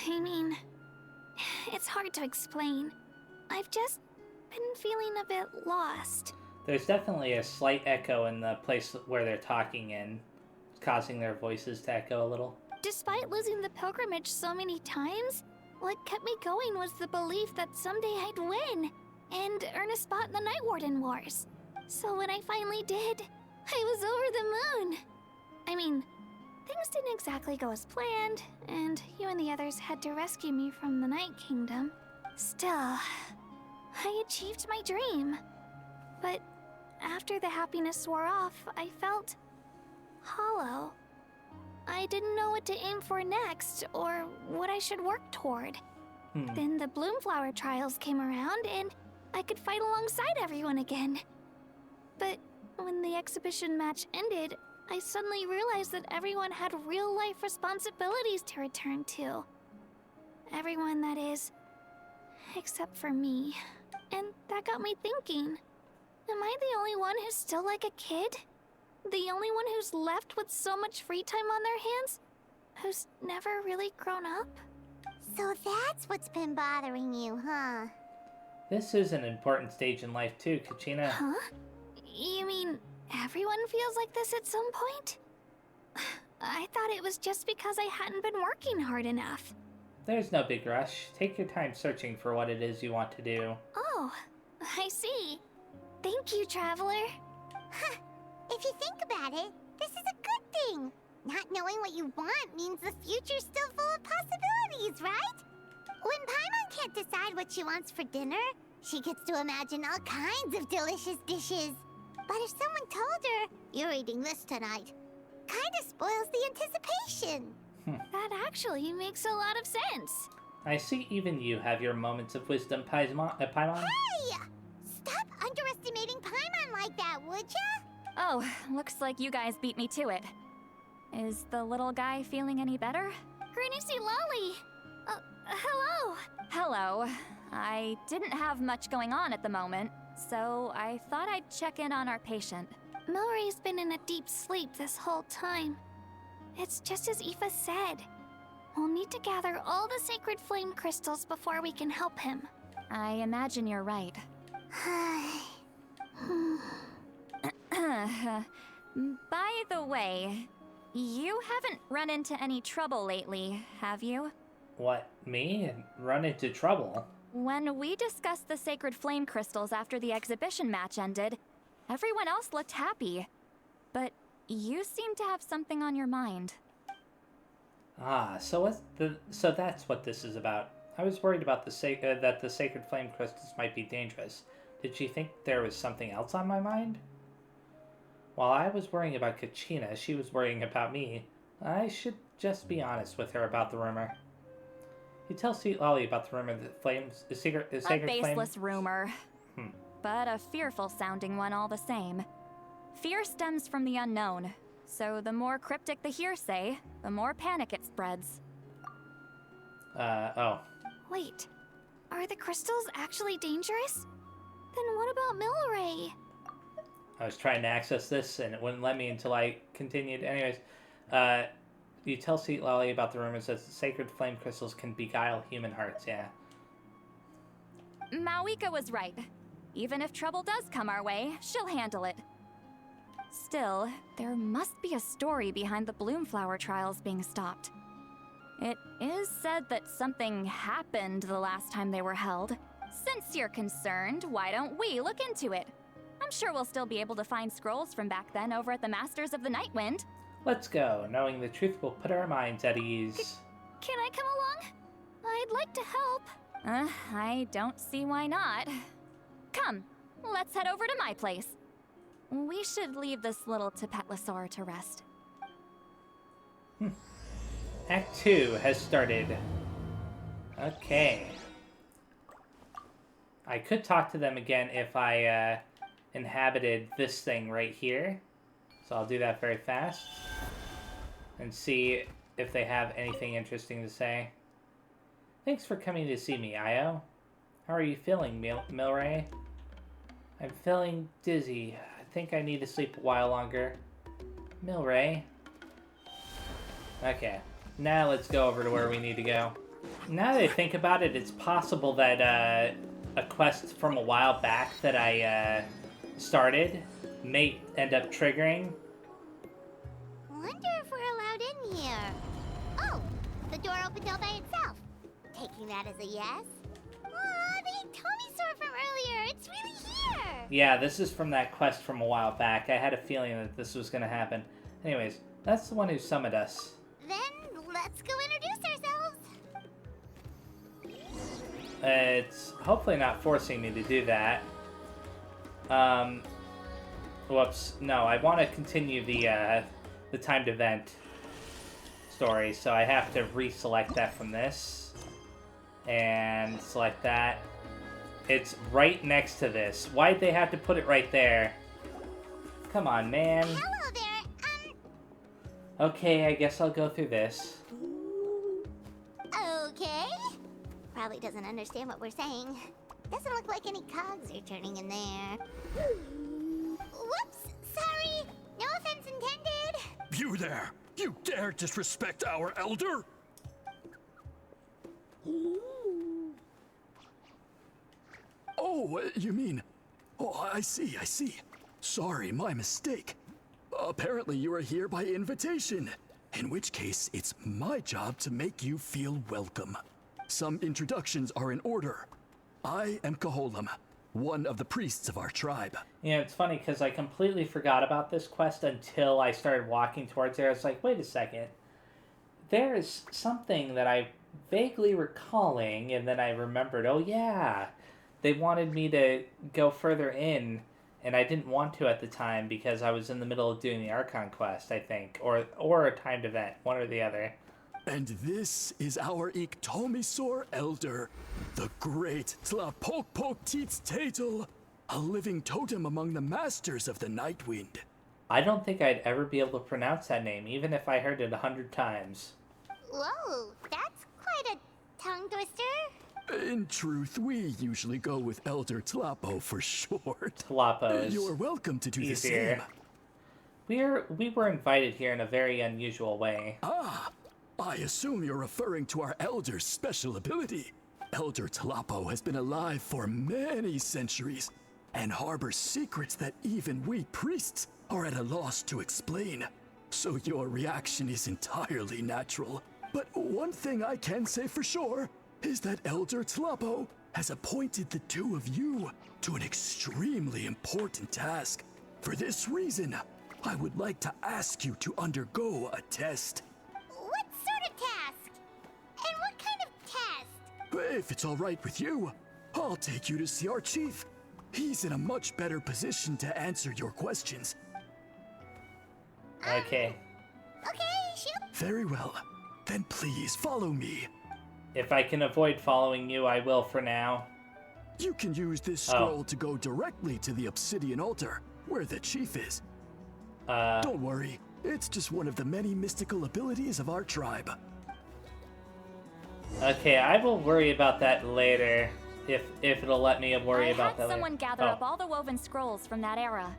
I mean, it's hard to explain. I've just been feeling a bit lost. There's definitely a slight echo in the place where they're talking in, causing their voices to echo a little. Despite losing the pilgrimage so many times, what kept me going was the belief that someday I'd win and earn a spot in the Night Warden Wars. So when I finally did, I was over the moon. I mean, things didn't exactly go as planned, and you and the others had to rescue me from the Night Kingdom. Still, I achieved my dream. But after the happiness wore off, I felt hollow. I didn't know what to aim for next, or what I should work toward. Then the Bloomflower trials came around, and I could fight alongside everyone again. But when the exhibition match ended, I suddenly realized that everyone had real-life responsibilities to return to. Everyone, that is. Except for me. And that got me thinking. Am I the only one who's still like a kid? The only one who's left with so much free time on their hands? Who's never really grown up? So that's what's been bothering you, huh? This is an important stage in life too, Kachina. Huh? You mean everyone feels like this at some point? I thought it was just because I hadn't been working hard enough. There's no big rush. Take your time searching for what it is you want to do. Oh, I see. Thank you, Traveler. Huh. If you think about it, this is a good thing. Not knowing what you want means the future's still full of possibilities, right? When Paimon can't decide what she wants for dinner, she gets to imagine all kinds of delicious dishes. But if someone told her, "You're eating this tonight," kinda spoils the anticipation. That actually makes a lot of sense. I see even you have your moments of wisdom, Paimon. Hey! Stop underestimating Paimon like that, would ya? Oh, looks like you guys beat me to it. Is the little guy feeling any better? Granny Lolly! Hello! Hello. I didn't have much going on at the moment, so I thought I'd check in on our patient. Milray's been in a deep sleep this whole time. It's just as Aoife said. We'll need to gather all the sacred flame crystals before we can help him. I imagine you're right. By the way, you haven't run into any trouble lately, have you? What, me? Run into trouble? When we discussed the sacred flame crystals after the exhibition match ended, everyone else looked happy. But you seem to have something on your mind. Ah, so that's what this is about. I was worried about that the sacred flame crystals might be dangerous. Did she think there was something else on my mind? While I was worrying about Kachina, she was worrying about me. I should just be honest with her about the rumor. You tell Sweet Lolly about the rumor that sacred flame... A baseless rumor. But a fearful-sounding one all the same. Fear stems from the unknown, so the more cryptic the hearsay, the more panic it spreads. Oh. Wait, are the crystals actually dangerous? Then what about Milray? I was trying to access this and it wouldn't let me until I continued. Anyways, you tell Sweet Lolly about the rumors that sacred flame crystals can beguile human hearts, yeah. Mawika was right. Even if trouble does come our way, she'll handle it. Still, there must be a story behind the Bloomflower trials being stopped. It is said that something happened the last time they were held. Since you're concerned, why don't we look into it? I'm sure we'll still be able to find scrolls from back then over at the Masters of the Nightwind. Let's go. Knowing the truth will put our minds at ease. Can I come along? I'd like to help. I don't see why not. Come, let's head over to my place. We should leave this little Tapetlosaur to rest. Act 2 has started. Okay. I could talk to them again if I inhabited this thing right here. So I'll do that very fast. And see if they have anything interesting to say. Thanks for coming to see me, Io. How are you feeling, Milray? I'm feeling dizzy. I think I need to sleep a while longer. Milray. Okay. Now let's go over to where we need to go. Now that I think about it, it's possible that a quest from a while back that I started may end up triggering. Wonder if we're allowed in here. Oh, the door opened all by itself. Taking that as a yes. Aw, the Tommysaur from earlier. It's really here. Yeah, this is from that quest from a while back. I had a feeling that this was going to happen. Anyways, that's the one who summoned us. Then let's go introduce ourselves. It's hopefully not forcing me to do that. Whoops. No, I want to continue the timed event story, so I have to reselect that from this. And select that. It's right next to this. Why'd they have to put it right there? Come on, man. Hello there. Okay, I guess I'll go through this. Okay. Probably doesn't understand what we're saying. Doesn't look like any cogs are turning in there. Whoops, sorry. No offense intended. You there! You dare disrespect our elder? Oh, you mean... Oh, I see. Sorry, my mistake. Apparently you are here by invitation. In which case, it's my job to make you feel welcome. Some introductions are in order. I am Koholam, one of the priests of our tribe. Yeah, it's funny because I completely forgot about this quest until I started walking towards there. I was like, wait a second. There's something that I vaguely recalling, and then I remembered, oh yeah, they wanted me to go further in, and I didn't want to at the time because I was in the middle of doing the Archon quest, I think, or a timed event, one or the other. And this is our Iktomisaur elder, the great Tlapokpok Teets Tatel, a living totem among the masters of the Nightwind. I don't think I'd ever be able to pronounce that name, even if I heard it 100 times. Whoa, that's quite a tongue twister. In truth, we usually go with Elder Tlapo for short. Tlapo is You're welcome to do easier. the same. We were invited here in a very unusual way. Ah, I assume you're referring to our Elder's special ability. Elder Tlapo has been alive for many centuries and harbors secrets that even we priests are at a loss to explain. So your reaction is entirely natural. But one thing I can say for sure is that Elder Tlapo has appointed the two of you to an extremely important task. For this reason, I would like to ask you to undergo a test. What sort of task? And what kind of test? If it's all right with you, I'll take you to see our chief. He's in a much better position to answer your questions. Okay. Okay, shoot. Very well. Then please follow me. If I can avoid following you, I will for now. You can use this scroll to go directly to the obsidian altar, where the chief is. Don't worry, it's just one of the many mystical abilities of our tribe. Okay, I will worry about that later. If it'll let me worry about that I had someone later. gather up all the woven scrolls from that era.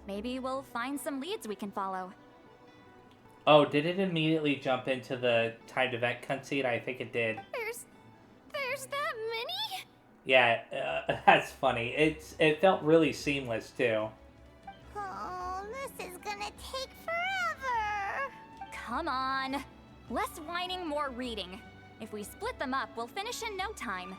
Maybe we'll find some leads we can follow. Oh, did it immediately jump into the timed event cutscene? I think it did. There's that many? Yeah, that's funny. It felt really seamless too. Oh, this is gonna take forever. Come on. Less whining, more reading. If we split them up, we'll finish in no time.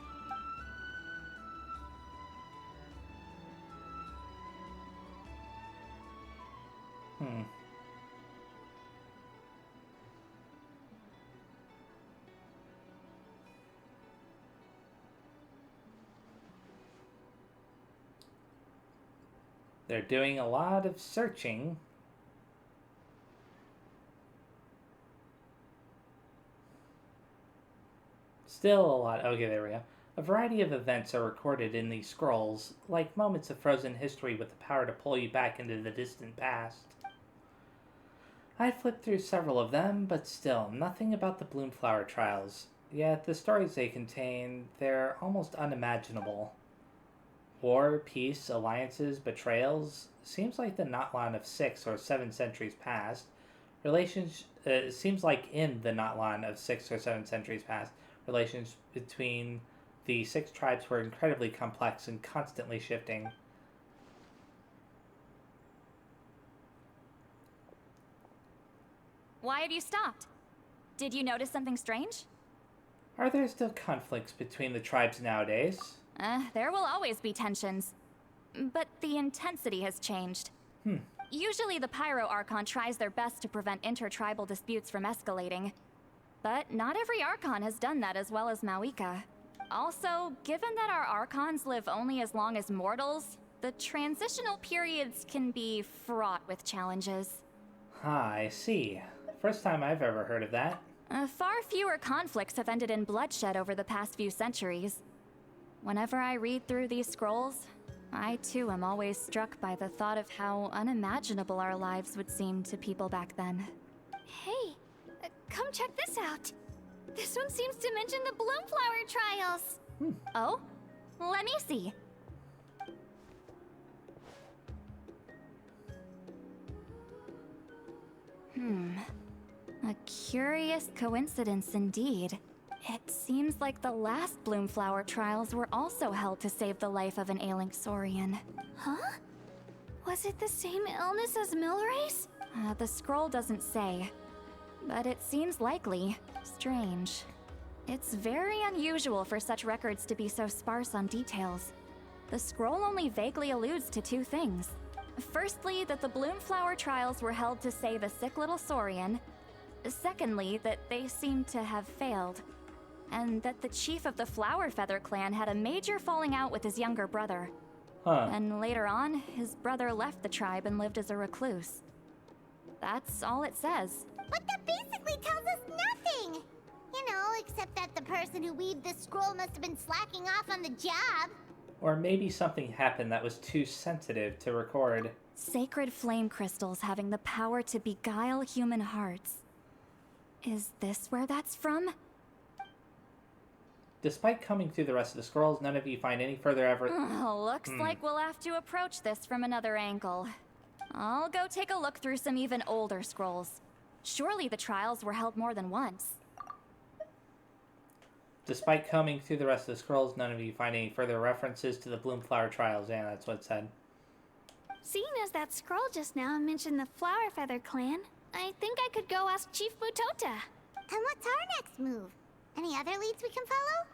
They're doing a lot of searching. Still a lot. Okay, there we go. A variety of events are recorded in these scrolls, like moments of frozen history with the power to pull you back into the distant past. I flipped through several of them, but still, nothing about the Bloomflower trials. Yet the stories they contain, they're almost unimaginable. War, peace, alliances, betrayals. Seems like the Notlan of 6 or 7 centuries past. Seems like in the Notlan of 6 or 7 centuries past, relations between the 6 tribes were incredibly complex and constantly shifting. Why have you stopped? Did you notice something strange? Are there still conflicts between the tribes nowadays? There will always be tensions. But the intensity has changed. Usually the Pyro Archon tries their best to prevent intertribal disputes from escalating. But not every Archon has done that as well as Mawika. Also, given that our Archons live only as long as mortals, the transitional periods can be fraught with challenges. I see. First time I've ever heard of that. Far fewer conflicts have ended in bloodshed over the past few centuries. Whenever I read through these scrolls, I too am always struck by the thought of how unimaginable our lives would seem to people back then. Hey, come check this out. This one seems to mention the Bloomflower trials. Oh? Let me see. A curious coincidence indeed. It seems like the last Bloomflower trials were also held to save the life of an ailing Saurian. Huh? Was it the same illness as Milray's? The scroll doesn't say, but it seems likely. Strange. It's very unusual for such records to be so sparse on details. The scroll only vaguely alludes to 2 things. Firstly, that the Bloomflower trials were held to save a sick little Saurian. Secondly, that they seem to have failed. And that the chief of the Flower Feather clan had a major falling out with his younger brother. And later on, his brother left the tribe and lived as a recluse. That's all it says. But that basically tells us nothing! You know, except that the person who weaved this scroll must have been slacking off on the job. Or maybe something happened that was too sensitive to record. Sacred flame crystals having the power to beguile human hearts. Is this where that's from? Despite combing through the rest of the scrolls, none of you find any further evidence. Looks like we'll have to approach this from another angle. I'll go take a look through some even older scrolls. Surely the trials were held more than once. Despite combing through the rest of the scrolls, none of you find any further references to the Bloomflower trials. Yeah, that's what it said. Seeing as that scroll just now mentioned the Flower Feather clan, I think I could go ask Chief Mutota. And what's our next move? Any other leads we can follow?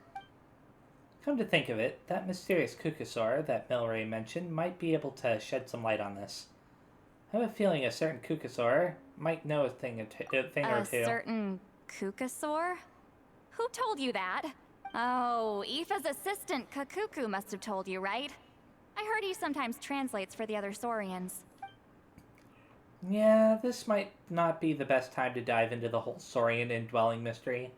Come to think of it, that mysterious Kukasaur that Milray mentioned might be able to shed some light on this. I have a feeling a certain Kukasaur might know a thing or two. A certain Kukasaur? Who told you that? Oh, Aoife's assistant, Kakuku, must have told you, right? I heard he sometimes translates for the other Saurians. Yeah, this might not be the best time to dive into the whole Saurian indwelling mystery.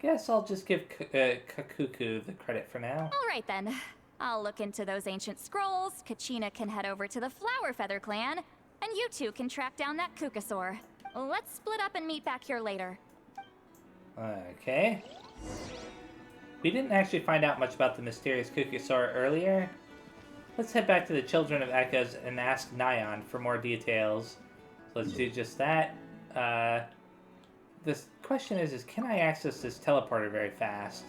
Guess I'll just give Kakuku the credit for now. Alright then. I'll look into those ancient scrolls, Kachina can head over to the Flower Feather clan, and you two can track down that Kukasaur. Let's split up and meet back here later. Okay. We didn't actually find out much about the mysterious Kukasaur earlier. Let's head back to the Children of Echoes and ask Nyan for more details. So let's do just that. The question is can I access this teleporter very fast?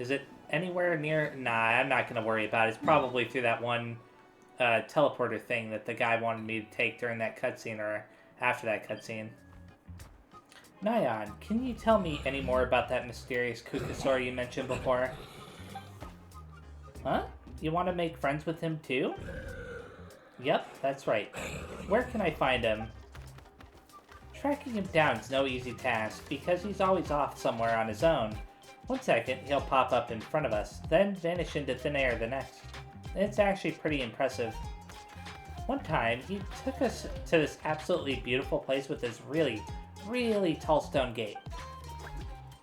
Is it anywhere near? Nah, I'm not going to worry about it. It's probably through that one teleporter thing that the guy wanted me to take during that cutscene or after that cutscene. Nyan, can you tell me any more about that mysterious Kukasaur you mentioned before? Huh? You want to make friends with him too? Yep, that's right. Where can I find him? Tracking him down is no easy task because he's always off somewhere on his own. One second, he'll pop up in front of us, then vanish into thin air the next. It's actually pretty impressive. One time, he took us to this absolutely beautiful place with this really tall stone gate.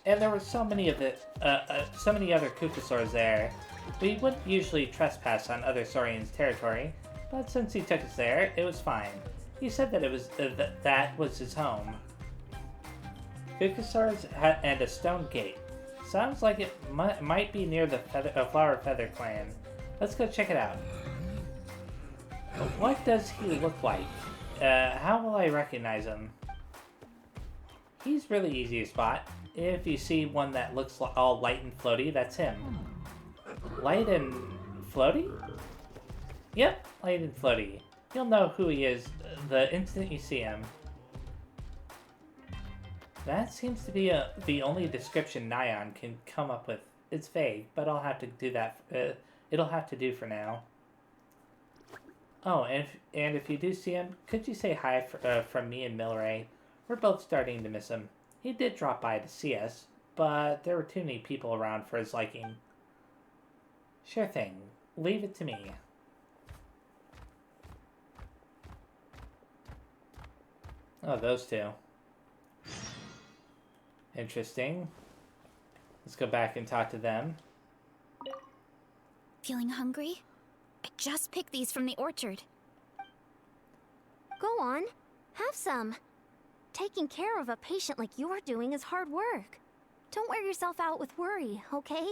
And there were so many other Kukasaurs there. We wouldn't usually trespass on other Saurians' territory, but since he took us there, it was fine. He said that it was that was his home. Kukasaurs and a stone gate. Sounds like it might be near the Flower Feather clan. Let's go check it out. What does he look like? How will I recognize him? He's really easy to spot. If you see one that looks all light and floaty, that's him. Light and floaty? Yep, light and floaty. You'll know who he is the instant you see him. That seems to be the only description Nyan can come up with. It's vague, but I'll have to do that. It'll have to do for now. Oh, and if you do see him, could you say hi from me and Milray? We're both starting to miss him. He did drop by to see us, but there were too many people around for his liking. Sure thing. Leave it to me. Oh, those two. Interesting. Let's go back and talk to them. Feeling hungry? I just picked these from the orchard. Go on, have some. Taking care of a patient like you're doing is hard work. Don't wear yourself out with worry, okay?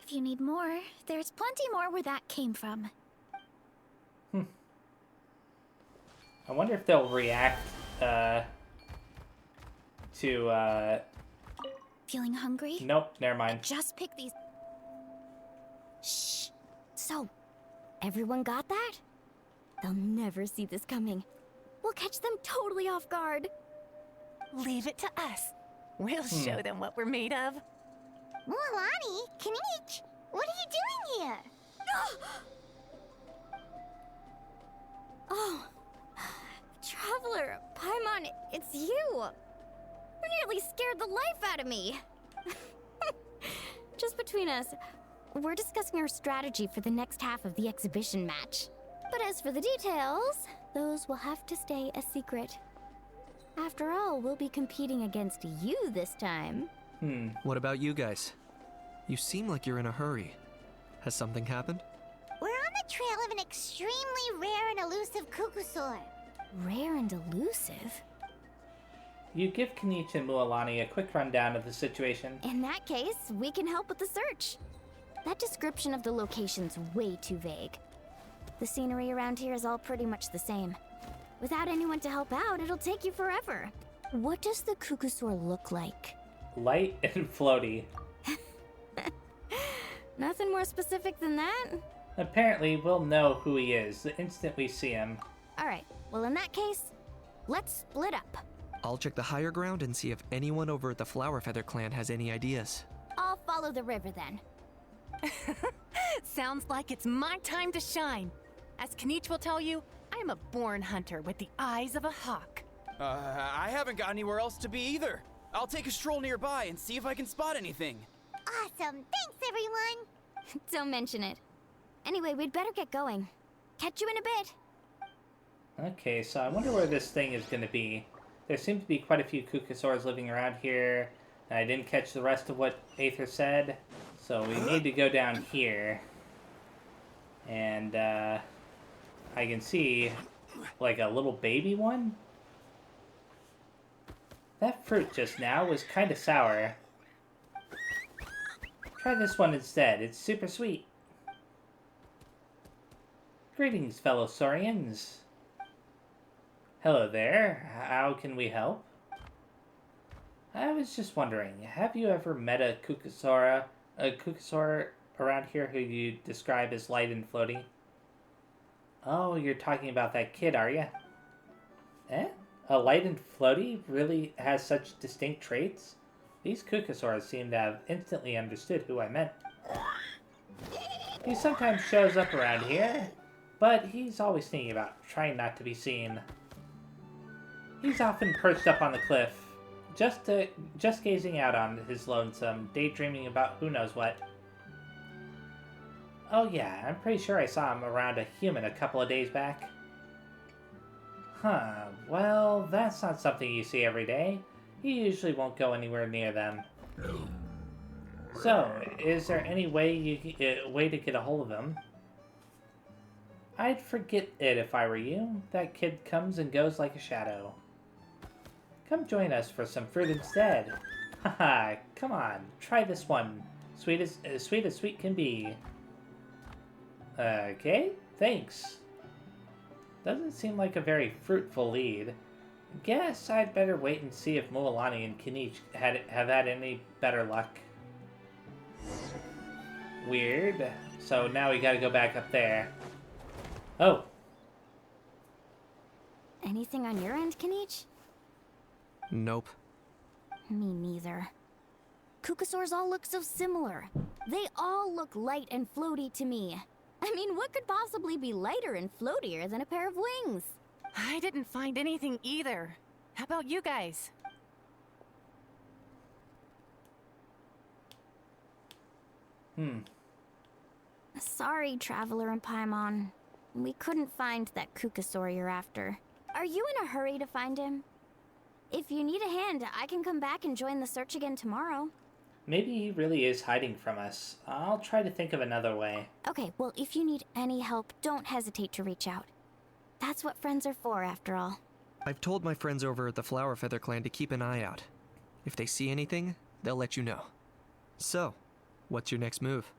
If you need more, there's plenty more where that came from. I wonder if they'll react to Feeling hungry? Nope, never mind. Just pick these. Shh. So, everyone got that? They'll never see this coming. We'll catch them totally off guard. Leave it to us. We'll show them what we're made of. Mualani, Kinich, what are you doing here? Oh, Traveler, Paimon, it's you. You nearly scared the life out of me. Just between us, we're discussing our strategy for the next half of the exhibition match. But as for the details, those will have to stay a secret. After all, we'll be competing against you this time. What about you guys? You seem like you're in a hurry. Has something happened? We're on the trail of an extremely rare and elusive Kukusaur. Rare and elusive? You give Kenichi and Mualani a quick rundown of the situation. In that case, we can help with the search. That description of the location's way too vague. The scenery around here is all pretty much the same. Without anyone to help out, it'll take you forever. What does the Kukusaur look like? Light and floaty. Nothing more specific than that? Apparently, we'll know who he is the instant we see him. Alright, well in that case, let's split up. I'll check the higher ground and see if anyone over at the Flower Feather clan has any ideas. I'll follow the river then. Sounds like it's my time to shine. As Kenichi will tell you, I'm a born hunter with the eyes of a hawk. I haven't got anywhere else to be either. I'll take a stroll nearby and see if I can spot anything. Awesome. Thanks, everyone. Don't mention it. Anyway, we'd better get going. Catch you in a bit. Okay, so I wonder where this thing is going to be. There seem to be quite a few Kukusaurs living around here, and I didn't catch the rest of what Aether said, so we need to go down here. And, I can see, like, a little baby one? That fruit just now was kind of sour. Try this one instead, it's super sweet. Greetings, fellow Saurians. Hello there, how can we help? I was just wondering, have you ever met a Kukusaur around here who you describe as light and floaty? Oh, you're talking about that kid, are you? Eh? A light and floaty really has such distinct traits? These Kukusaurs seem to have instantly understood who I meant. He sometimes shows up around here, but he's always thinking about trying not to be seen. He's often perched up on the cliff, just gazing out on his lonesome, daydreaming about who knows what. Oh yeah, I'm pretty sure I saw him around a human a couple of days back. Huh, well, that's not something you see every day. You usually won't go anywhere near them. So, is there any way to get a hold of him? I'd forget it if I were you. That kid comes and goes like a shadow. Come join us for some fruit instead. Haha, come on, try this one. Sweet as sweet can be. Okay, thanks. Doesn't seem like a very fruitful lead. Guess I'd better wait and see if Mualani and Kenichi have had any better luck. Weird. So now we gotta go back up there. Oh. Anything on your end, Kenichi? Nope. Me neither. Kukusaurs all look so similar. They all look light and floaty to me. I mean, what could possibly be lighter and floatier than a pair of wings? I didn't find anything either. How about you guys? Sorry, Traveler and Paimon. We couldn't find that Kukusaur you're after. Are you in a hurry to find him? If you need a hand, I can come back and join the search again tomorrow. Maybe he really is hiding from us. I'll try to think of another way. Okay, well, if you need any help, don't hesitate to reach out. That's what friends are for, after all. I've told my friends over at the Flower Feather clan to keep an eye out. If they see anything, they'll let you know. So, what's your next move?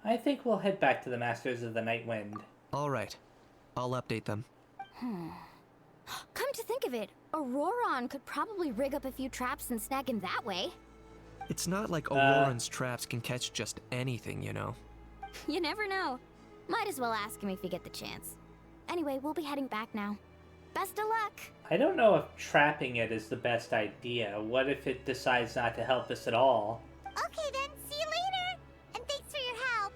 I think we'll head back to the Masters of the Night Wind. Alright, I'll update them. Come to think of it, Auroron could probably rig up a few traps and snag him that way. It's not like Auroran's traps can catch just anything, you know. You never know. Might as well ask him if you get the chance. Anyway, we'll be heading back now. Best of luck! I don't know if trapping it is the best idea. What if it decides not to help us at all? Okay then, see you later! And thanks for your help!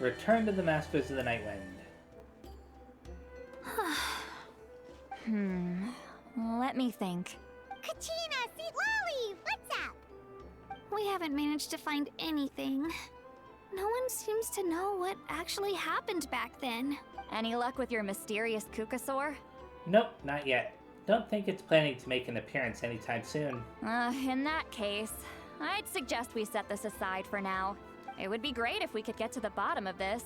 Return to the Masters of the Night Wind. Let me think. Kachina, Seat Lolly, what's up? We haven't managed to find anything. No one seems to know what actually happened back then. Any luck with your mysterious Kukusaur? Nope, not yet. Don't think it's planning to make an appearance anytime soon. In that case, I'd suggest we set this aside for now. It would be great if we could get to the bottom of this,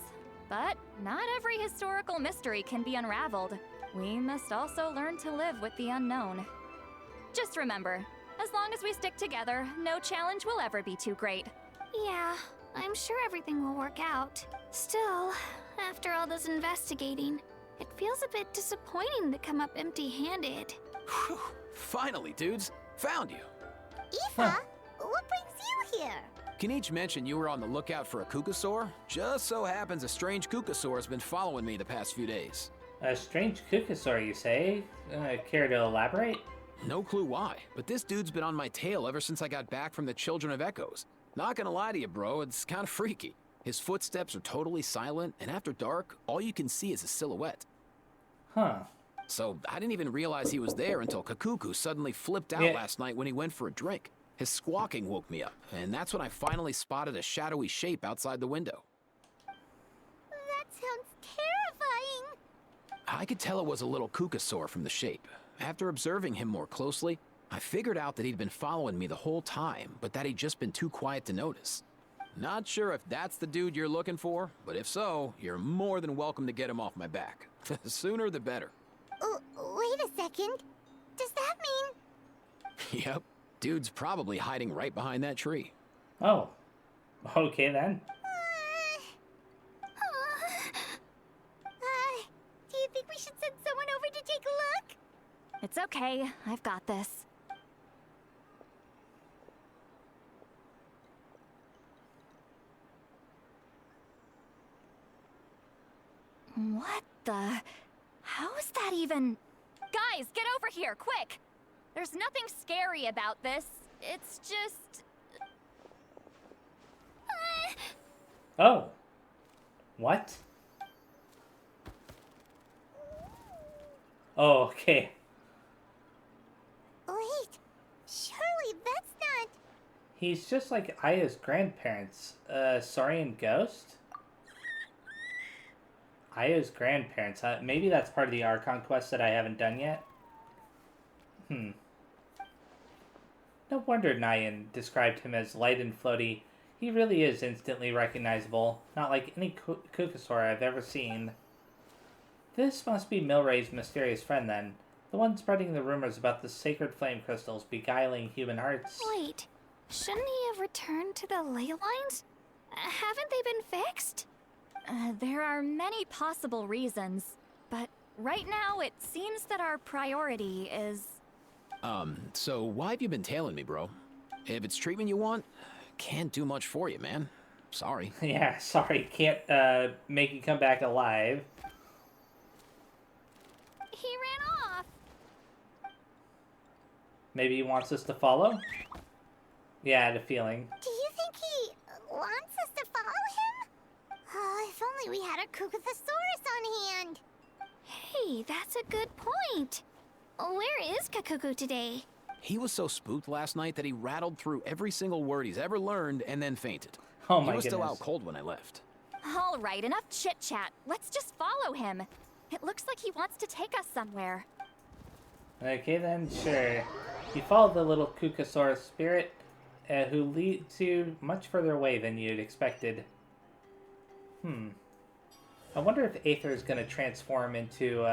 but not every historical mystery can be unraveled. We must also learn to live with the unknown. Just remember, as long as we stick together, no challenge will ever be too great. Yeah, I'm sure everything will work out. Still, after all this investigating, it feels a bit disappointing to come up empty-handed. Finally, dudes. Found you. Aoife, what brings you here? Kenichi mentioned you were on the lookout for a Kukasaur. Just so happens a strange Kukasaur has been following me the past few days. A strange Kukasaur, you say? Care to elaborate? No clue why, but this dude's been on my tail ever since I got back from the Children of Echoes. Not gonna lie to you, bro, it's kind of freaky. His footsteps are totally silent, and after dark, all you can see is a silhouette. Huh. So I didn't even realize he was there until Kakuku suddenly flipped out last night when he went for a drink. His squawking woke me up, and that's when I finally spotted a shadowy shape outside the window. That sounds terrifying. I could tell it was a little Kukasaur from the shape. After observing him more closely, I figured out that he'd been following me the whole time, but that he'd just been too quiet to notice. Not sure if that's the dude you're looking for, but if so, you're more than welcome to get him off my back. The sooner the better. Wait a second. Does that mean... Yep. Dude's probably hiding right behind that tree. Oh. Okay then. Do you think we should send someone over to take a look? It's okay, I've got this. What the... How is that even... Guys, get over here, quick! There's nothing scary about this. It's just... Oh. What? Oh, okay. Wait, surely that's not... He's just like Aya's grandparents. Saurian ghost? Aya's grandparents. Maybe that's part of the Archon quest that I haven't done yet. No wonder Nyan described him as light and floaty. He really is instantly recognizable. Not like any Kukasaur I've ever seen. This must be Milray's mysterious friend then. The one spreading the rumors about the sacred flame crystals beguiling human hearts. Wait, shouldn't he have returned to the ley lines? Haven't they been fixed? There are many possible reasons, but right now it seems that our priority is... So why have you been tailing me, bro? If it's treatment you want, can't do much for you, man. Sorry. Yeah, sorry. Can't, make you come back alive. He ran off. Maybe he wants us to follow? Yeah, I had a feeling. Do you think he wants us to follow him? Oh, if only we had a Kukathosaurus on hand. Hey, that's a good point. Where is Kakuku today? He was so spooked last night that he rattled through every single word he's ever learned and then fainted. Oh my He was still goodness. out cold when I left. All right, enough chit-chat. Let's just follow him. It looks like he wants to take us somewhere. Okay then, sure. You follow the little Kukasaur spirit, who leads you much further away than you'd expected. I wonder if Aether is going to transform into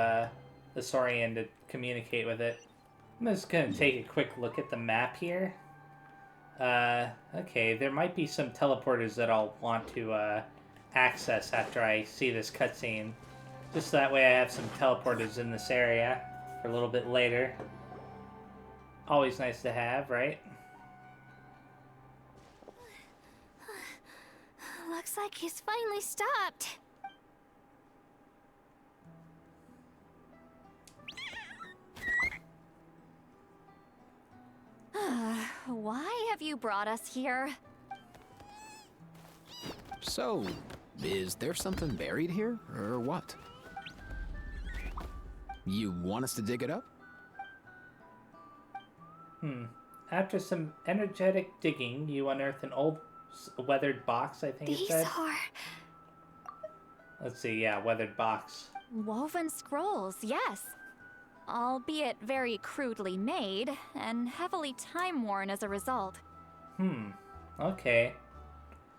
the Saurian to communicate with it. I'm just going to take a quick look at the map here. Okay, there might be some teleporters that I'll want to access after I see this cutscene. Just that way I have some teleporters in this area for a little bit later. Always nice to have, right? Looks like he's finally stopped. Why have you brought us here? So, is there something buried here, or what? You want us to dig it up? After some energetic digging, you unearth an old weathered box, I think it These said. are... Let's see, yeah, weathered box. Woven scrolls, yes. Albeit very crudely made, and heavily time-worn as a result. Okay.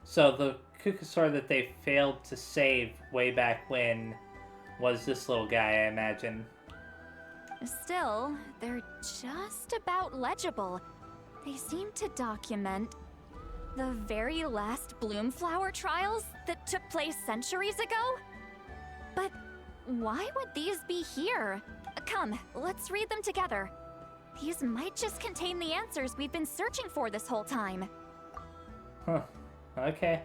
So the Kukusaur that they failed to save way back when was this little guy, I imagine. Still, they're just about legible. They seem to document the very last Bloomflower trials that took place centuries ago? But why would these be here? Come, let's read them together. These might just contain the answers we've been searching for this whole time. Huh. Okay.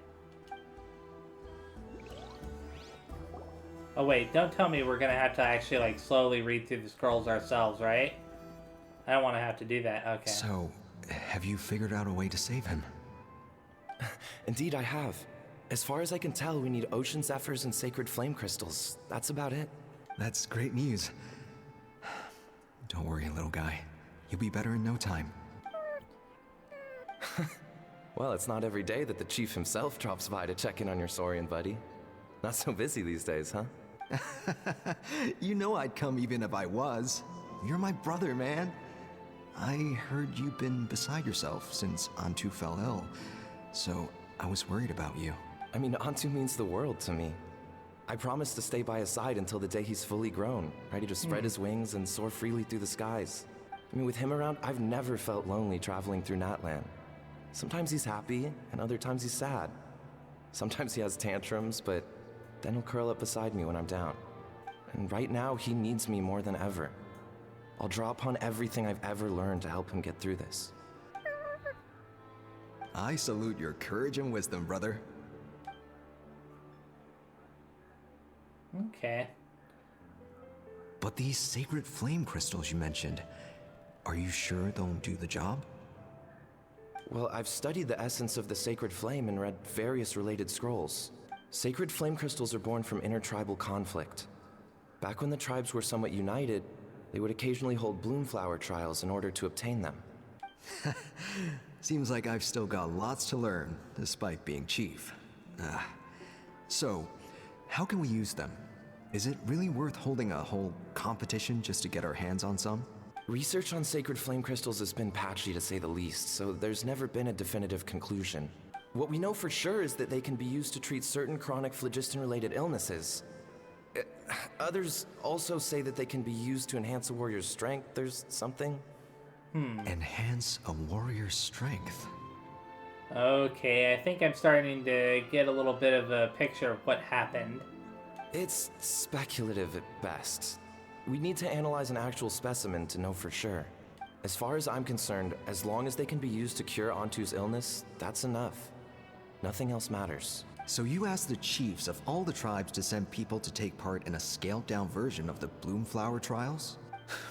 Oh wait, don't tell me we're gonna have to actually like slowly read through the scrolls ourselves, right? I don't want to have to do that. Okay. So, have you figured out a way to save him? Indeed, I have. As far as I can tell, we need ocean zephyrs and sacred flame crystals. That's about it. That's great news. Don't worry, little guy. You'll be better in no time. Well, it's not every day that the chief himself drops by to check in on your Saurian buddy. Not so busy these days, huh? You know I'd come even if I was. You're my brother, man. I heard you've been beside yourself since Antu fell ill, so I was worried about you. I mean, Antu means the world to me. I promised to stay by his side until the day he's fully grown, ready to spread his wings and soar freely through the skies. I mean, with him around, I've never felt lonely traveling through Natlan. Sometimes he's happy, and other times he's sad. Sometimes he has tantrums, but then he'll curl up beside me when I'm down. And right now, he needs me more than ever. I'll draw upon everything I've ever learned to help him get through this. I salute your courage and wisdom, brother. Okay. But these sacred flame crystals you mentioned, are you sure they'll do the job? Well, I've studied the essence of the sacred flame and read various related scrolls. Sacred flame crystals are born from intertribal conflict. Back when the tribes were somewhat united, they would occasionally hold Bloomflower trials in order to obtain them. Seems like I've still got lots to learn, despite being chief. So, how can we use them? Is it really worth holding a whole competition just to get our hands on some? Research on sacred flame crystals has been patchy to say the least, so there's never been a definitive conclusion. What we know for sure is that they can be used to treat certain chronic phlogiston-related illnesses. Others also say that they can be used to enhance a warrior's strength. There's something. Enhance a warrior's strength. Okay, I think I'm starting to get a little bit of a picture of what happened. It's speculative at best. We need to analyze an actual specimen to know for sure. As far as I'm concerned, as long as they can be used to cure Antu's illness, that's enough. Nothing else matters. So you asked the chiefs of all the tribes to send people to take part in a scaled-down version of the Bloomflower trials?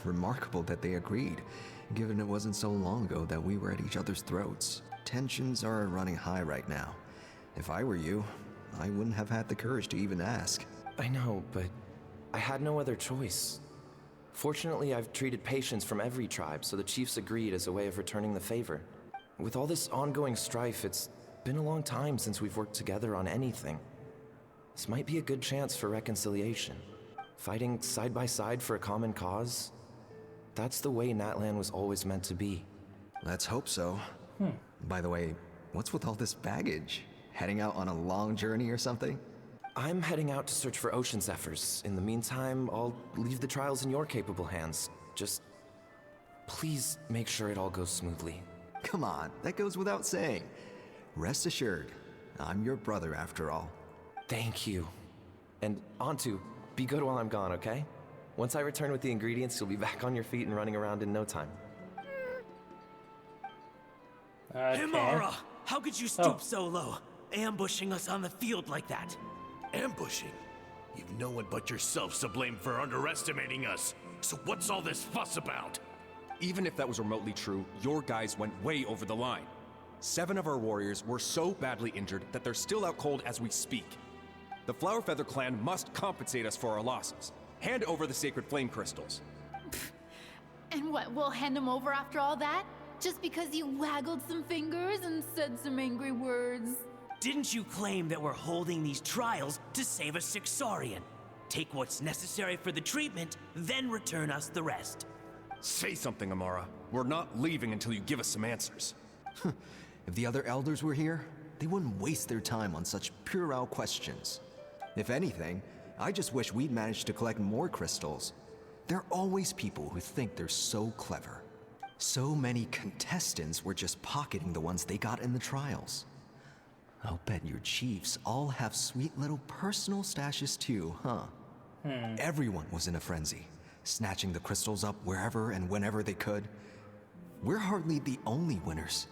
Remarkable that they agreed, given it wasn't so long ago that we were at each other's throats. Tensions are running high right now. If I were you, I wouldn't have had the courage to even ask. I know, but I had no other choice. Fortunately, I've treated patients from every tribe, so the chiefs agreed as a way of returning the favor. With all this ongoing strife, it's been a long time since we've worked together on anything. This might be a good chance for reconciliation. Fighting side by side for a common cause? That's the way Natlan was always meant to be. Let's hope so. By the way, what's with all this baggage? Heading out on a long journey or something? I'm heading out to search for ocean zephyrs. In the meantime, I'll leave the trials in your capable hands. Just please make sure it all goes smoothly. Come on, that goes without saying. Rest assured, I'm your brother after all. Thank you. And Antu, be good while I'm gone, okay? Once I return with the ingredients, you'll be back on your feet and running around in no time. Okay. Himara, how could you stoop so low, ambushing us on the field like that? Ambushing? You've no one but yourself to blame for underestimating us. So what's all this fuss about? Even if that was remotely true, your guys went way over the line. 7 of our warriors were so badly injured that they're still out cold as we speak. The Flowerfeather clan must compensate us for our losses. Hand over the sacred flame crystals. And what, we'll hand them over after all that? Just because you waggled some fingers and said some angry words? Didn't you claim that we're holding these trials to save a Saurian? Take what's necessary for the treatment, then return us the rest. Say something, Amara. We're not leaving until you give us some answers. If the other elders were here, they wouldn't waste their time on such puerile questions. If anything, I just wish we'd managed to collect more crystals. There are always people who think they're so clever. So many contestants were just pocketing the ones they got in the trials. I'll bet your chiefs all have sweet little personal stashes too, huh? Everyone was in a frenzy, snatching the crystals up wherever and whenever they could. We're hardly the only winners.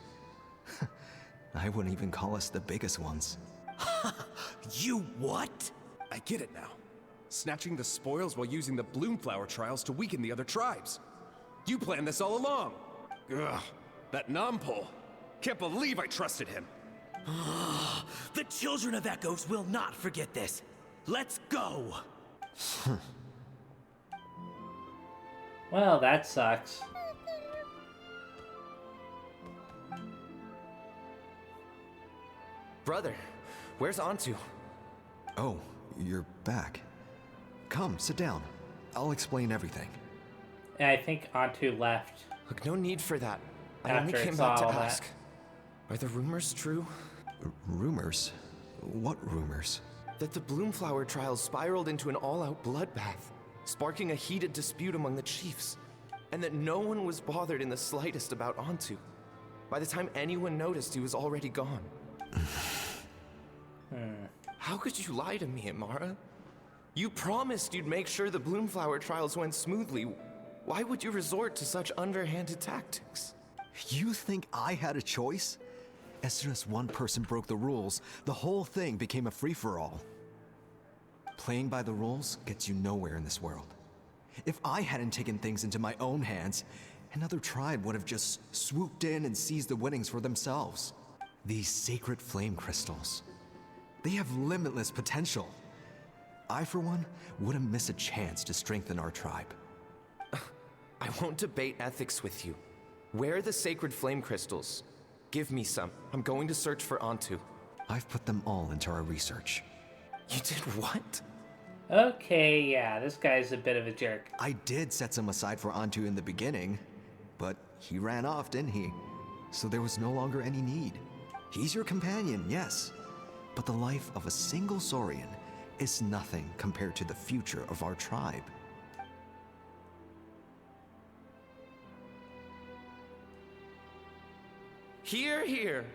I wouldn't even call us the biggest ones. You what? I get it now. Snatching the spoils while using the Bloomflower trials to weaken the other tribes. You planned this all along. Ugh, that Nompole. Can't believe I trusted him. The children of Echoes will not forget this. Let's go. Well, that sucks. Brother, where's Antu? Oh, you're back. Come, sit down. I'll explain everything. And I think Antu left. Look, no need for that. I After only it came saw back to all that. ask. Are the rumors true? Rumors? What rumors? That the Bloomflower trials spiraled into an all-out bloodbath, sparking a heated dispute among the chiefs, and that no one was bothered in the slightest about Antu. By the time anyone noticed, he was already gone. How could you lie to me, Amara? You promised you'd make sure the Bloomflower trials went smoothly. Why would you resort to such underhanded tactics? You think I had a choice? As soon as one person broke the rules, the whole thing became a free-for-all. Playing by the rules gets you nowhere in this world. If I hadn't taken things into my own hands, another tribe would have just swooped in and seized the winnings for themselves. These sacred flame crystals, they have limitless potential. I, for one, wouldn't miss a chance to strengthen our tribe. I won't debate ethics with you. Where are the sacred flame crystals? Give me some. I'm going to search for Antu. I've put them all into our research. You did what? Okay, yeah, this guy's a bit of a jerk. I did set some aside for Antu in the beginning, but he ran off, didn't he? So there was no longer any need. He's your companion, yes, but the life of a single Saurian is nothing compared to the future of our tribe. Hear, hear.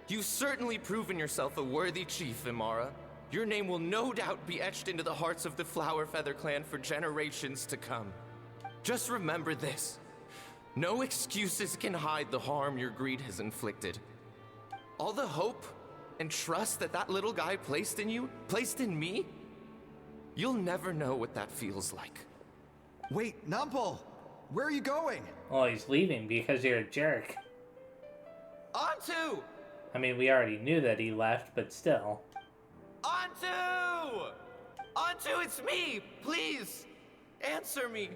You've certainly proven yourself a worthy chief, Imara. Your name will no doubt be etched into the hearts of the Flower Feather clan for generations to come. Just remember this. No excuses can hide the harm your greed has inflicted. All the hope and trust that little guy placed in you, placed in me, you'll never know what that feels like. Wait, Nompole! Where are you going? Oh, he's leaving because you're a jerk. Antu! I mean, we already knew that he left, but still. Antu! Antu, it's me! Please, answer me.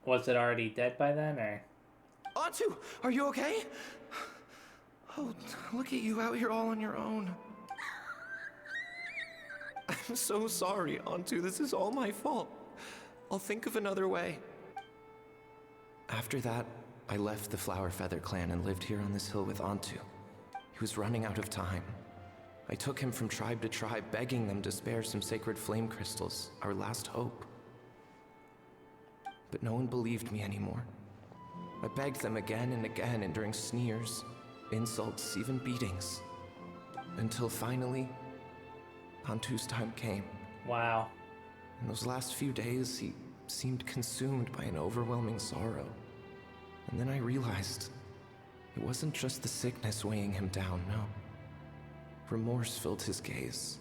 Was it already dead by then, or? Antu, are you okay? Oh, look at you out here all on your own. I'm so sorry, Antu. This is all my fault. I'll think of another way. After that, I left the Flower Feather clan and lived here on this hill with Antu. He was running out of time. I took him from tribe to tribe, begging them to spare some sacred flame crystals, our last hope. But no one believed me anymore. I begged them again and again, enduring sneers, insults, even beatings. Until finally, Antu's time came. Wow. In those last few days, he seemed consumed by an overwhelming sorrow. And then I realized it wasn't just the sickness weighing him down, no. Remorse filled his gaze.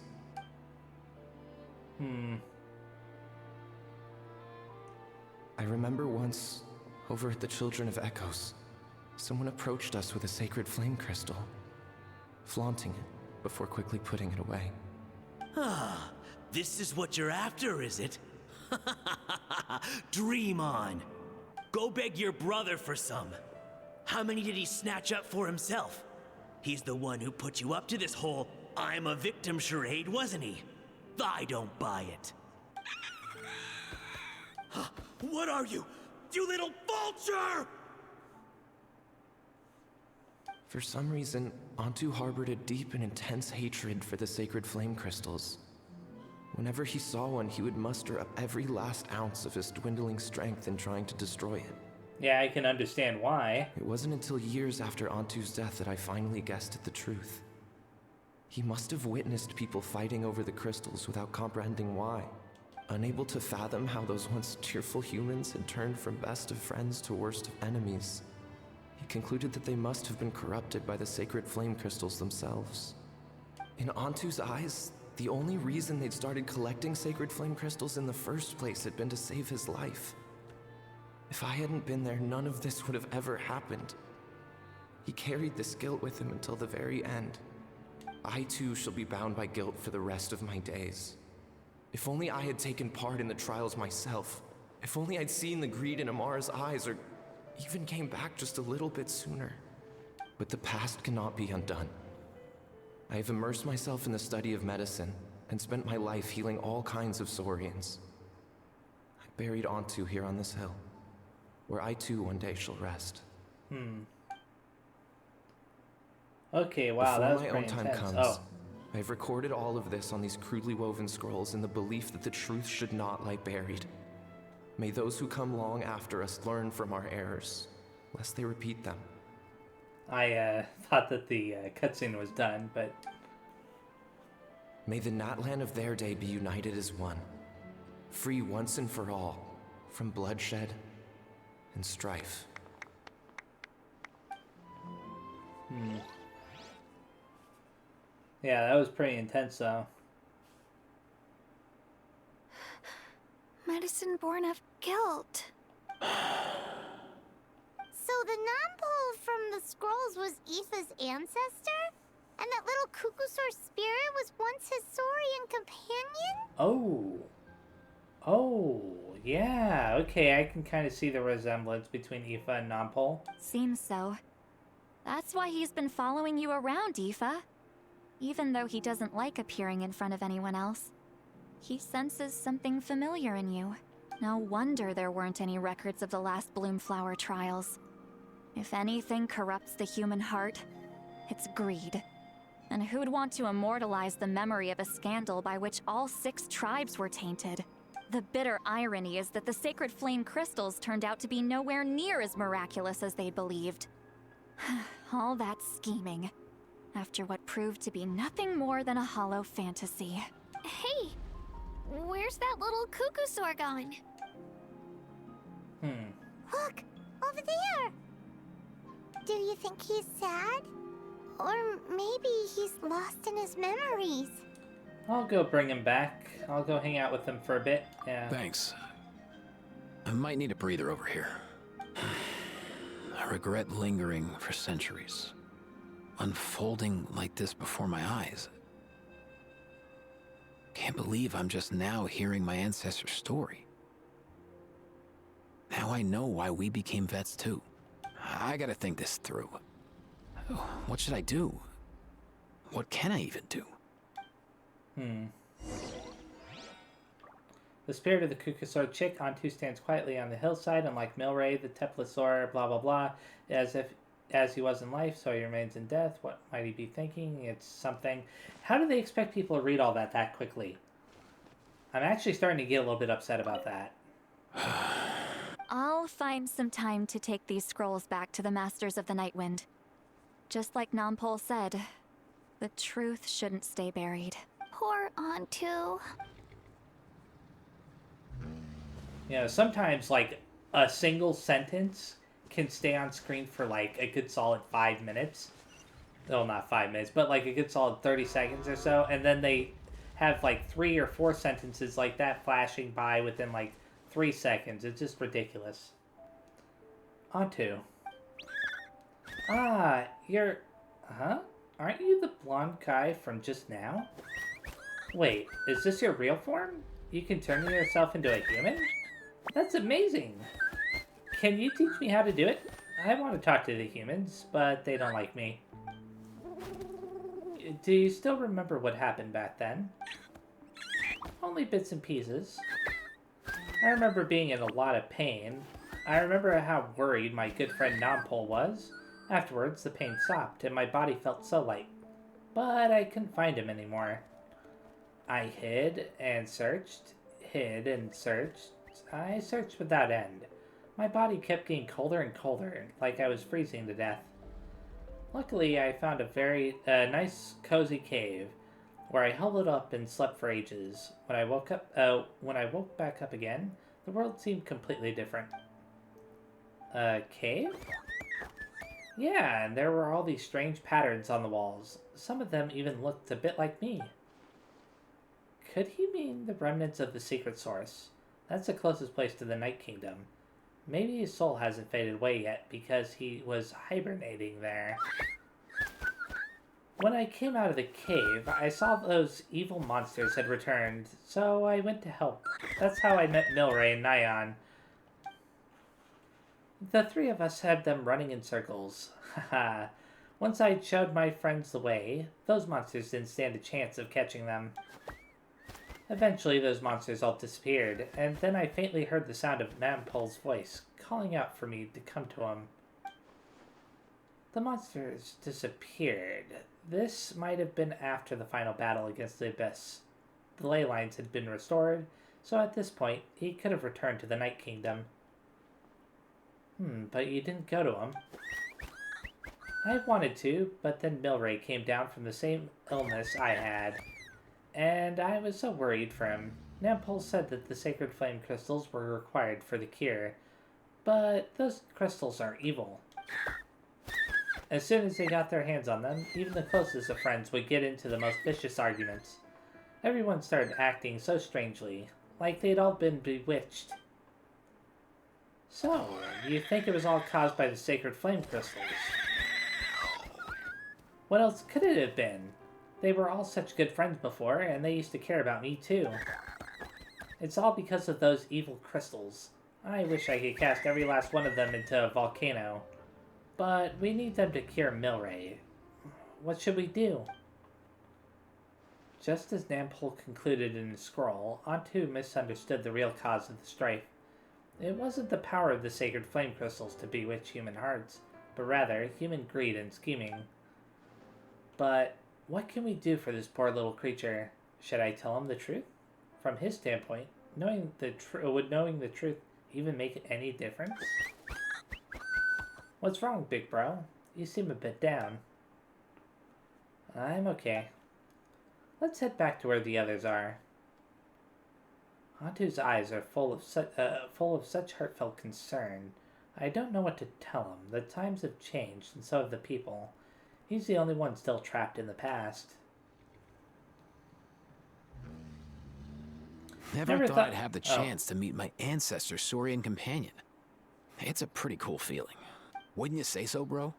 I remember once, over at the Children of Echoes, someone approached us with a sacred flame crystal, flaunting it before quickly putting it away. Ah, this is what you're after, is it? Dream on. Go beg your brother for some. How many did he snatch up for himself? He's the one who put you up to this whole I'm a victim charade, wasn't he? I don't buy it. What are you? You little vulture! For some reason, Antu harbored a deep and intense hatred for the sacred flame crystals. Whenever he saw one, he would muster up every last ounce of his dwindling strength in trying to destroy it. Yeah, I can understand why. It wasn't until years after Antu's death that I finally guessed at the truth. He must have witnessed people fighting over the crystals without comprehending why. Unable to fathom how those once cheerful humans had turned from best of friends to worst of enemies, he concluded that they must have been corrupted by the sacred flame crystals themselves. In Antu's eyes, the only reason they'd started collecting sacred flame crystals in the first place had been to save his life. If I hadn't been there, none of this would have ever happened. He carried this guilt with him until the very end. I too shall be bound by guilt for the rest of my days. If only I had taken part in the trials myself. If only I'd seen the greed in Amara's eyes, or even came back just a little bit sooner. But the past cannot be undone. I have immersed myself in the study of medicine and spent my life healing all kinds of Saurians. I buried Antu here on this hill, where I too one day shall rest. Okay, wow, that was Before my pretty own time intense. comes, I've recorded all of this on these crudely woven scrolls in the belief that the truth should not lie buried. May those who come long after us learn from our errors, lest they repeat them. I thought that the cutscene was done, but... May the Natlan of their day be united as one, free once and for all from bloodshed and strife. Yeah, that was pretty intense, though. Medicine born of guilt. So the non-pole from the scrolls was Aoife's ancestor? And that little Cuckoosaur spirit was once his Saurian companion? Oh. Oh, yeah. Okay, I can kind of see the resemblance between Aoife and Nompole. Seems so. That's why he's been following you around, Aoife. Even though he doesn't like appearing in front of anyone else. He senses something familiar in you. No wonder there weren't any records of the last Bloomflower trials. If anything corrupts the human heart, it's greed. And who'd want to immortalize the memory of a scandal by which all 6 tribes were tainted? The bitter irony is that the sacred flame crystals turned out to be nowhere near as miraculous as they believed. All that scheming, after what proved to be nothing more than a hollow fantasy. Hey, where's that little Cuckoosaur gone? Look, over there! Do you think he's sad? Or maybe he's lost in his memories? I'll go bring him back. I'll go hang out with him for a bit. Yeah. Thanks. I might need a breather over here. I regret lingering for centuries. Unfolding like this before my eyes. Can't believe I'm just now hearing my ancestor's story. Now I know why we became vets too. I gotta think this through. What should I do? What can I even do? The spirit of the Cuckoosaur chick, Antu stands quietly on the hillside, and like Milray, the Teplasaur, blah blah blah, as he was in life, so he remains in death. What might he be thinking? It's something. How do they expect people to read all that quickly? I'm actually starting to get a little bit upset about that. I'll find some time to take these scrolls back to the Masters of the Nightwind. Just like Nompole said, the truth shouldn't stay buried. Poor Antu. You know, sometimes, like, a single sentence can stay on screen for, like, a good solid 5 minutes. Well, not 5 minutes, but, like, a good solid 30 seconds or so. And then they have, like, 3 or 4 sentences like that flashing by within, like, 3 seconds. It's just ridiculous. Antu. Ah, you're... Huh? Aren't you the blonde guy from just now? Wait, is this your real form? You can turn yourself into a human? That's amazing! Can you teach me how to do it? I want to talk to the humans, but they don't like me. Do you still remember what happened back then? Only bits and pieces. I remember being in a lot of pain. I remember how worried my good friend Nompole was. Afterwards, the pain stopped, and my body felt so light. But I couldn't find him anymore. I hid and searched, hid and searched. I searched without end. My body kept getting colder and colder, like I was freezing to death. Luckily, I found a very nice, cozy cave, where I huddled up and slept for ages. When I woke back up again, the world seemed completely different. A cave? Yeah, and there were all these strange patterns on the walls. Some of them even looked a bit like me. Could he mean the remnants of the secret source? That's the closest place to the Night Kingdom. Maybe his soul hasn't faded away yet because he was hibernating there. When I came out of the cave, I saw those evil monsters had returned, so I went to help. That's how I met Milray and Nyan. The three of us had them running in circles. Haha. Once I showed my friends the way, those monsters didn't stand a chance of catching them. Eventually, those monsters all disappeared, and then I faintly heard the sound of Nampole's voice, calling out for me to come to him. The monsters disappeared. This might have been after the final battle against the Abyss. The ley lines had been restored, so at this point, he could have returned to the Night Kingdom. But you didn't go to him. I wanted to, but then Milray came down from the same illness I had, and I was so worried for him. Nampole said that the sacred flame crystals were required for the cure, but those crystals are evil. As soon as they got their hands on them, even the closest of friends would get into the most vicious arguments. Everyone started acting so strangely, like they'd all been bewitched. So, you think it was all caused by the sacred flame crystals? What else could it have been? They were all such good friends before, and they used to care about me too. It's all because of those evil crystals. I wish I could cast every last one of them into a volcano. But we need them to cure Milray. What should we do? Just as Nampole concluded in his scroll, Antu misunderstood the real cause of the strife. It wasn't the power of the sacred flame crystals to bewitch human hearts, but rather human greed and scheming. But what can we do for this poor little creature? Should I tell him the truth? From his standpoint, would knowing the truth even make any difference? What's wrong, big bro? You seem a bit down. I'm okay. Let's head back to where the others are. Antu's eyes are full of such heartfelt concern. I don't know what to tell him. The times have changed, and so have the people. He's the only one still trapped in the past. Never thought I'd have the chance to meet my ancestor Saurian companion. It's a pretty cool feeling. Wouldn't you say so, bro?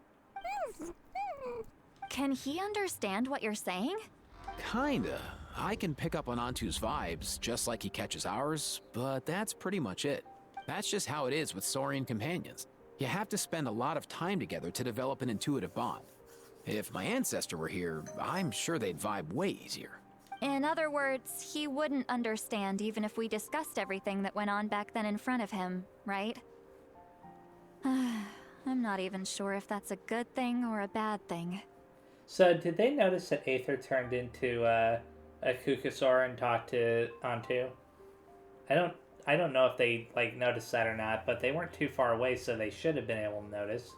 Can he understand what you're saying? Kinda. I can pick up on Antu's vibes, just like he catches ours, but that's pretty much it. That's just how it is with Saurian companions. You have to spend a lot of time together to develop an intuitive bond. If my ancestor were here, I'm sure they'd vibe way easier. In other words, he wouldn't understand even if we discussed everything that went on back then in front of him, right? I'm not even sure if that's a good thing or a bad thing. So, did they notice that Aether turned into a Kukasaur and talked to Antu? I don't know if they noticed that or not, but they weren't too far away, so they should have been able to notice.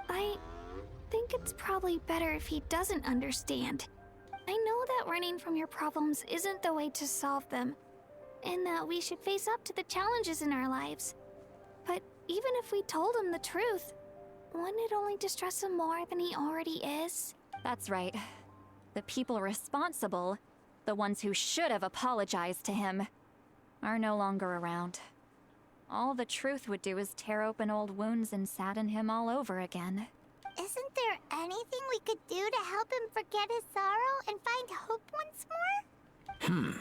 I think it's probably better if he doesn't understand. I know that running from your problems isn't the way to solve them, and that we should face up to the challenges in our lives. But even if we told him the truth, wouldn't it only distress him more than he already is? That's right. The people responsible, the ones who should have apologized to him, are no longer around. All the truth would do is tear open old wounds and sadden him all over again. Isn't there anything we could do to help him forget his sorrow and find hope once more?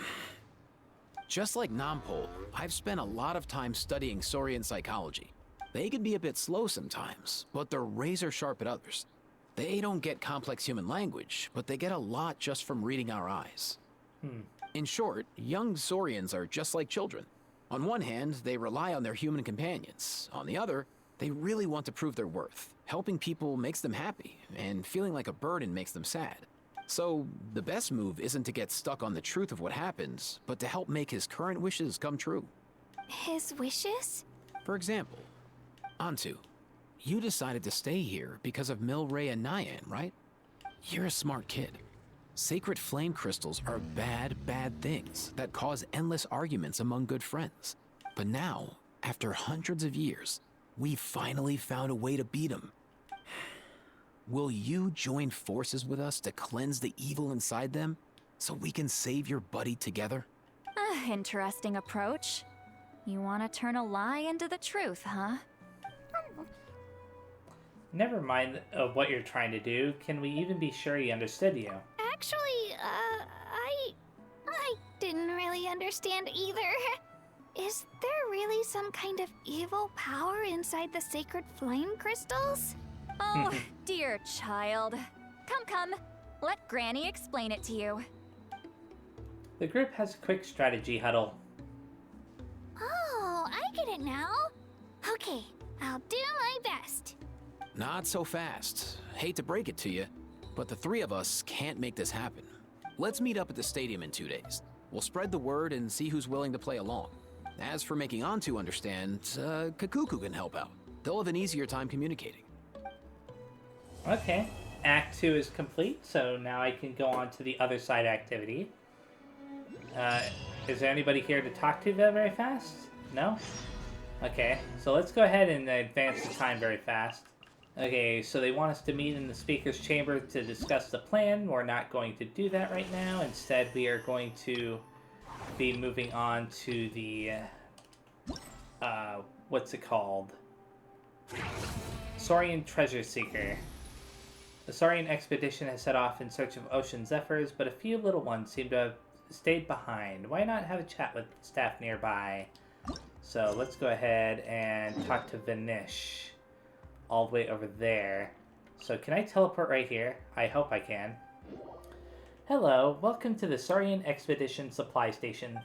Just like Nampole, I've spent a lot of time studying Saurian psychology. They can be a bit slow sometimes, but they're razor sharp at others. They don't get complex human language, but they get a lot just from reading our eyes. In short, young Saurians are just like children. On one hand, they rely on their human companions. On the other, they really want to prove their worth. Helping people makes them happy, and feeling like a burden makes them sad. So, the best move isn't to get stuck on the truth of what happens, but to help make his current wishes come true. His wishes? For example, Antu, you decided to stay here because of Milray and Nyan, right? You're a smart kid. Sacred flame crystals are bad, bad things that cause endless arguments among good friends. But now, after hundreds of years, we finally found a way to beat them. Will you join forces with us to cleanse the evil inside them so we can save your buddy together? Interesting approach. You want to turn a lie into the truth, huh? Never mind what you're trying to do. Can we even be sure he understood you? Actually, I didn't really understand either. Is there really some kind of evil power inside the sacred flame crystals? Oh, dear child. Come. Let Granny explain it to you. The group has a quick strategy huddle. Oh, I get it now. Okay, I'll do my best. Not so fast. Hate to break it to you, but the three of us can't make this happen. Let's meet up at the stadium in 2 days. We'll spread the word and see who's willing to play along. As for making Antu understand, Kakuku can help out. They'll have an easier time communicating. Okay, Act 2 is complete, so now I can go on to the other side activity. Is there anybody here to talk to very fast? No? Okay, so let's go ahead and advance the time very fast. Okay, so they want us to meet in the speaker's chamber to discuss the plan. We're not going to do that right now. Instead, we are going to be moving on to the, what's it called? Saurian Treasure Seeker. The Saurian expedition has set off in search of ocean zephyrs, but a few little ones seem to have stayed behind. Why not have a chat with staff nearby? So let's go ahead and talk to Vanish. All the way over there. So can I teleport right here? I hope I can. Hello, welcome to the Saurian Expedition Supply Station.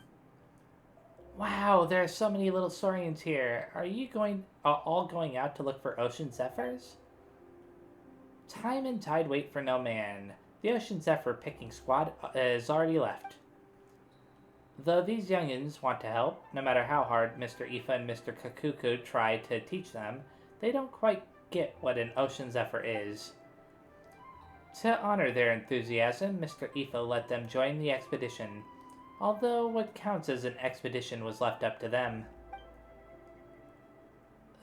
Wow, there are so many little Saurians here. Are you all going out to look for ocean zephyrs? Time and tide wait for no man. The ocean zephyr picking squad has already left. Though these youngins want to help, no matter how hard Mr. Ifa and Mr. Kakuku try to teach them, they don't quite get what an ocean zephyr is. To honor their enthusiasm, Mr. Ifa let them join the expedition, although what counts as an expedition was left up to them.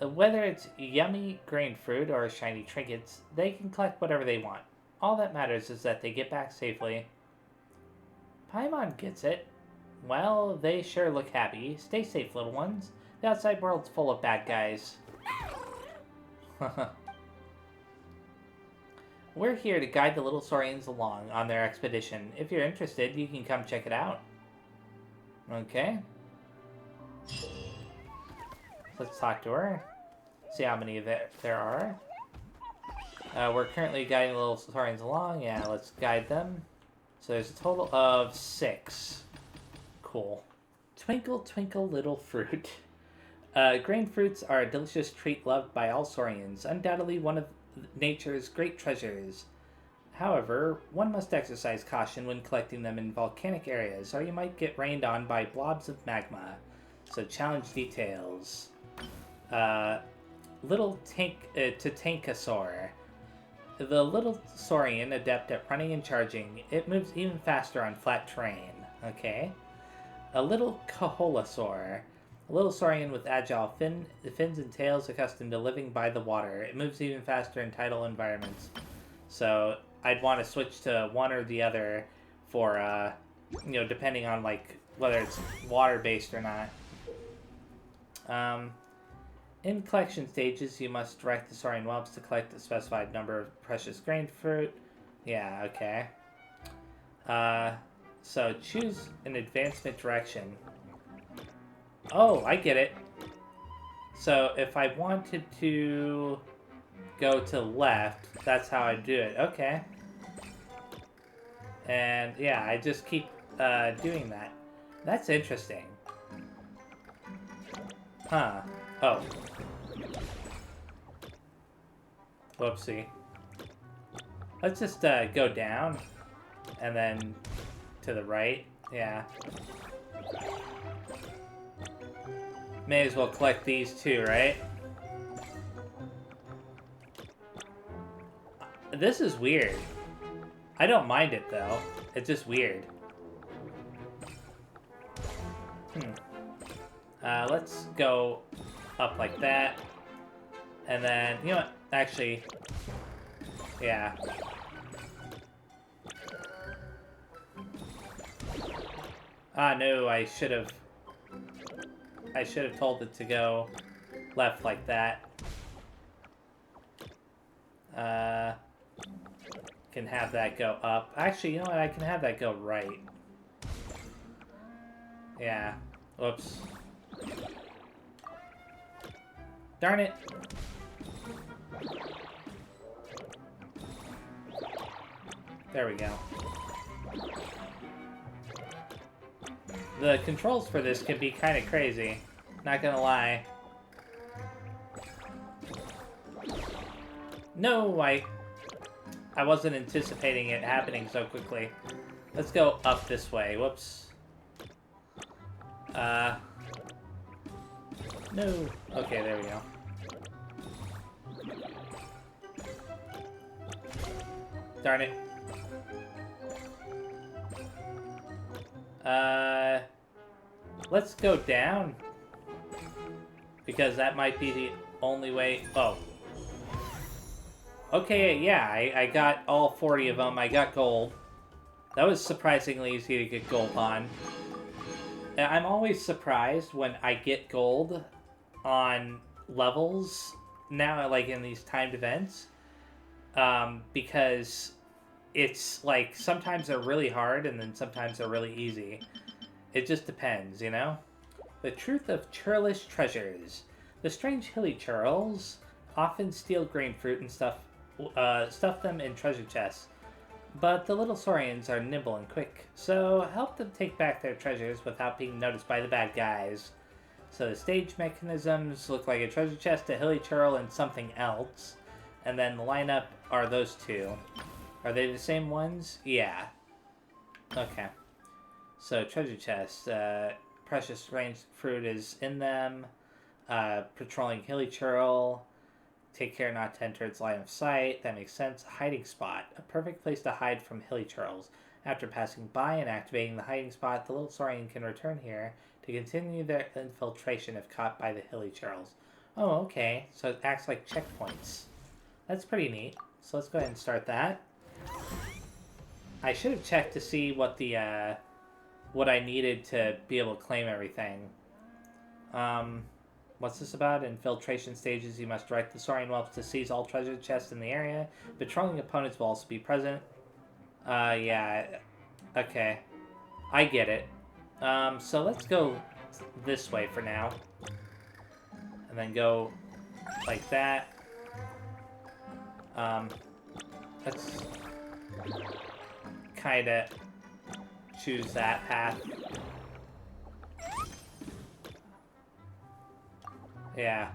Whether it's yummy grain fruit or shiny trinkets, they can collect whatever they want. All that matters is that they get back safely. Paimon gets it. Well, they sure look happy. Stay safe, little ones. The outside world's full of bad guys. We're here to guide the little Saurians along on their expedition. If you're interested, you can come check it out. Okay. Let's talk to her. See how many there are. We're currently guiding the little Saurians along. Yeah, let's guide them. So there's a total of 6. Cool. Twinkle, twinkle, little fruit. Grain fruits are a delicious treat loved by all Saurians, undoubtedly one of nature's great treasures. However, one must exercise caution when collecting them in volcanic areas, or you might get rained on by blobs of magma. So challenge details. Little Tankosaur. The little Saurian, adept at running and charging, it moves even faster on flat terrain. Okay. A little Kaholasaur. A little Saurian with agile fins and tails accustomed to living by the water. It moves even faster in tidal environments. So I'd want to switch to one or the other for, depending on, like, whether it's water-based or not. In collection stages, you must direct the Saurian whelps to collect a specified number of precious grain fruit. Yeah, okay. So choose an advancement direction. Oh, I get it. So if I wanted to go to left, that's how I do it. Okay. And yeah, I just keep doing that. That's interesting. Huh. Oh. Whoopsie. Let's just go down. And then to the right. Yeah. May as well collect these too, right? This is weird. I don't mind it though. It's just weird. Let's go up like that. And then, you know what? Actually, yeah. Ah, no, I should have told it to go left like that. Can have that go up. Actually, you know what? I can have that go right. Yeah. Whoops. Darn it. There we go. The controls for this can be kind of crazy. Not gonna lie. No, I wasn't anticipating it happening so quickly. Let's go up this way. Whoops. No. Okay, there we go. Darn it. Let's go down. Because that might be the only way. Oh. Okay, yeah, I got all 40 of them. I got gold. That was surprisingly easy to get gold on. I'm always surprised when I get gold on levels now, like in these timed events. Because it's like sometimes they're really hard and then sometimes they're really easy. It just depends, you know? The truth of churlish treasures. The strange hilly churls often steal grain fruit and stuff them in treasure chests. But the little saurians are nimble and quick, so help them take back their treasures without being noticed by the bad guys. So the stage mechanisms look like a treasure chest, a hilly churl, and something else. And then the lineup are those two. Are they the same ones? Yeah. Okay. So treasure chest, precious strange fruit is in them. Patrolling hilly churl. Take care not to enter its line of sight. That makes sense. Hiding spot. A perfect place to hide from hilly churls. After passing by and activating the hiding spot, the little saurian can return here to continue their infiltration if caught by the hilly churls. Oh, okay. So it acts like checkpoints. That's pretty neat. So let's go ahead and start that. I should have checked to see what the what I needed to be able to claim everything. What's this about? Infiltration stages, you must direct the saurian whelps to seize all treasure chests in the area. Patrolling opponents will also be present. Yeah. Okay. I get it. So let's go this way for now. And then go like that. Let's kinda choose that path. Yeah.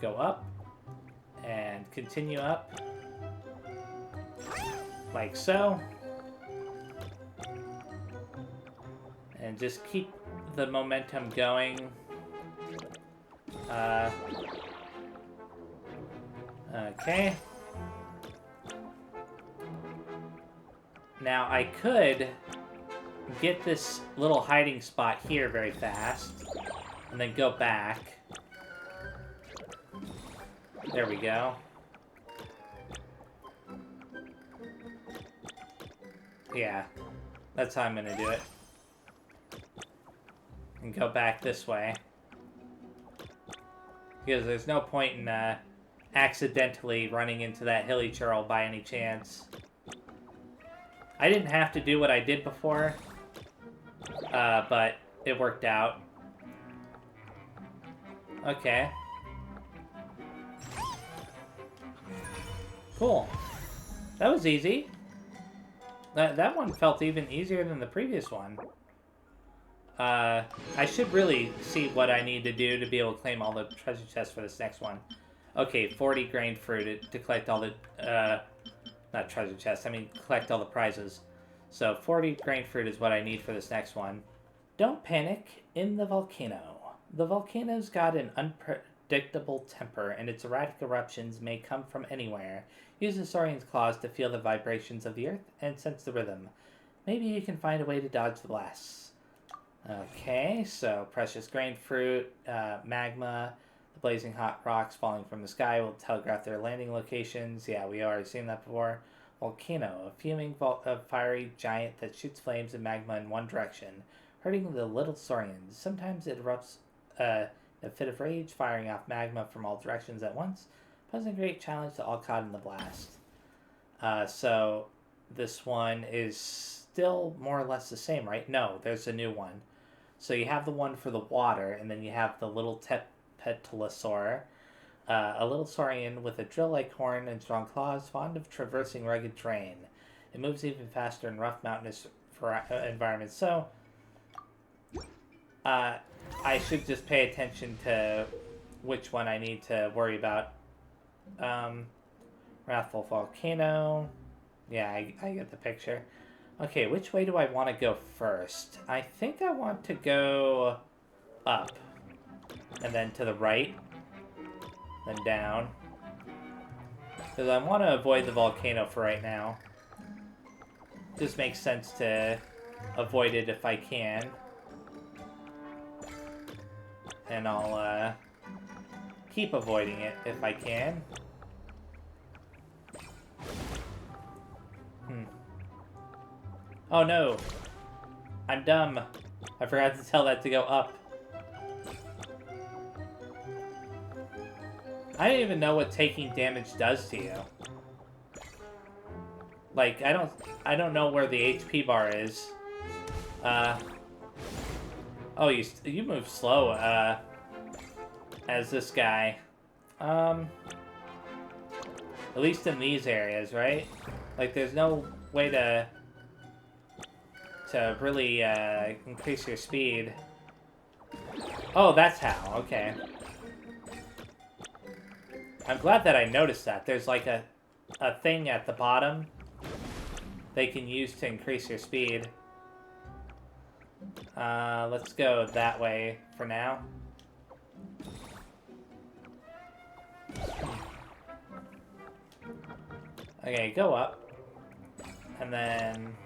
Go up. And continue up. Like so. And just keep the momentum going. Okay. Now I could get this little hiding spot here very fast, and then go back. There we go. Yeah, that's how I'm gonna do it. And go back this way. Because there's no point in accidentally running into that hilly churl by any chance. I didn't have to do what I did before, but it worked out. Okay. Cool. That was easy. That one felt even easier than the previous one. I should really see what I need to do to be able to claim all the treasure chests for this next one. Okay, 40 grain fruit to collect all the, not treasure chests, I mean collect all the prizes. So 40 grain fruit is what I need for this next one. Don't panic in the volcano. The volcano's got an unpredictable temper, and its erratic eruptions may come from anywhere. Use the Saurian's claws to feel the vibrations of the earth and sense the rhythm. Maybe you can find a way to dodge the blasts. Okay, so precious grain fruit, magma, the blazing hot rocks falling from the sky will telegraph their landing locations. Yeah, we already seen that before. Volcano, a fuming fiery giant that shoots flames and magma in one direction, hurting the little saurians. Sometimes it erupts in a fit of rage, firing off magma from all directions at once, posing a great challenge to all caught in the blast. So this one is still more or less the same, right? No, there's a new one. So you have the one for the water, and then you have the little Petalosaur, a little saurian with a drill-like horn and strong claws, fond of traversing rugged terrain. It moves even faster in rough mountainous environments. So I should just pay attention to which one I need to worry about. Wrathful Volcano. Yeah, I get the picture. Okay, which way do I want to go first? I think I want to go up. And then to the right. Then down. Because I want to avoid the volcano for right now. Just makes sense to avoid it if I can. And I'll keep avoiding it if I can. Oh no! I'm dumb. I forgot to tell that to go up. I don't even know what taking damage does to you. Like, I don't know where the HP bar is. Oh, you move slow, as this guy. At least in these areas, right? Like, there's no way to really, increase your speed. Oh, that's how, okay. I'm glad that I noticed that. There's like a thing at the bottom they can use to increase your speed. Let's go that way for now. Okay, go up. And then...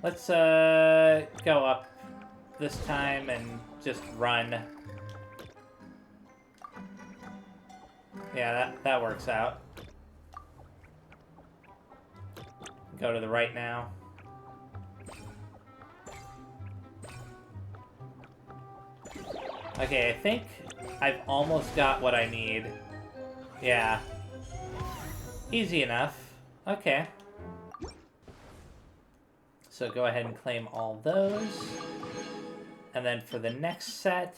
Let's go up this time and just run. Yeah, that works out. Go to the right now. Okay, I think I've almost got what I need. Yeah. Easy enough. Okay. So go ahead and claim all those. And then for the next set,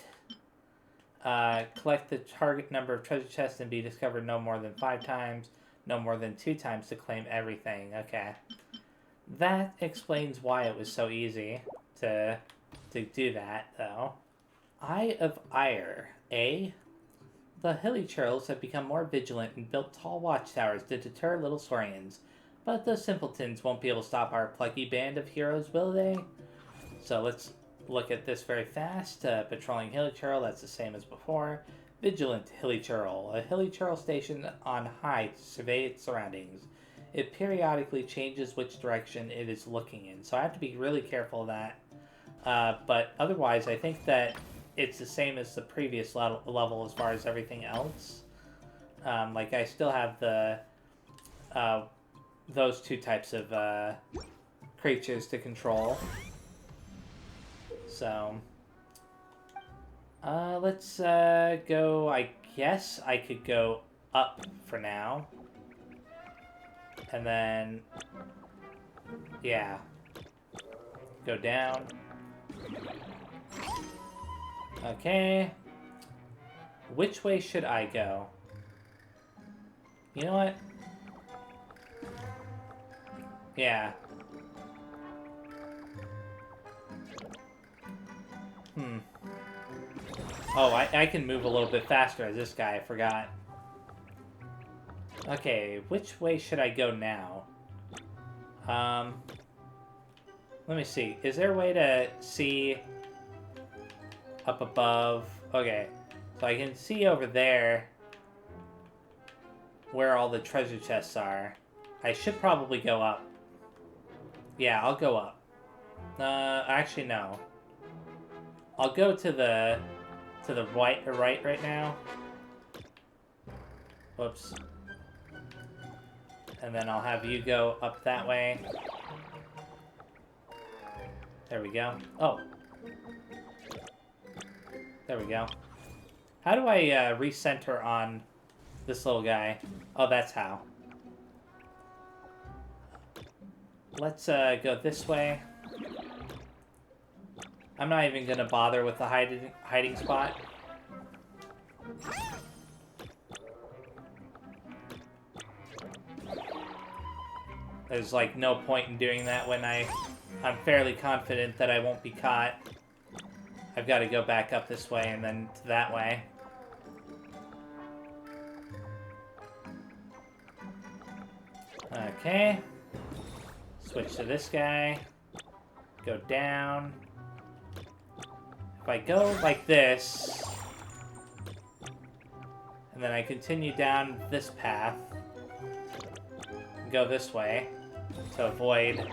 collect the target number of treasure chests and be discovered no more than 5 times, no more than 2 times to claim everything. Okay. That explains why it was so easy to do that, though. Eye of Ire, eh? The hilly churls have become more vigilant and built tall watchtowers to deter little saurians. But the simpletons won't be able to stop our plucky band of heroes, will they? So let's look at this very fast. Patrolling hilly churl, that's the same as before. Vigilant hilly churl, a hilly churl stationed on high to survey its surroundings. It periodically changes which direction it is looking in, so I have to be really careful of that. But otherwise, I think that it's the same as the previous level as far as everything else. Like, I still have the those 2 types of creatures to control. So, let's go, I guess I could go up for now. And then, yeah, go down. Okay. Which way should I go? You know what? Yeah. Oh, I can move a little bit faster as this guy, I forgot. Okay, which way should I go now? Let me see. Is there a way to see up above? Okay, so I can see over there where all the treasure chests are. I should probably go up. Yeah, I'll go up. Actually, no. I'll go to the right now. Whoops. And then I'll have you go up that way. There we go. Oh. There we go. How do I recenter on this little guy? Oh, that's how. Let's go this way. I'm not even gonna bother with the hiding spot. There's like no point in doing that when I'm fairly confident that I won't be caught. I've got to go back up this way and then that way. Okay. Switch to this guy. Go down. If I go like this, and then I continue down this path, and go this way to avoid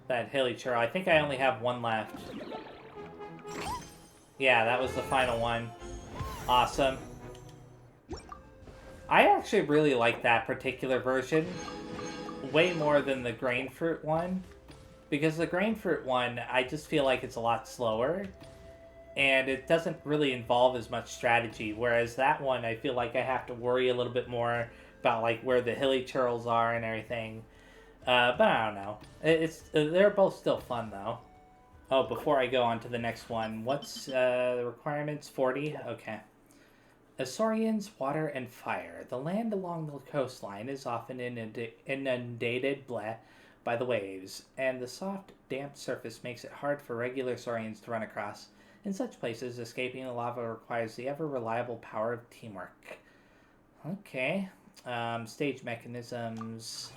that hilly churl. I think I only have one left. Yeah, that was the final one. Awesome. I actually really like that particular version way more than the grain fruit one, because the grain fruit one, I just feel like it's a lot slower and it doesn't really involve as much strategy, whereas that one I feel like I have to worry a little bit more about like where the hilly churls are and everything. But I don't know. They're both still fun though. Oh, before I go on to the next one, what's the requirements? 40? Okay. Azorians, water, and fire. The land along the coastline is often inundated by the waves, and the soft, damp surface makes it hard for regular Azorians to run across. In such places, escaping the lava requires the ever-reliable power of teamwork. Okay. Stage mechanisms,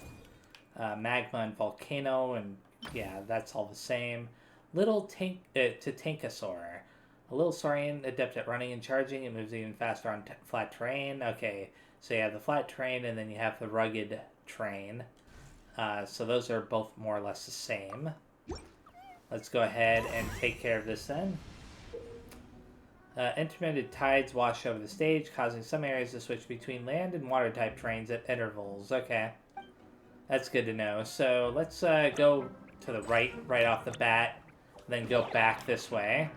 magma and volcano, and yeah, that's all the same. Little Tankasaur. A little Saurian adept at running and charging. It moves even faster on flat terrain. Okay, so you have the flat terrain and then you have the rugged terrain. So those are both more or less the same. Let's go ahead and take care of this then. Intermittent tides wash over the stage, causing some areas to switch between land and water type terrains at intervals. Okay, that's good to know. So let's go to the right off the bat, then go back this way.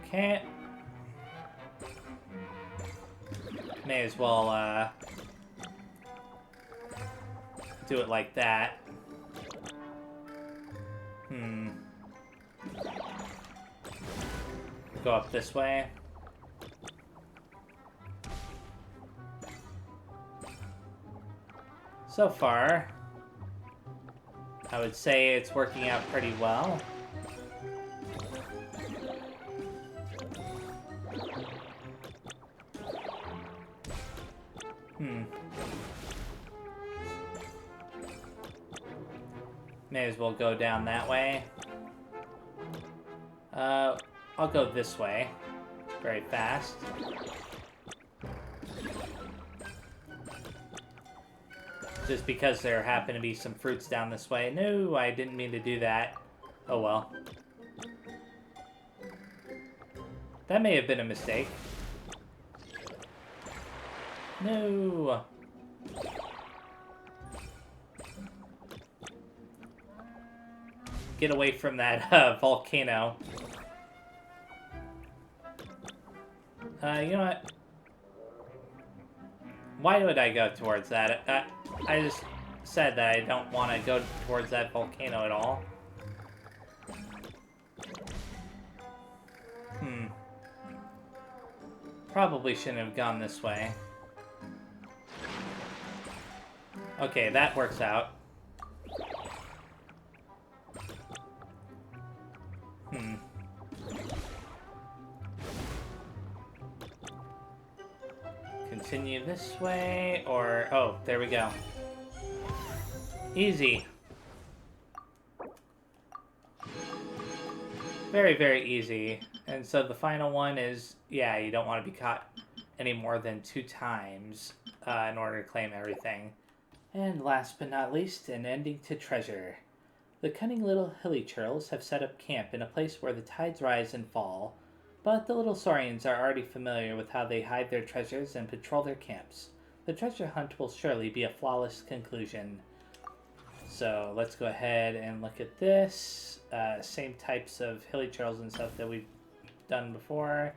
Okay. May as well do it like that. Go up this way. So far, I would say it's working out pretty well. May as well go down that way. I'll go this way. Very fast. Just because there happen to be some fruits down this way. No, I didn't mean to do that. Oh well. That may have been a mistake. No. Get away from that volcano. You know what? Why would I go towards that? I just said that I don't want to go towards that volcano at all. Probably shouldn't have gone this way. Okay, that works out. Continue this way, or... Oh, there we go. Easy. Very, very easy. And so the final one is, yeah, you don't want to be caught any more than 2 times in order to claim everything. And last but not least, an ending to treasure. The cunning little hilly churls have set up camp in a place where the tides rise and fall, but the little saurians are already familiar with how they hide their treasures and patrol their camps. The treasure hunt will surely be a flawless conclusion. So let's go ahead and look at this. Same types of hilly churls and stuff that we've done before.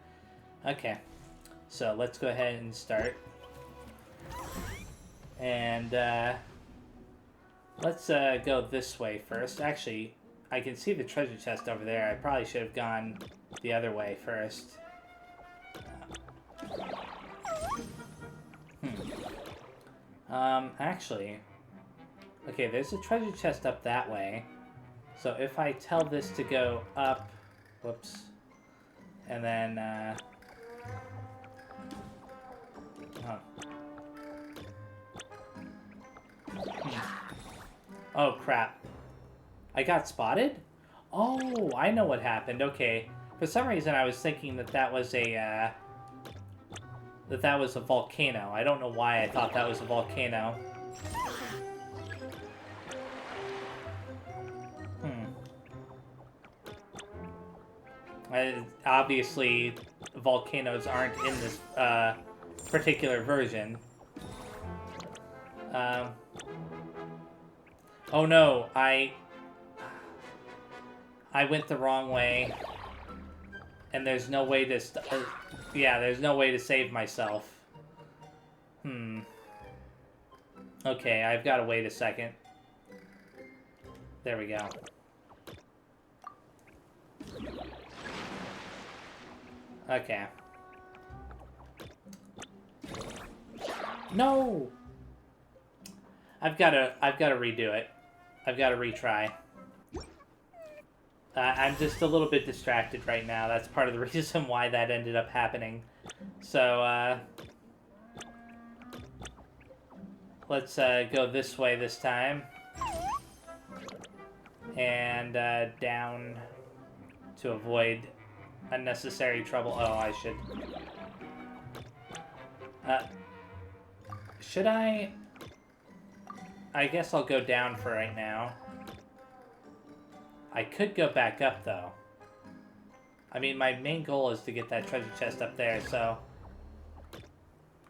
Okay, so let's go ahead and start. And let's go this way first. Actually, I can see the treasure chest over there. I probably should have gone the other way first. Actually... Okay, there's a treasure chest up that way. So if I tell this to go up... Whoops. And then, Oh, crap. I got spotted? Oh, I know what happened. Okay. For some reason, I was thinking that that was a, volcano. I don't know why I thought that was a volcano. Obviously, volcanoes aren't in this particular version. Oh no, I went the wrong way, and there's no way to yeah, there's no way to save myself. Okay, I've got to wait a second. There we go. Okay. No! I've got to redo it. I've got to retry. I'm just a little bit distracted right now. That's part of the reason why that ended up happening. So, let's go this way this time. And down to avoid unnecessary trouble. Oh, I should... should I... I guess I'll go down for right now. I could go back up, though. I mean, my main goal is to get that treasure chest up there, so...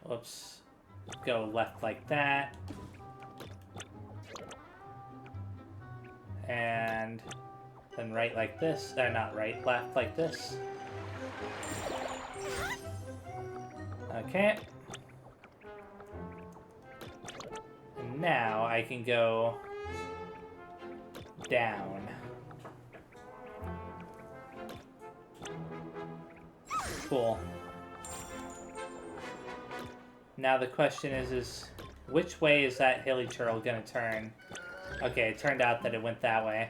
Whoops. Go left like that. And... then right like this. Not right, left like this. Okay. And now I can go down. Cool. Now the question is which way is that hilly churl gonna turn? Okay, it turned out that it went that way.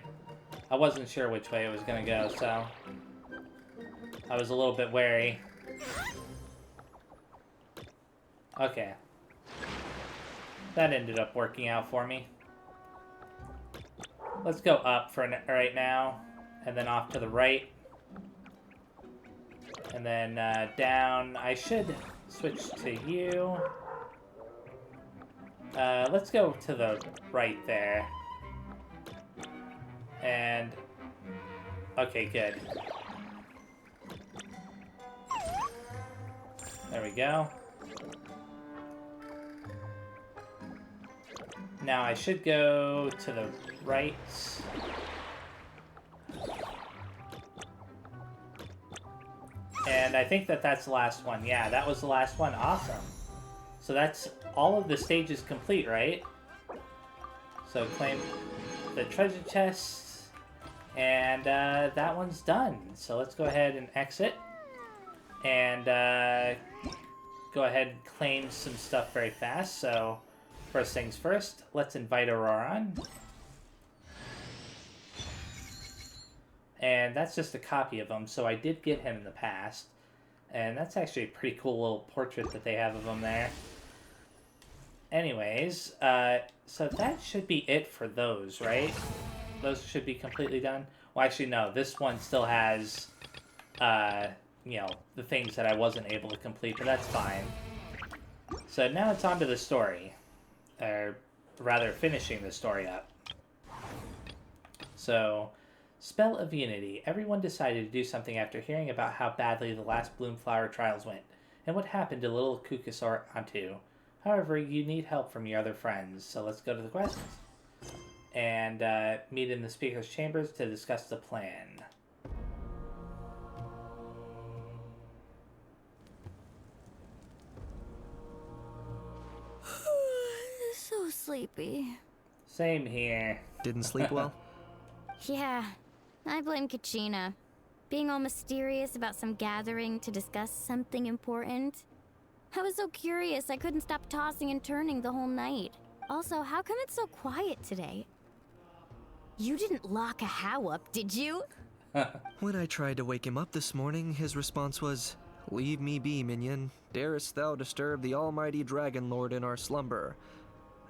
I wasn't sure which way it was gonna go, so I was a little bit wary. Okay. That ended up working out for me. Let's go up for right now, and then off to the right. And then down. I should switch to you. Let's go to the right there. And... okay, good. There we go. Now I should go to the right. And I think that that's the last one. Yeah, that was the last one. Awesome. So that's all of the stages complete, right? So claim the treasure chest. And that one's done. So let's go ahead and exit. And go ahead and claim some stuff very fast. So First things first, let's invite Auroron. And that's just a copy of him, so I did get him in the past. And that's actually a pretty cool little portrait that they have of him there. Anyways, so that should be it for those, right? Those should be completely done. Well, actually, no. This one still has, you know, the things that I wasn't able to complete, but that's fine. So now it's on to the story. Or rather, finishing the story up. So, Spell of Unity. Everyone decided to do something after hearing about how badly the last Bloomflower trials went, and what happened to little Kukusaur Antu. However, you need help from your other friends, so let's go to the quest. And meet in the speaker's chambers to discuss the plan. So sleepy. Same here. Didn't sleep well? Yeah, I blame Kachina. Being all mysterious about some gathering to discuss something important. I was so curious I couldn't stop tossing and turning the whole night. Also, how come it's so quiet today? You didn't lock a How up, did you? When I tried to wake him up this morning, his response was, "Leave me be, minion. Darest thou disturb the almighty Dragon Lord in our slumber?"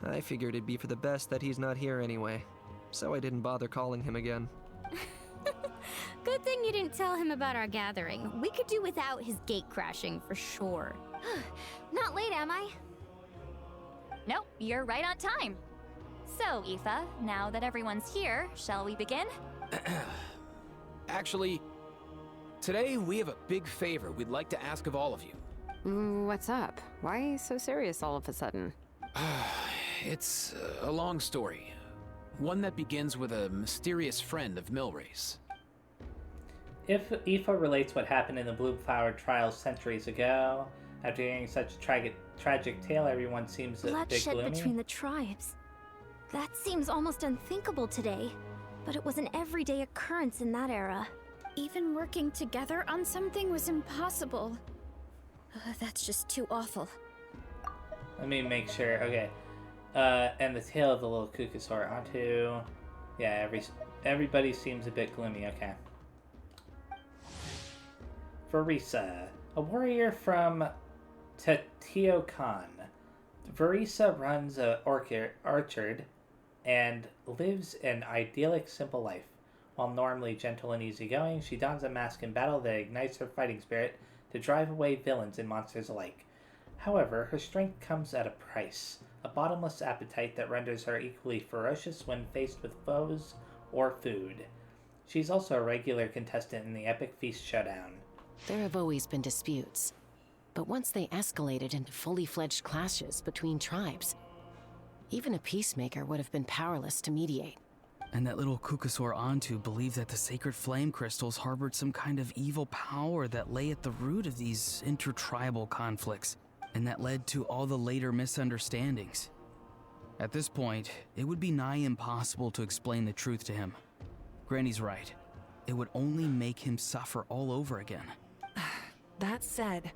I figured it'd be for the best that he's not here anyway, so I didn't bother calling him again. Good thing you didn't tell him about our gathering. We could do without his gate crashing for sure. Not late, am I? Nope, you're right on time. So, Aoife, now that everyone's here, shall we begin? Actually, today we have a big favor we'd like to ask of all of you. What's up? Why so serious all of a sudden? It's a long story. One that begins with a mysterious friend of Milray's. If Aoife relates what happened in the Bloomflower trials centuries ago, after hearing such a tragic tale, everyone seems a bit Bloodshed gloomy. between the tribes. That seems almost unthinkable today, but it was an everyday occurrence in that era. Even working together on something was impossible. That's just too awful. Let me make sure. Okay. And the tale of the little Kukusaur Antu. Yeah, everybody seems a bit gloomy. Okay. Verisa, a warrior from Teotihuacan. Verisa runs a orchard and lives an idyllic, simple life. While normally gentle and easygoing, she dons a mask in battle that ignites her fighting spirit to drive away villains and monsters alike. However, her strength comes at a price, a bottomless appetite that renders her equally ferocious when faced with foes or food. She's also a regular contestant in the Epic Feast Showdown. There have always been disputes, but once they escalated into fully fledged clashes between tribes, even a peacemaker would have been powerless to mediate. And that little Kukusaur Antu believed that the sacred flame crystals harbored some kind of evil power that lay at the root of these intertribal conflicts, and that led to all the later misunderstandings. At this point, it would be nigh impossible to explain the truth to him. Granny's right. It would only make him suffer all over again. That said,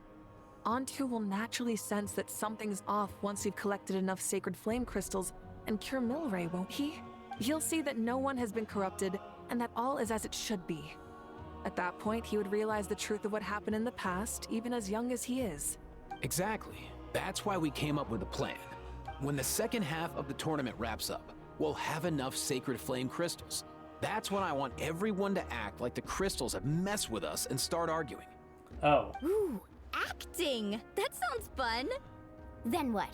Antu will naturally sense that something's off once you've collected enough sacred flame crystals and cure Milray, won't he? He'll see that no one has been corrupted and that all is as it should be. At that point, he would realize the truth of what happened in the past, even as young as he is. Exactly. That's why we came up with a plan. When the second half of the tournament wraps up, we'll have enough sacred flame crystals. That's when I want everyone to act like the crystals have messed with us and start arguing. Oh. Ooh, acting! That sounds fun! Then what?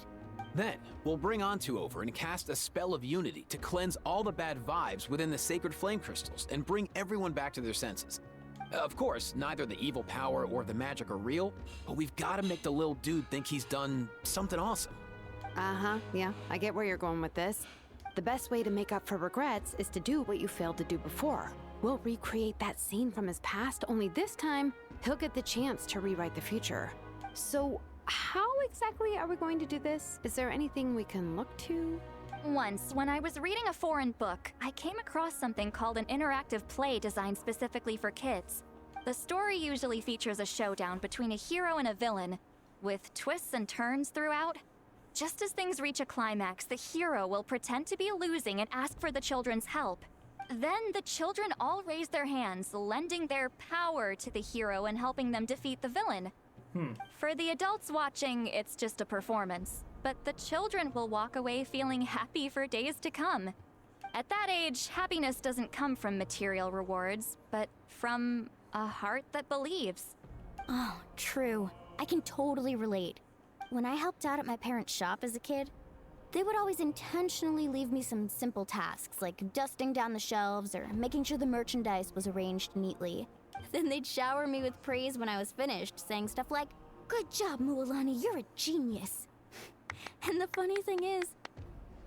Then, we'll bring Antu over and cast a spell of unity to cleanse all the bad vibes within the sacred flame crystals and bring everyone back to their senses. Of course, neither the evil power or the magic are real, but we've got to make the little dude think he's done something awesome. Yeah, I get where you're going with this. The best way to make up for regrets is to do what you failed to do before. We'll recreate that scene from his past, only this time, he'll get the chance to rewrite the future. So, how exactly are we going to do this? Is there anything we can look to? Once, when I was reading a foreign book, I came across something called an interactive play designed specifically for kids. The story usually features a showdown between a hero and a villain, with twists and turns throughout. Just as things reach a climax, the hero will pretend to be losing and ask for the children's help. Then the children all raise their hands, lending their power to the hero and helping them defeat the villain. For the adults watching, it's just a performance. But the children will walk away feeling happy for days to come. At that age, happiness doesn't come from material rewards, but from a heart that believes. Oh, true. I can totally relate. When I helped out at my parents' shop as a kid, they would always intentionally leave me some simple tasks, like dusting down the shelves or making sure the merchandise was arranged neatly. Then they'd shower me with praise when I was finished, saying stuff like, "Good job, Mualani, you're a genius." And the funny thing is,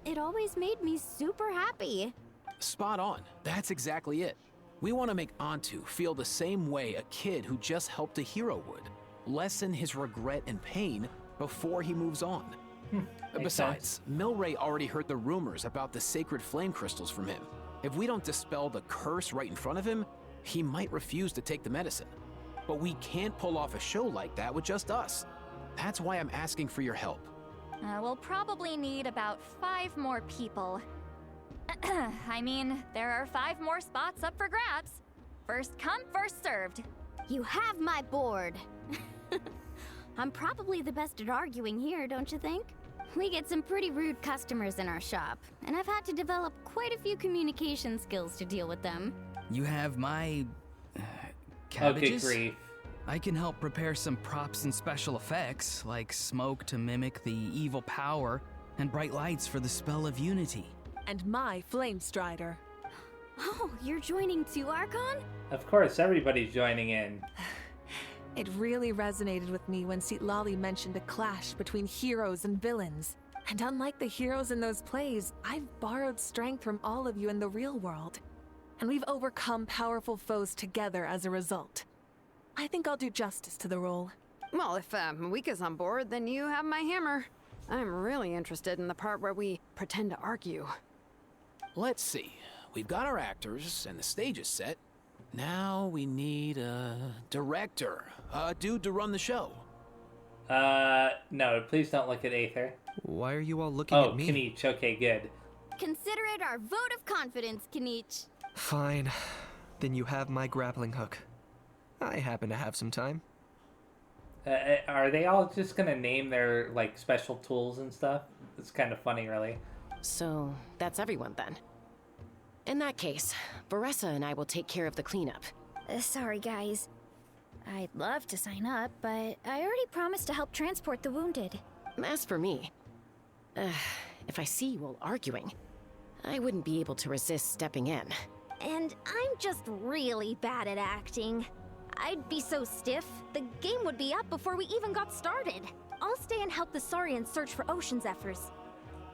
it always made me super happy. Spot on. That's exactly it. We want to make Antu feel the same way a kid who just helped a hero would. Lessen his regret and pain before he moves on. Besides, Milray already heard the rumors about the sacred flame crystals from him. If we don't dispel the curse right in front of him, he might refuse to take the medicine. But we can't pull off a show like that with just us. That's why I'm asking for your help. We'll probably need about 5 more people. I mean, there are 5 more spots up for grabs. First come, first served. You have my board. I'm probably the best at arguing here, don't you think? We get some pretty rude customers in our shop, and I've had to develop quite a few communication skills to deal with them. You have my... cabbages? Oh, good grief. I can help prepare some props and special effects, like smoke to mimic the evil power, and bright lights for the spell of unity. And my flame strider. Oh, you're joining too, Archon? Of course, everybody's joining in. It really resonated with me when Lali mentioned a clash between heroes and villains. And unlike the heroes in those plays, I've borrowed strength from all of you in the real world. And we've overcome powerful foes together as a result. I think I'll do justice to the role. Well, if Mawika's on board, then you have my hammer. I'm really interested in the part where we pretend to argue. Let's see. We've got our actors and the stage is set. Now we need a director, a dude to run the show. No, please don't look at Aether. Why are you all looking at me? Oh, Kinich, okay, good. Consider it our vote of confidence, Kinich. Fine. Then you have my grappling hook. I happen to have some time. Are they all just gonna name their, like, special tools and stuff? It's kind of funny, really. So, that's everyone then. In that case, Varessa and I will take care of the cleanup. Sorry, guys. I'd love to sign up, but I already promised to help transport the wounded. As for me, if I see you all arguing, I wouldn't be able to resist stepping in. And I'm just really bad at acting. I'd be so stiff, the game would be up before we even got started. I'll stay and help the Saurians search for Ocean Zephyrs.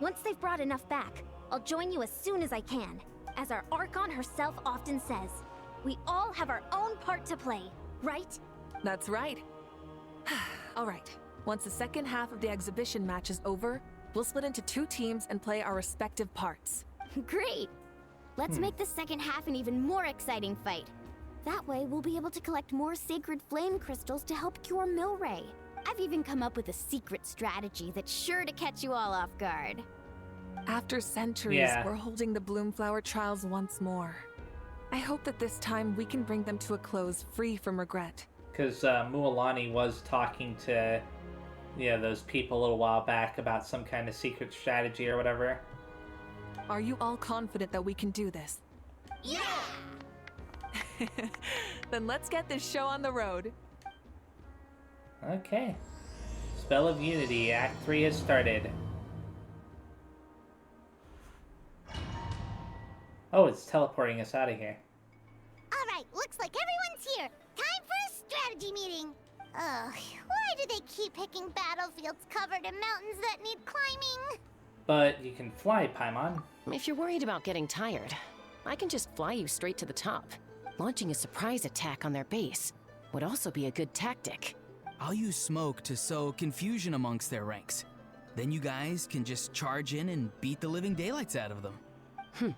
Once they've brought enough back, I'll join you as soon as I can. As our Archon herself often says, we all have our own part to play, right? That's right. All right. Once the second half of the exhibition match is over, we'll split into 2 teams and play our respective parts. Great! Let's make the second half an even more exciting fight. That way, we'll be able to collect more sacred flame crystals to help cure Milray. I've even come up with a secret strategy that's sure to catch you all off guard. After centuries, we're holding the Bloomflower trials once more. I hope that this time we can bring them to a close free from regret. Because Mualani was talking to, those people a little while back about some kind of secret strategy or whatever. Are you all confident that we can do this? Yeah! Then let's get this show on the road. Okay. Spell of Unity, Act 3 has started. Oh, it's teleporting us out of here. Alright, looks like everyone's here. Time for a strategy meeting. Ugh, why do they keep picking battlefields covered in mountains that need climbing? But you can fly, Paimon. If you're worried about getting tired, I can just fly you straight to the top. Launching a surprise attack on their base would also be a good tactic. I'll use smoke to sow confusion amongst their ranks. Then you guys can just charge in and beat the living daylights out of them.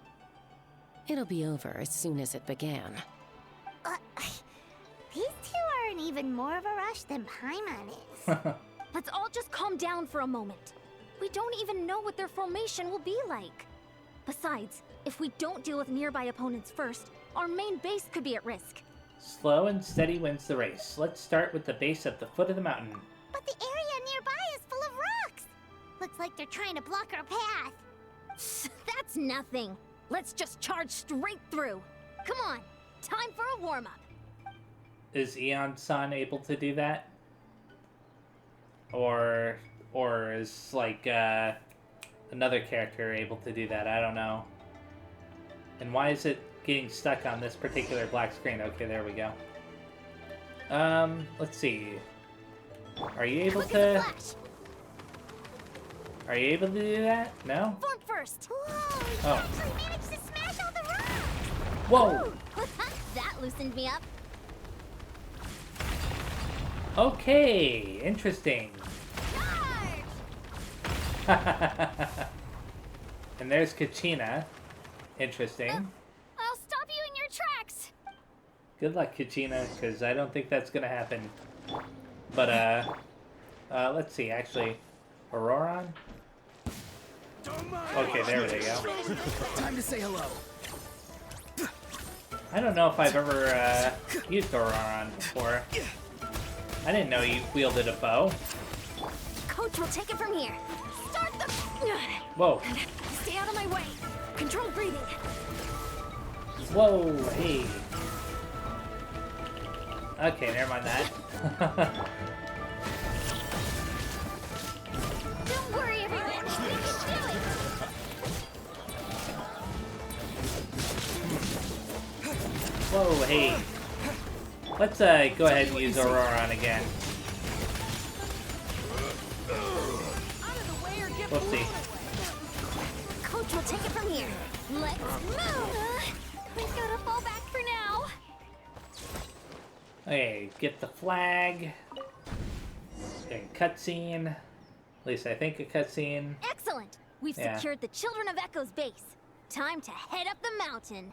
It'll be over as soon as it began. These two are in even more of a rush than Paimon is. Let's all just calm down for a moment. We don't even know what their formation will be like. Besides, if we don't deal with nearby opponents first, our main base could be at risk. Slow and steady wins the race. Let's start with the base at the foot of the mountain. But the area nearby is full of rocks. Looks like they're trying to block our path. That's nothing. Let's just charge straight through. Come on, time for a warm-up. Is Eon-san able to do that? Or is, like, another character able to do that? I don't know. And why is it getting stuck on this particular black screen? Okay, there we go. Let's see. Are you able to... Are you able to do that? No? Form first. Whoa, Oh. actually managed to smash all the rocks. Whoa! That loosened me up. Okay, interesting. And there's Kachina. Interesting. I'll stop you in your tracks. Good luck, Kachina, because I don't think that's gonna happen. But, let's see, actually. Auroron? Okay, there we go. Time to say hello. I don't know if I've ever, used Auroron before. I didn't know you wielded a bow. Coach will take it from here. Start the... Whoa. Stay out of my way. Control breathing. Whoa, hey. Okay, never mind that. Don't worry, everyone. We can do it. Whoa, hey. Let's go ahead and use Auroron again. Whoopsie. Coach will take it from here. Let's move. We gotta fall back for now. Okay, get the flag. And cutscene. At least I think a cutscene. Excellent. We've Yeah. secured the Children of Echo's base. Time to head up the mountain.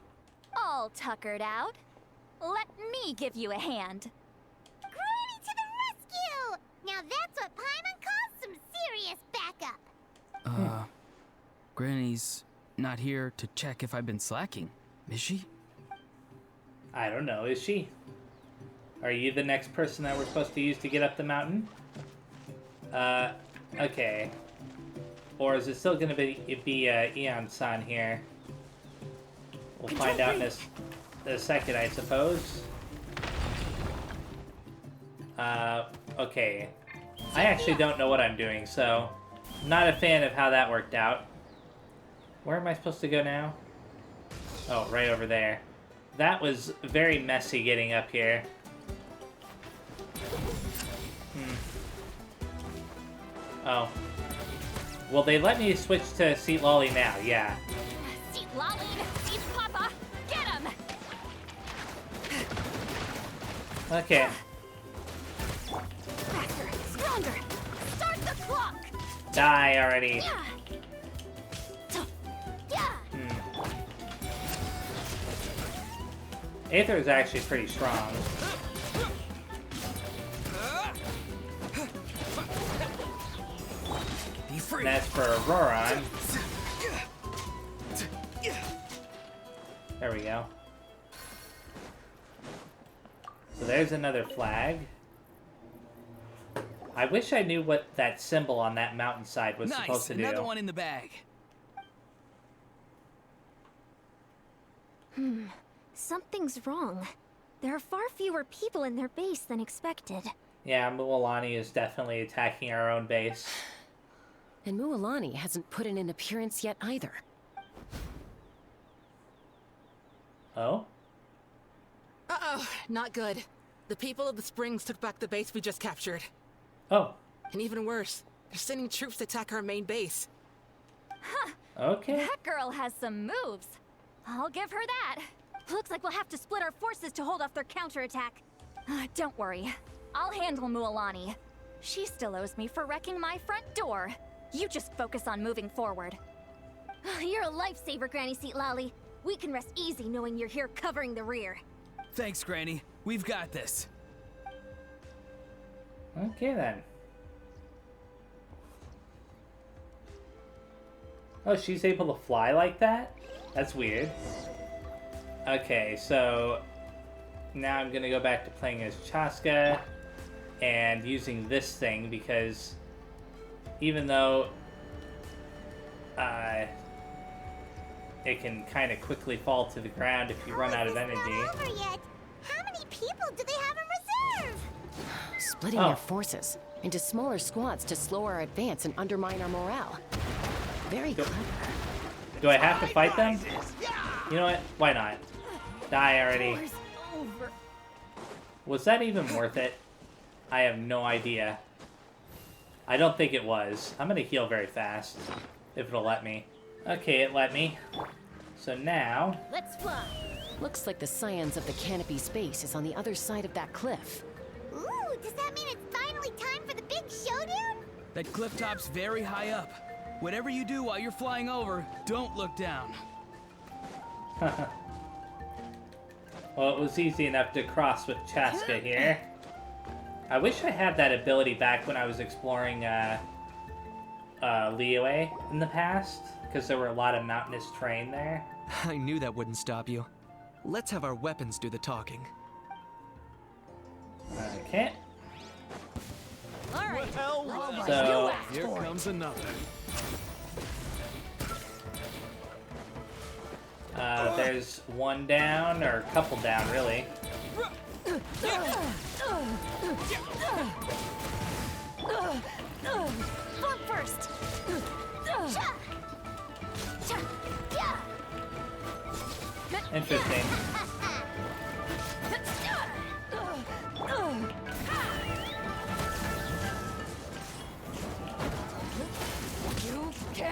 All tuckered out. Let me give you a hand. Granny to the rescue! Now that's what Paimon calls some serious backup. Granny's not here to check if I've been slacking, is she? I don't know, is she? Are you the next person that we're supposed to use to get up the mountain? Okay. Or is it still gonna be Eon-san here? We'll find out in a second, I suppose. Okay. I actually don't know what I'm doing, so I'm not a fan of how that worked out. Where am I supposed to go now? Oh, right over there. That was very messy getting up here. Oh. Well, they let me switch to Seat Lolly now, yeah. Seat Lolly, Seat Papa, get him! Okay. Faster, stronger. Start the clock. Die already. Yeah. Aether is actually pretty strong. And as for Auroron... There we go. So there's another flag. I wish I knew what that symbol on that mountainside was supposed to do. Another one in the bag. Something's wrong. There are far fewer people in their base than expected. Yeah, Mualani is definitely attacking our own base. And Mualani hasn't put in an appearance yet either. Oh? Uh-oh, not good. The people of the Springs took back the base we just captured. Oh. And even worse, they're sending troops to attack our main base. Huh. Okay. That girl has some moves. I'll give her that. Looks like we'll have to split our forces to hold off their counterattack. Don't worry. I'll handle Mualani. She still owes me for wrecking my front door. You just focus on moving forward. You're a lifesaver, Granny Seat Lolly. We can rest easy knowing you're here covering the rear. Thanks, Granny. We've got this. Okay, then. Oh, she's able to fly like that? That's weird. Okay, so now I'm gonna go back to playing as Chaska and using this thing because even though it can kind of quickly fall to the ground if you run out of energy. Not over yet. How many people do they have in reserve? Splitting their forces into smaller squads to slow our advance and undermine our morale. Very clever. Do I have to fight them? You know what? Why not? Die already. Was that even worth it? I have no idea. I don't think it was. I'm gonna heal very fast, if it'll let me. Okay, it let me. So now... Let's fly! Looks like the scions of the canopy space is on the other side of that cliff. Ooh, does that mean it's finally time for the big showdown? That cliff top's very high up. Whatever you do while you're flying over, don't look down. Well, it was easy enough to cross with Chaska here. I wish I had that ability back when I was exploring Liyue in the past, because there were a lot of mountainous terrain there. I knew that wouldn't stop you. Let's have our weapons do the talking. Okay. All right. So here comes another. There's one down, or a couple down, really. Bump first. Interesting.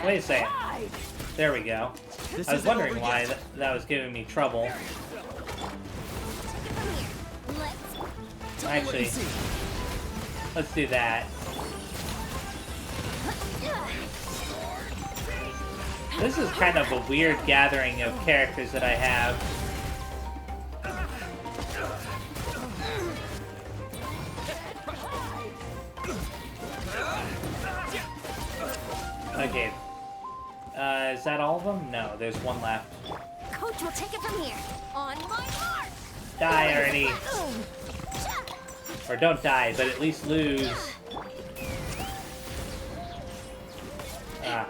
Wait a second. There we go. I was wondering why that was giving me trouble. Actually, let's do that. This is kind of a weird gathering of characters that I have. Okay. Is that all of them? No, there's one left. Coach will take it from here. On my mark. Die already. Or don't die, but at least lose. Ah.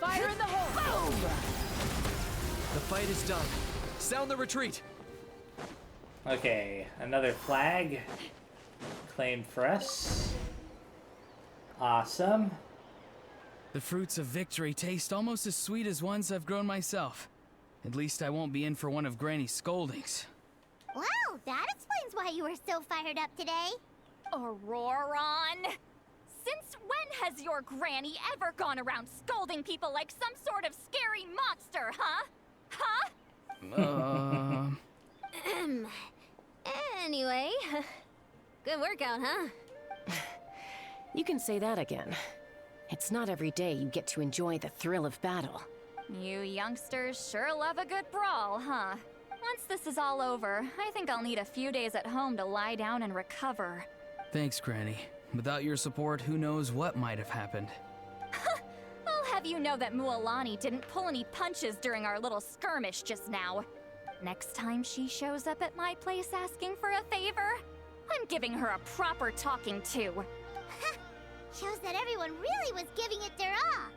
Fire in the hole! Boom! The fight is done. Sound the retreat. Okay, another flag claimed for us. Awesome. The fruits of victory taste almost as sweet as ones I've grown myself. At least I won't be in for one of Granny's scoldings. Wow, that explains why you were so fired up today. Auroron! Since when has your granny ever gone around scolding people like some sort of scary monster, huh? Huh? Anyway, good workout, huh? You can say that again. It's not every day you get to enjoy the thrill of battle. You youngsters sure love a good brawl, huh? Once this is all over, I think I'll need a few days at home to lie down and recover. Thanks, Granny. Without your support, who knows what might have happened. I'll have you know that Mualani didn't pull any punches during our little skirmish just now. Next time she shows up at my place asking for a favor, I'm giving her a proper talking to. Shows that everyone really was giving it their all.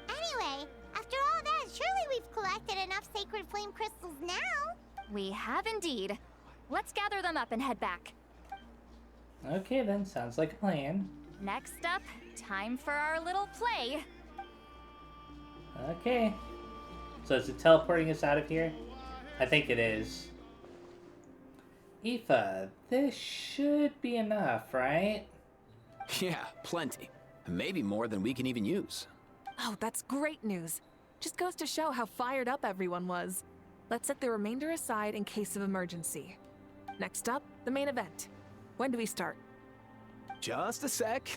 Anyway, after all that, surely we've collected enough sacred flame crystals now. We have indeed. Let's gather them up and head back. Okay then, sounds like a plan. Next up, time for our little play. Okay. So is it teleporting us out of here? I think it is. Aoife, this should be enough, right? Yeah, plenty. Maybe more than we can even use. Oh, that's great news. Just goes to show how fired up everyone was. Let's set the remainder aside in case of emergency. Next up, the main event. When do we start? Just a sec.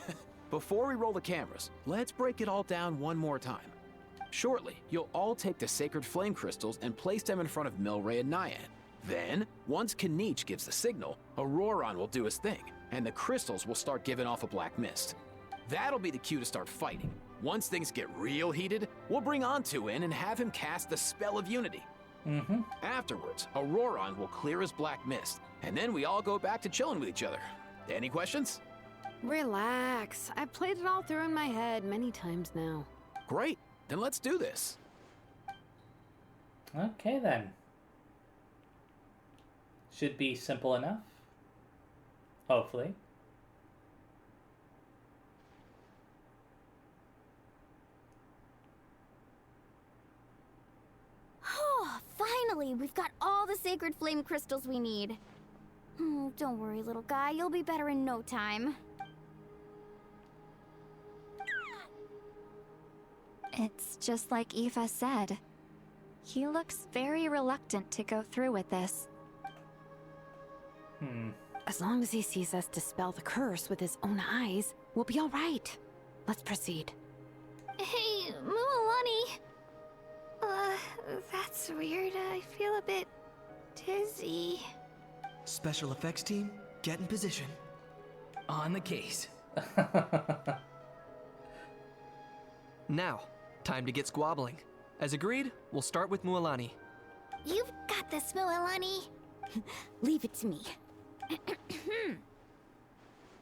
Before we roll the cameras, let's break it all down one more time. Shortly, you'll all take the sacred flame crystals and place them in front of Milray and Nyan. Then, once Kanich gives the signal, Auroron will do his thing, and the crystals will start giving off a black mist. That'll be the cue to start fighting. Once things get real heated, we'll bring Antu in and have him cast the spell of unity. Mm-hmm. Afterwards, Auroron will clear his black mist, and then we all go back to chilling with each other. Any questions? Relax. I've played it all through in my head many times now. Great. Then let's do this. Okay, then. Should be simple enough. Hopefully. Oh, finally! We've got all the sacred flame crystals we need. Don't worry, little guy. You'll be better in no time. It's just like Aoife said. He looks very reluctant to go through with this. As long as he sees us dispel the curse with his own eyes, we'll be all right. Let's proceed. Hey, Mualani. That's weird. I feel a bit dizzy. Special effects team, get in position. On the case. Now, time to get squabbling. As agreed, we'll start with Mualani. You've got this, Mualani. Leave it to me.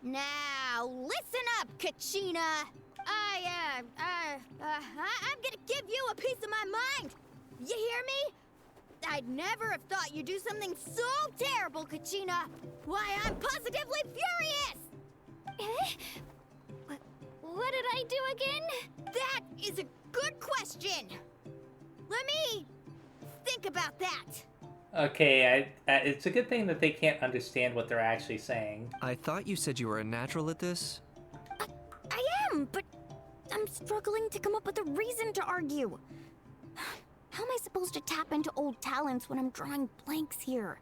Now, listen up, Kachina. I'm gonna give you a piece of my mind. You hear me? I'd never have thought you'd do something so terrible, Kachina. Why, I'm positively furious. What did I do again? That is a good question. Let me think about that. Okay, it's a good thing that they can't understand what they're actually saying. I thought you said you were a natural at this. I am, but I'm struggling to come up with a reason to argue. How am I supposed to tap into old talents when I'm drawing blanks here?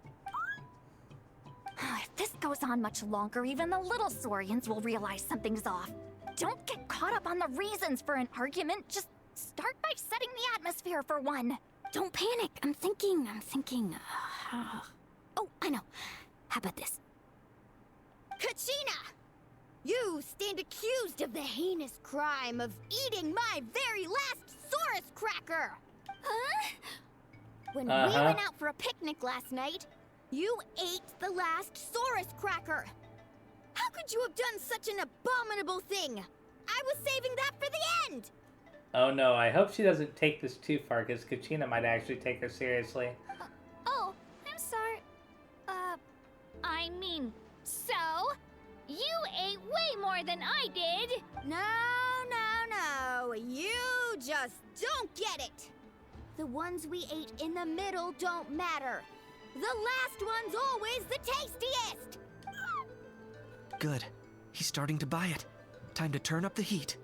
If this goes on much longer, even the little Saurians will realize something's off. Don't get caught up on the reasons for an argument. Just start by setting the atmosphere for one. Don't panic. I'm thinking. Oh, I know. How about this? Kachina! You stand accused of the heinous crime of eating my very last Saurus cracker! Huh? When we went out for a picnic last night, you ate the last Saurus cracker! How could you have done such an abominable thing? I was saving that for the end! Oh no, I hope she doesn't take this too far, because Kachina might actually take her seriously. Oh, I'm sorry. I mean, so? You ate way more than I did! No. You just don't get it! The ones we ate in the middle don't matter. The last one's always the tastiest! Good. He's starting to buy it. Time to turn up the heat.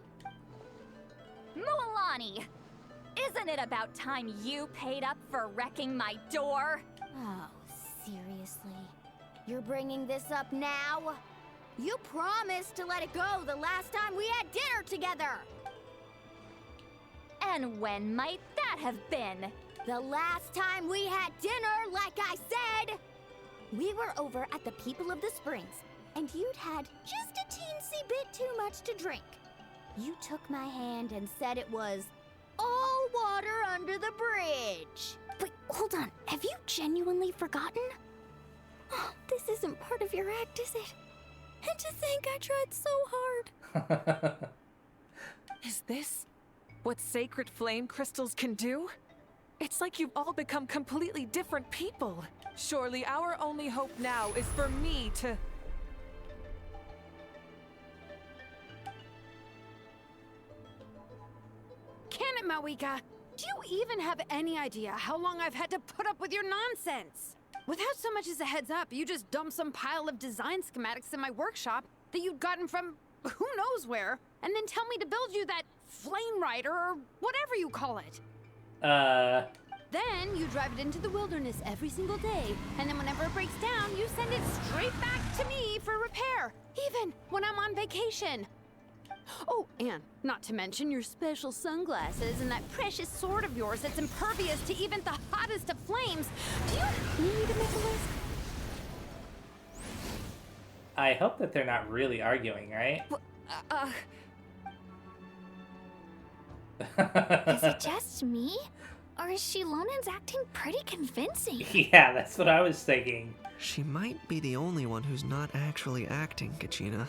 Mualani! Isn't it about time you paid up for wrecking my door? Oh, seriously? You're bringing this up now? You promised to let it go the last time we had dinner together! And when might that have been? The last time we had dinner, like I said! We were over at the People of the Springs, and you'd had just a teensy bit too much to drink. You took my hand and said it was all water under the bridge. Wait, hold on. Have you genuinely forgotten? Oh, this isn't part of your act, is it? And to think I tried so hard. Is this what sacred flame crystals can do? It's like you've all become completely different people. Surely our only hope now is for me to... Can it, Mawika? Do you even have any idea how long I've had to put up with your nonsense? Without so much as a heads up, you just dumped some pile of design schematics in my workshop that you'd gotten from who knows where, and then tell me to build you that flame rider or whatever you call it. Then you drive it into the wilderness every single day, and then whenever it breaks down, you send it straight back to me for repair, even when I'm on vacation. Oh, and not to mention your special sunglasses and that precious sword of yours that's impervious to even the hottest of flames. Do you need to make a list? I hope that they're not really arguing, right? Is it just me? Or is Shilonen's acting pretty convincing? Yeah, that's what I was thinking. She might be the only one who's not actually acting, Kachina.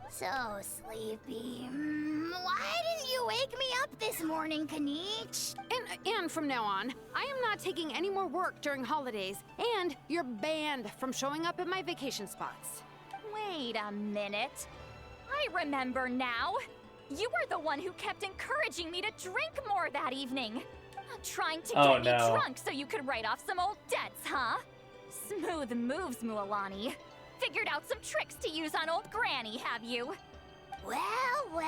So sleepy. Why didn't you wake me up this morning, Kanich? And from now on, I am not taking any more work during holidays, and you're banned from showing up at my vacation spots. Wait a minute. I remember now. You were the one who kept encouraging me to drink more that evening. Trying to get me drunk so you could write off some old debts, huh? Smooth moves, Mualani. Figured out some tricks to use on old Granny, have you? Well,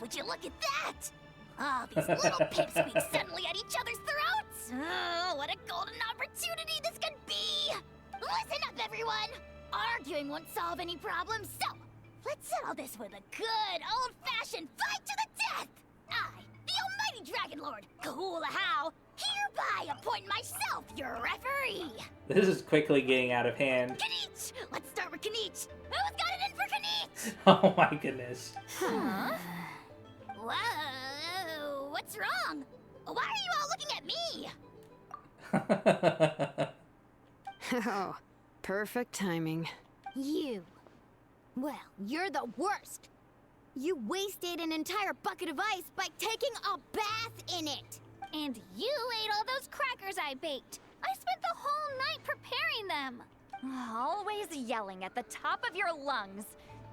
would you look at that? Oh, these little pipsqueaks suddenly at each other's throats! Oh, what a golden opportunity this could be! Listen up, everyone! Arguing won't solve any problems, so let's settle this with a good old-fashioned fight to the death! I, the almighty Dragon Lord, Kahula-How, hereby appoint myself your referee! This is quickly getting out of hand. Kanich! Let's start with Kanich! Who's got it in for Kanich? Oh my goodness. Huh? Whoa, what's wrong? Why are you all looking at me? Oh, perfect timing. You. Well, you're the worst. You wasted an entire bucket of ice by taking a bath in it. And you ate all those crackers I baked. I spent the whole night preparing them. Always yelling at the top of your lungs.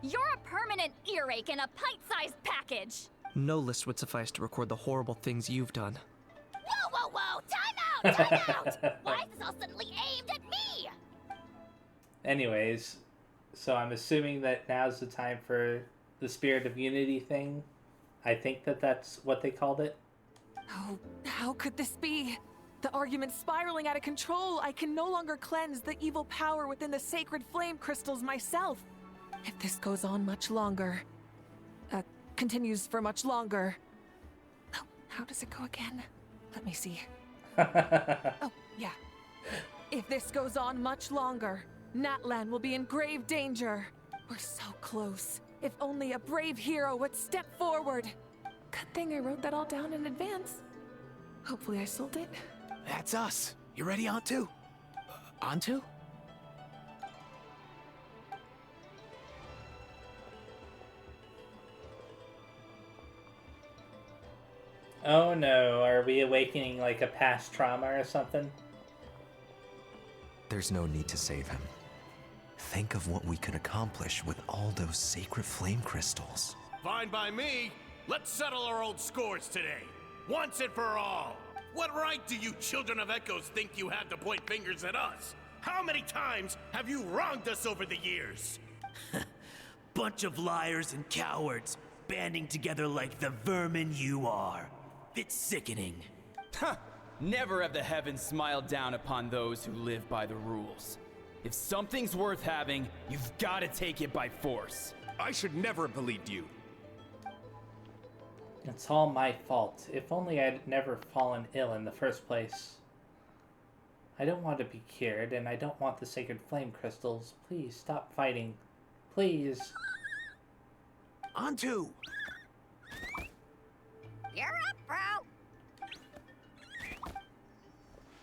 You're a permanent earache in a pint-sized package. No list would suffice to record the horrible things you've done. Whoa! Time out! Why is this all suddenly aimed at me? Anyways, so I'm assuming that now's the time for the Spirit of Unity thing. I think that's what they called it. Oh, how could this be? The argument's spiraling out of control. I can no longer cleanse the evil power within the sacred flame crystals myself. If this goes on much longer, continues for much longer. Oh, how does it go again? Let me see. Oh, yeah. If this goes on much longer, Natlan will be in grave danger. We're so close. If only a brave hero would step forward. Good thing I wrote that all down in advance. Hopefully I sold it. That's us. You ready, Antu? Antu? Oh no, are we awakening like a past trauma or something? There's no need to save him. Think of what we could accomplish with all those sacred flame crystals. Fine by me. Let's settle our old scores today. Once and for all. What right do you children of Echoes think you have to point fingers at us? How many times have you wronged us over the years? Bunch of liars and cowards, banding together like the vermin you are. It's sickening. Huh! Never have the heavens smiled down upon those who live by the rules. If something's worth having, you've got to take it by force. I should never have believed you. It's all my fault. If only I'd never fallen ill in the first place. I don't want to be cured, and I don't want the sacred flame crystals. Please stop fighting. Please. Antu! You're up, bro!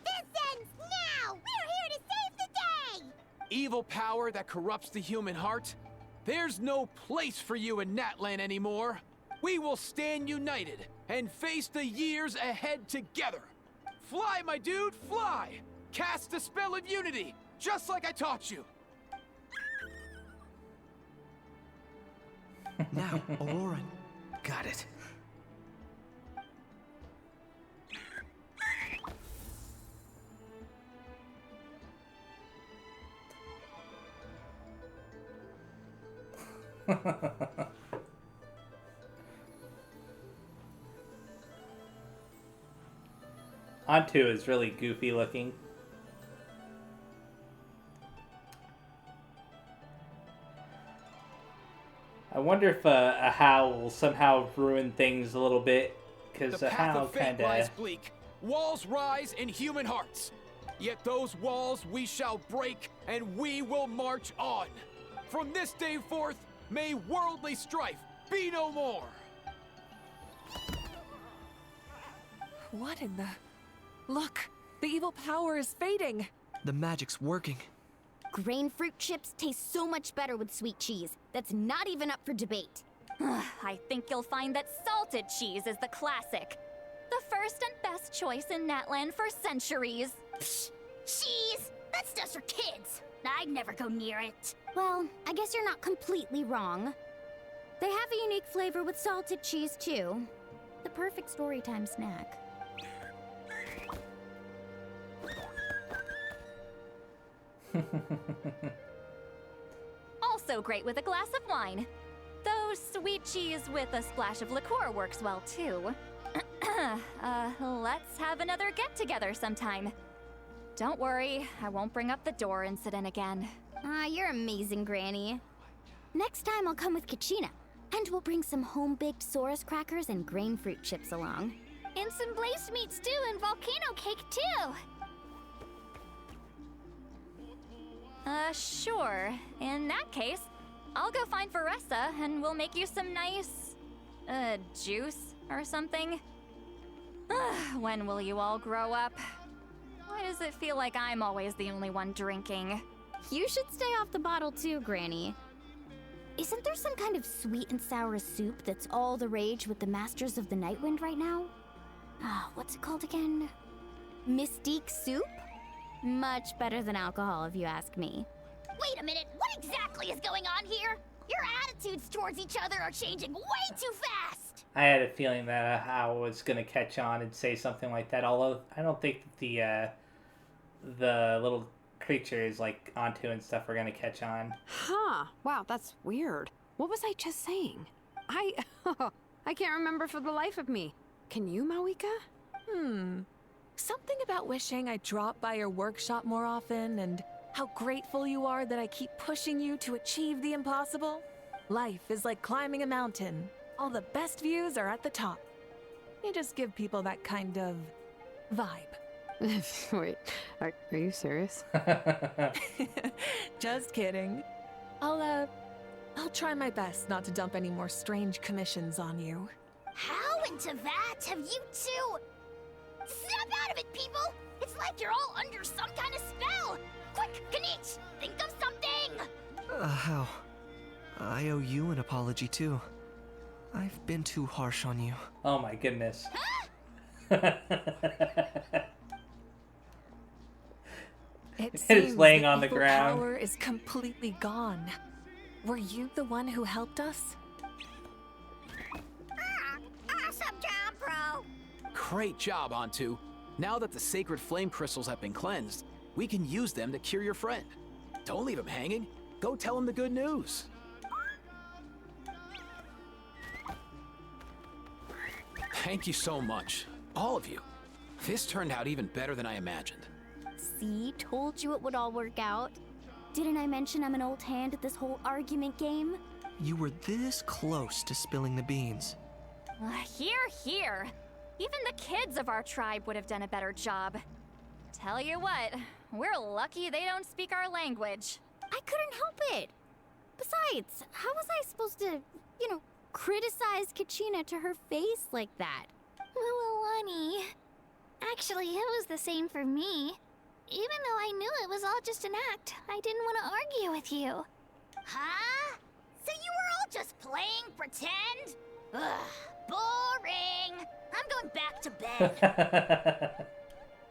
This ends now! We're here to save the day! Evil power that corrupts the human heart? There's no place for you in Natlan anymore. We will stand united and face the years ahead together. Fly, my dude, fly! Cast the spell of unity, just like I taught you. Now, Aurora. Got it. Antu is really goofy looking. I wonder if a How will somehow ruin things a little bit, because The a path How of fate kind lies of... bleak. Walls rise in human hearts. Yet those walls we shall break, and we will march on. From this day forth, may worldly strife be no more! What in the... Look! The evil power is fading! The magic's working. Grain fruit chips taste so much better with sweet cheese. That's not even up for debate. I think you'll find that salted cheese is the classic. The first and best choice in Natland for centuries. Psh, cheese! That stuff's for kids. I'd never go near it. Well, I guess you're not completely wrong. They have a unique flavor with salted cheese, too. The perfect storytime snack. Also great with a glass of wine. Though sweet cheese with a splash of liqueur works well too. Let's have another get-together sometime. Don't worry, I won't bring up the door incident again. You're amazing, Granny. Next time I'll come with Kachina, and we'll bring some home-baked Saurus crackers and grain fruit chips along. And some blaze meat stew and volcano cake too. Sure. In that case, I'll go find Veressa and we'll make you some nice, juice or something. When will you all grow up? Why does it feel like I'm always the only one drinking? You should stay off the bottle too, Granny. Isn't there some kind of sweet and sour soup that's all the rage with the Masters of the Nightwind right now? What's it called again? Mystique soup? Much better than alcohol, if you ask me. Wait a minute, what exactly is going on here? Your attitudes towards each other are changing way too fast! I had a feeling that I was going to catch on and say something like that, although I don't think that the little creatures like Onto and stuff are going to catch on. Huh. Wow, that's weird. What was I just saying? I can't remember for the life of me. Can you, Mawika? Something about wishing I dropped by your workshop more often and how grateful you are that I keep pushing you to achieve the impossible. Life is like climbing a mountain. All the best views are at the top. You just give people that kind of vibe. Wait, are you serious? Just kidding. I'll try my best not to dump any more strange commissions on you. How into that have you two... Snap out of it, people! It's like you're all under some kind of spell! Quick, Kanich, think of something! How? I owe you an apology too. I've been too harsh on you. Oh my goodness. It is laying on the evil ground. Power is completely gone. Were you the one who helped us? Awesome job, bro! Great job, Onto. Now that the sacred flame crystals have been cleansed, we can use them to cure your friend. Don't leave him hanging. Go tell him the good news. Thank you so much, all of you. This turned out even better than I imagined. See, told you it would all work out. Didn't I mention I'm an old hand at this whole argument game? You were this close to spilling the beans. Here. Even the kids of our tribe would have done a better job. Tell you what, we're lucky they don't speak our language. I couldn't help it. Besides, how was I supposed to, criticize Kachina to her face like that? Well, Lonnie. Actually, it was the same for me. Even though I knew it was all just an act, I didn't want to argue with you. Huh? So you were all just playing pretend? Ugh, boring! I'm going back to bed.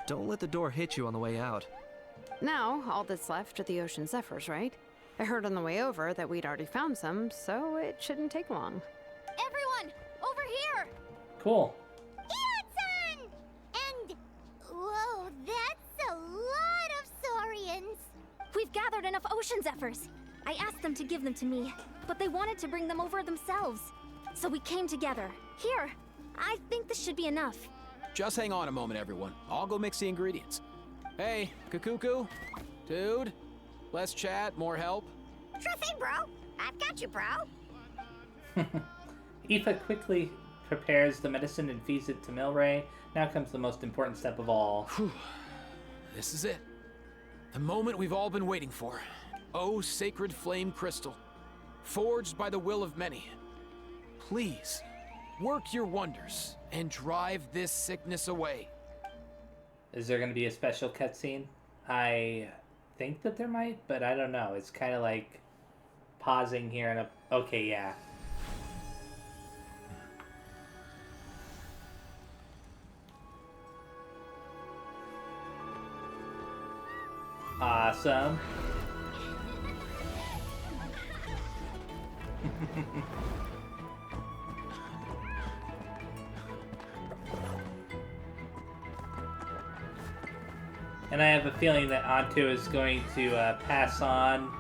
Don't let the door hit you on the way out. Now, all that's left are the ocean zephyrs, right? I heard on the way over that we'd already found some, so it shouldn't take long. Everyone, over here! Cool. Eon-san! And... whoa, that's a lot of saurians! We've gathered enough ocean zephyrs. I asked them to give them to me, but they wanted to bring them over themselves. So we came together. Here, I think this should be enough. Just hang on a moment, everyone. I'll go mix the ingredients. Hey, Kakuku? Dude? Less chat, more help? Sure thing, bro. I've got you, bro. Aoife quickly prepares the medicine and feeds it to Milray. Now comes the most important step of all. This is it. The moment we've all been waiting for. Oh, sacred flame crystal. Forged by the will of many. please, work your wonders and drive this sickness away. Is there going to be a special cutscene? I think that there might, but I don't know. It's kind of like pausing here and okay, yeah. Awesome. And I have a feeling that Antu is going to pass on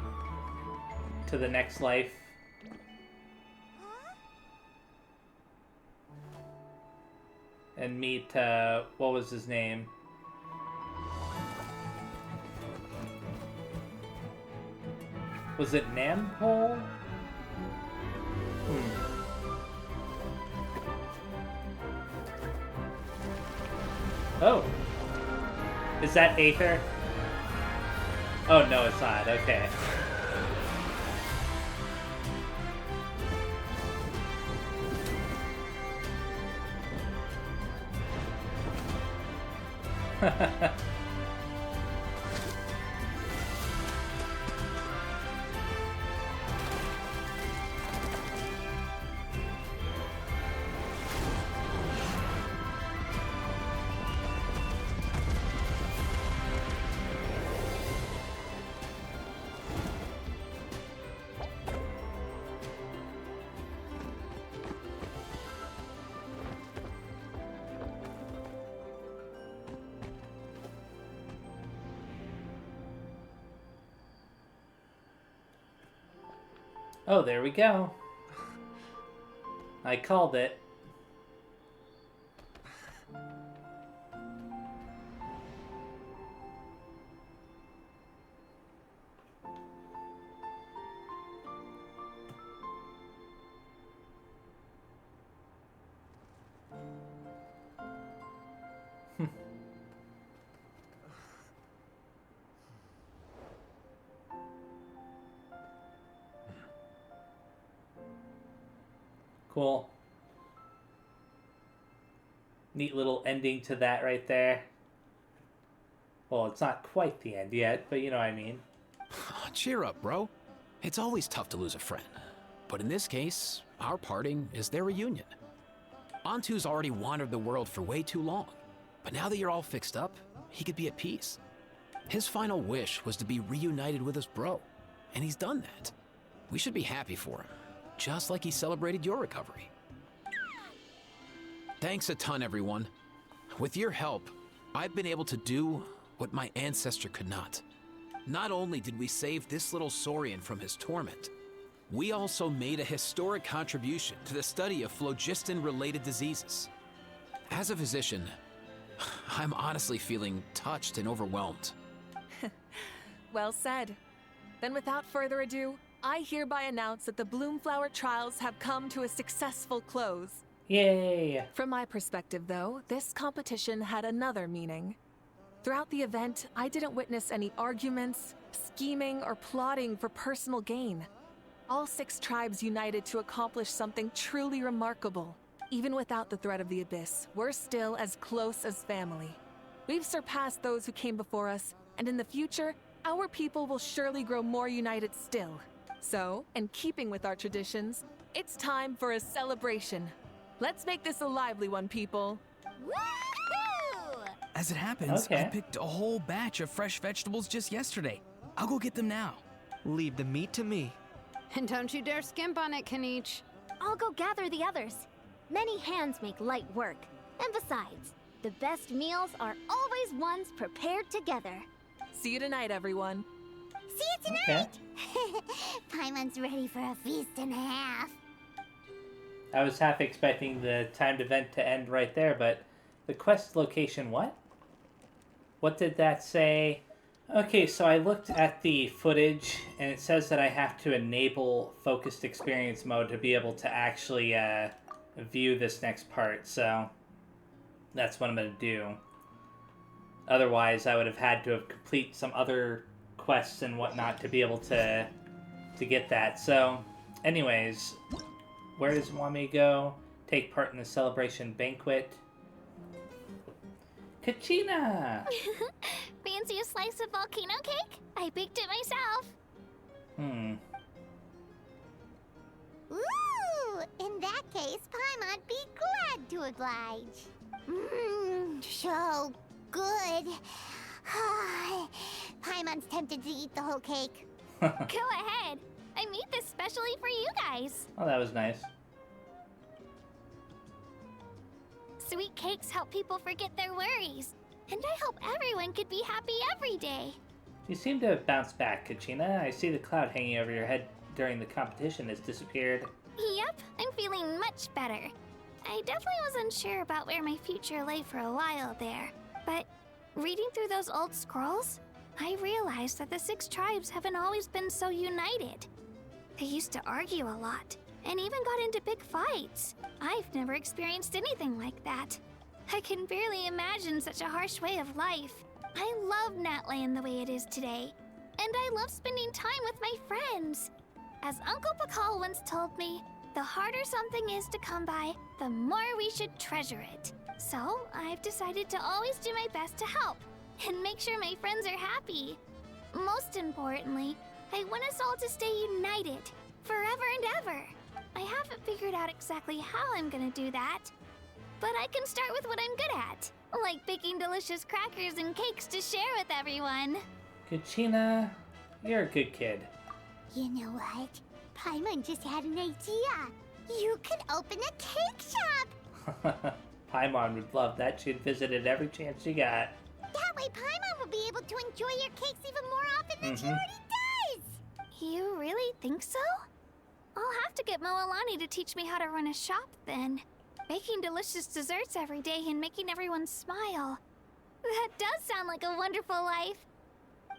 to the next life. And meet, what was his name? Was it Nampole? Oh. Is that Aether? Oh, no, it's not. Okay. Oh, there we go. I called it. Cool. Neat little ending to that right there. Well, it's not quite the end yet, but you know what I mean. Cheer up, bro. It's always tough to lose a friend. But in this case, our parting is their reunion. Antu's already wandered the world for way too long. But now that you're all fixed up, he could be at peace. His final wish was to be reunited with his bro. And he's done that. We should be happy for him. Just like he celebrated your recovery. Thanks a ton, everyone. With your help, I've been able to do what my ancestor could not. Not only did we save this little Saurian from his torment, we also made a historic contribution to the study of phlogiston-related diseases. As a physician, I'm honestly feeling touched and overwhelmed. Well said. Then without further ado, I hereby announce that the Bloomflower trials have come to a successful close. Yay! From my perspective, though, this competition had another meaning. Throughout the event, I didn't witness any arguments, scheming, or plotting for personal gain. All 6 tribes united to accomplish something truly remarkable. Even without the threat of the Abyss, we're still as close as family. We've surpassed those who came before us, and in the future, our people will surely grow more united still. So, in keeping with our traditions, it's time for a celebration. Let's make this a lively one, people. Woohoo! As it happens, Okay. I picked a whole batch of fresh vegetables just yesterday. I'll go get them now. Leave the meat to me. And don't you dare skimp on it, Kanich. I'll go gather the others. Many hands make light work. And besides, the best meals are always ones prepared together. See you tonight, everyone. See you tonight! Paimon's ready for a feast and a half. I was half expecting the timed event to end right there, but the quest location, what? What did that say? Okay, so I looked at the footage, and it says that I have to enable focused experience mode to be able to actually view this next part, so that's what I'm going to do. Otherwise, I would have had to have complete some other quests and whatnot to be able to get that. So, anyways, where does it want me to go? Take part in the celebration banquet. Kachina! Fancy a slice of volcano cake? I baked it myself. Ooh, in that case, Paimon'd be glad to oblige. So good. Paimon's tempted to eat the whole cake. Go ahead. I made this specially for you guys. Oh, that was nice. Sweet cakes help people forget their worries. And I hope everyone could be happy every day. You seem to have bounced back, Kachina. I see the cloud hanging over your head during the competition has disappeared. Yep, I'm feeling much better. I definitely wasn't sure about where my future lay for a while there. But reading through those old scrolls, I realized that the 6 tribes haven't always been so united. They used to argue a lot, and even got into big fights. I've never experienced anything like that. I can barely imagine such a harsh way of life. I love Natland the way it is today, and I love spending time with my friends. As Uncle Pakal once told me, the harder something is to come by, the more we should treasure it. So I've decided to always do my best to help, and make sure my friends are happy. Most importantly, I want us all to stay united, forever and ever. I haven't figured out exactly how I'm gonna do that, but I can start with what I'm good at, like baking delicious crackers and cakes to share with everyone. Kachina, you're a good kid. You know what? Paimon just had an idea. You could open a cake shop. Paimon would love that. She'd visit it every chance she got. That way Paimon will be able to enjoy your cakes even more often than she already does. You really think so? I'll have to get Moalani to teach me how to run a shop then. Baking delicious desserts every day and making everyone smile. That does sound like a wonderful life.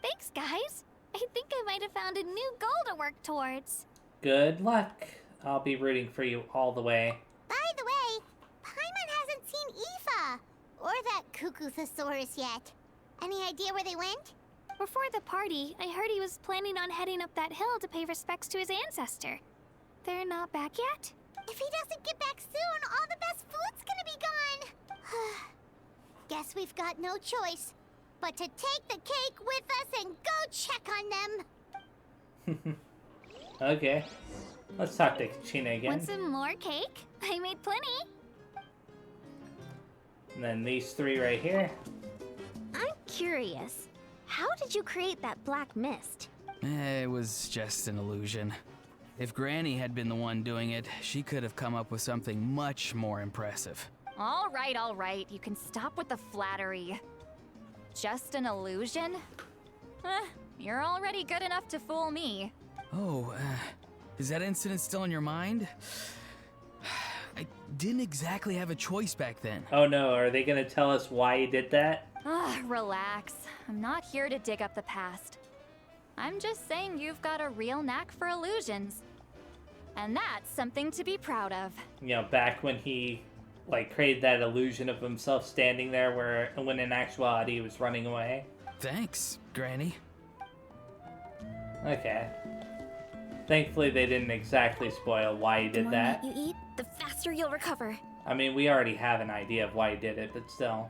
Thanks, guys. I think I might have found a new goal to work towards. Good luck. I'll be rooting for you all the way. By the way, Paimon hasn't seen Aoife or that Cuckoo-thosaurus yet. Any idea where they went? Before the party, I heard he was planning on heading up that hill to pay respects to his ancestor. They're not back yet? If he doesn't get back soon, all the best food's gonna be gone. Guess we've got no choice but to take the cake with us and go check on them. Okay. Let's talk to Kachina again. Want some more cake? I made plenty. And then these 3 right here. I'm curious. How did you create that black mist? It was just an illusion. If Granny had been the one doing it, she could have come up with something much more impressive. All right. You can stop with the flattery. Just an illusion? You're already good enough to fool me. Oh, is that incident still in your mind? I didn't exactly have a choice back then. Oh no, are they gonna tell us why he did that? Relax. I'm not here to dig up the past. I'm just saying you've got a real knack for illusions. And that's something to be proud of. You know, back when he, created that illusion of himself standing there when in actuality he was running away. Thanks, Granny. Okay. Thankfully they didn't exactly spoil why he did that. The more you eat, the faster you'll recover. I mean, we already have an idea of why he did it, but still.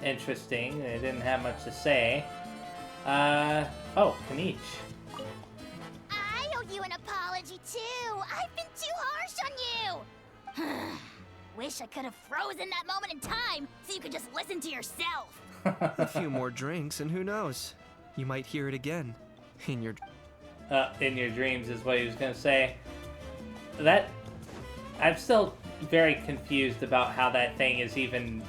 Interesting. They didn't have much to say. Oh, Kanich. I owe you an apology, too. I've been too harsh on you. Wish I could have frozen that moment in time so you could just listen to yourself. A few more drinks, and who knows? You might hear it again. In your dreams is what he was gonna say. I'm still very confused about how that thing is even,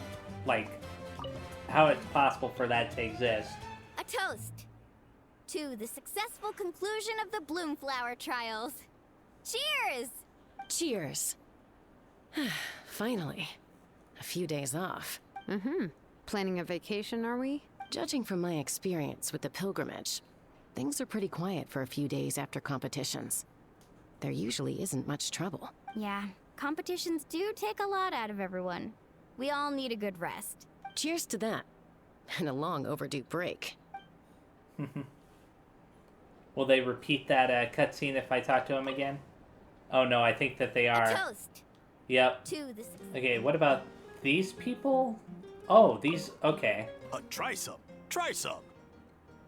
how it's possible for that to exist. A toast to the successful conclusion of the Bloomflower trials. Cheers! Cheers. Finally. A few days off. Planning a vacation, are we? Judging from my experience with the pilgrimage, things are pretty quiet for a few days after competitions. There usually isn't much trouble. Yeah, competitions do take a lot out of everyone. We all need a good rest. Cheers to that. And a long overdue break. Will they repeat that cutscene if I talk to them again? Oh no, I think that they are. A toast. Yep. To the Okay, what about these people? Oh, these. Okay. Try some. Try some.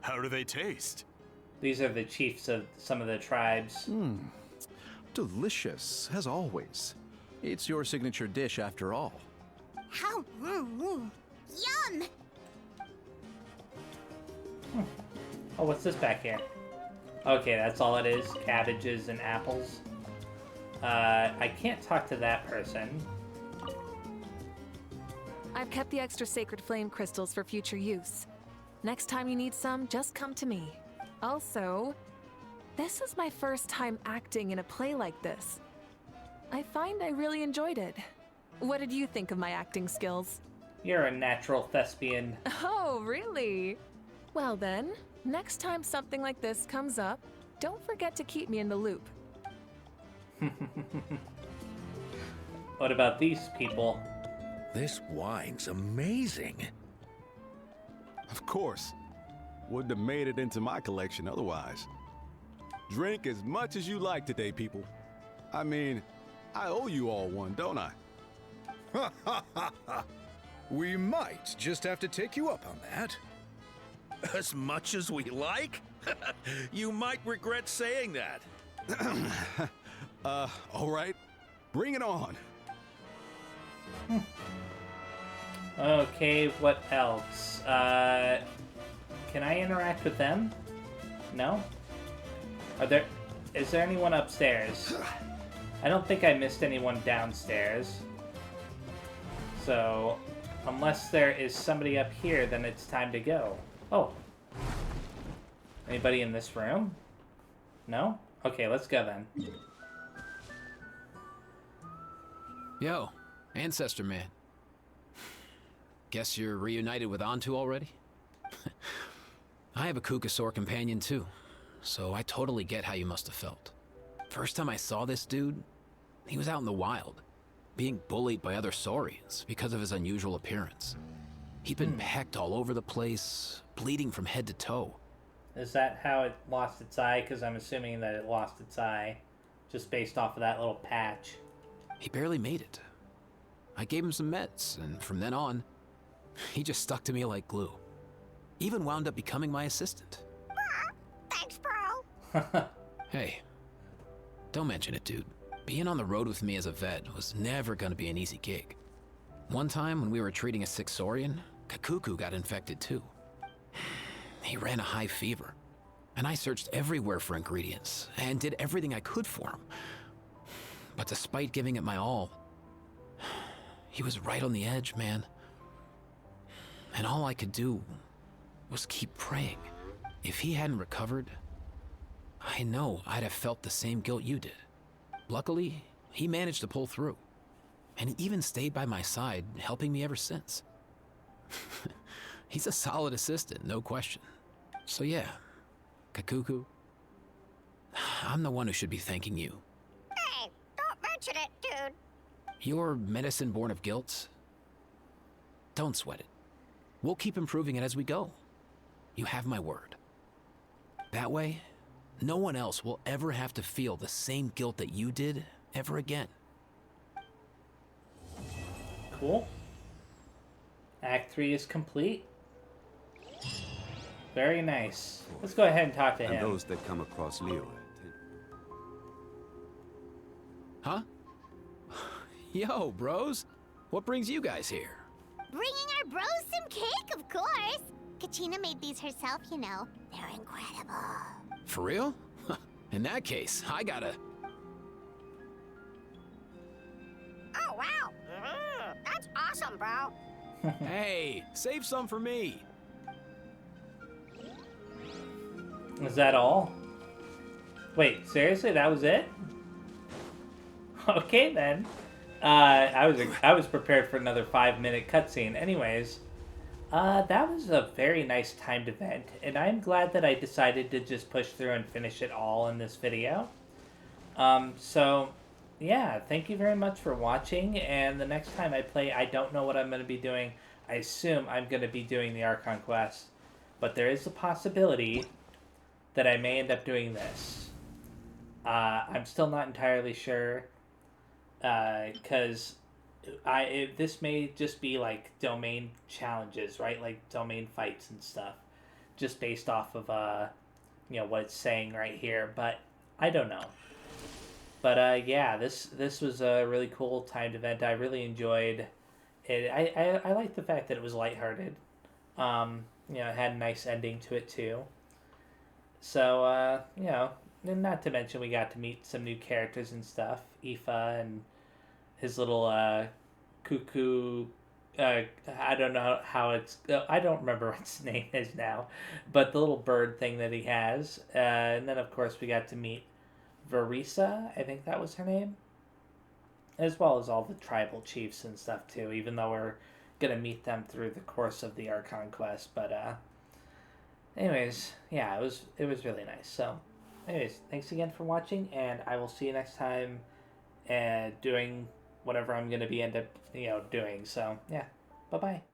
How do they taste? These are the chiefs of some of the tribes. Delicious, as always. It's your signature dish after all. How? Yum! Oh, what's this back here? Okay, that's all it is. Cabbages and apples. I can't talk to that person. I've kept the extra sacred flame crystals for future use. Next time you need some, just come to me. Also, this is my first time acting in a play like this. I find I really enjoyed it. What did you think of my acting skills? You're a natural thespian. Oh, really? Well then, next time something like this comes up, don't forget to keep me in the loop. What about these people? This wine's amazing. Of course. Wouldn't have made it into my collection otherwise. Drink as much as you like today, people. I mean, I owe you all one, don't I? Ha ha ha ha! We might just have to take you up on that. As much as we like? You might regret saying that. All right. Bring it on. Okay, what else? Can I interact with them? No? Is there anyone upstairs? I don't think I missed anyone downstairs. So, unless there is somebody up here, then it's time to go. Oh. Anybody in this room? No? Okay, let's go then. Yo, Ancestor Man. Guess you're reunited with Antu already? I have a Kukasaur companion too, so I totally get how you must have felt. First time I saw this dude, he was out in the wild, being bullied by other saurians because of his unusual appearance. He'd been pecked all over the place, bleeding from head to toe. Is that how it lost its eye? Because I'm assuming that it lost its eye just based off of that little patch. He barely made it. I gave him some meds, and from then on, he just stuck to me like glue. Even wound up becoming my assistant. Thanks, bro. Hey, don't mention it, dude. Being on the road with me as a vet was never gonna be an easy gig. One time when we were treating a sick saurian, Kakuku got infected too. He ran a high fever, and I searched everywhere for ingredients and did everything I could for him. But despite giving it my all, he was right on the edge, man. And all I could do was keep praying. If he hadn't recovered, I know I'd have felt the same guilt you did. Luckily, he managed to pull through. And he even stayed by my side, helping me ever since. He's a solid assistant, no question. So yeah, Kakuku, I'm the one who should be thanking you. Hey, don't mention it, dude. Your medicine born of guilt? Don't sweat it. We'll keep improving it as we go. You have my word. That way, no one else will ever have to feel the same guilt that you did ever again. Cool. Act 3 is complete. Very nice. Let's go ahead and talk to him. And those that come across Leo. Huh? Yo, bros. What brings you guys here? Bringing our bros some cake, of course. Kachina made these herself, you know. They're incredible. For real? In that case, I gotta... Oh, wow. That's awesome, bro. Hey, save some for me. Is that all? Wait, seriously? That was it? Okay, then. I was prepared for another 5-minute cutscene. Anyways, that was a very nice timed event, and I'm glad that I decided to just push through and finish it all in this video. So, yeah, thank you very much for watching, and the next time I play, I don't know what I'm going to be doing. I assume I'm going to be doing the Archon quest, but there is a possibility that I may end up doing this. I'm still not entirely sure, because this may just be like domain challenges, right? Like domain fights and stuff, just based off of what it's saying right here. But I don't know. But yeah, this was a really cool timed event. I really enjoyed it. I like the fact that it was lighthearted. It had a nice ending to it too. So and not to mention we got to meet some new characters and stuff. Aoife and his little cuckoo. I don't know how it's. I don't remember what its name is now, but the little bird thing that he has. And then of course we got to meet Verisa. I think that was her name. As well as all the tribal chiefs and stuff too. Even though we're gonna meet them through the course of the Archon quest, but anyways, yeah, it was really nice. So, anyways, thanks again for watching, and I will see you next time, doing whatever I'm gonna be end up doing. So yeah, bye bye.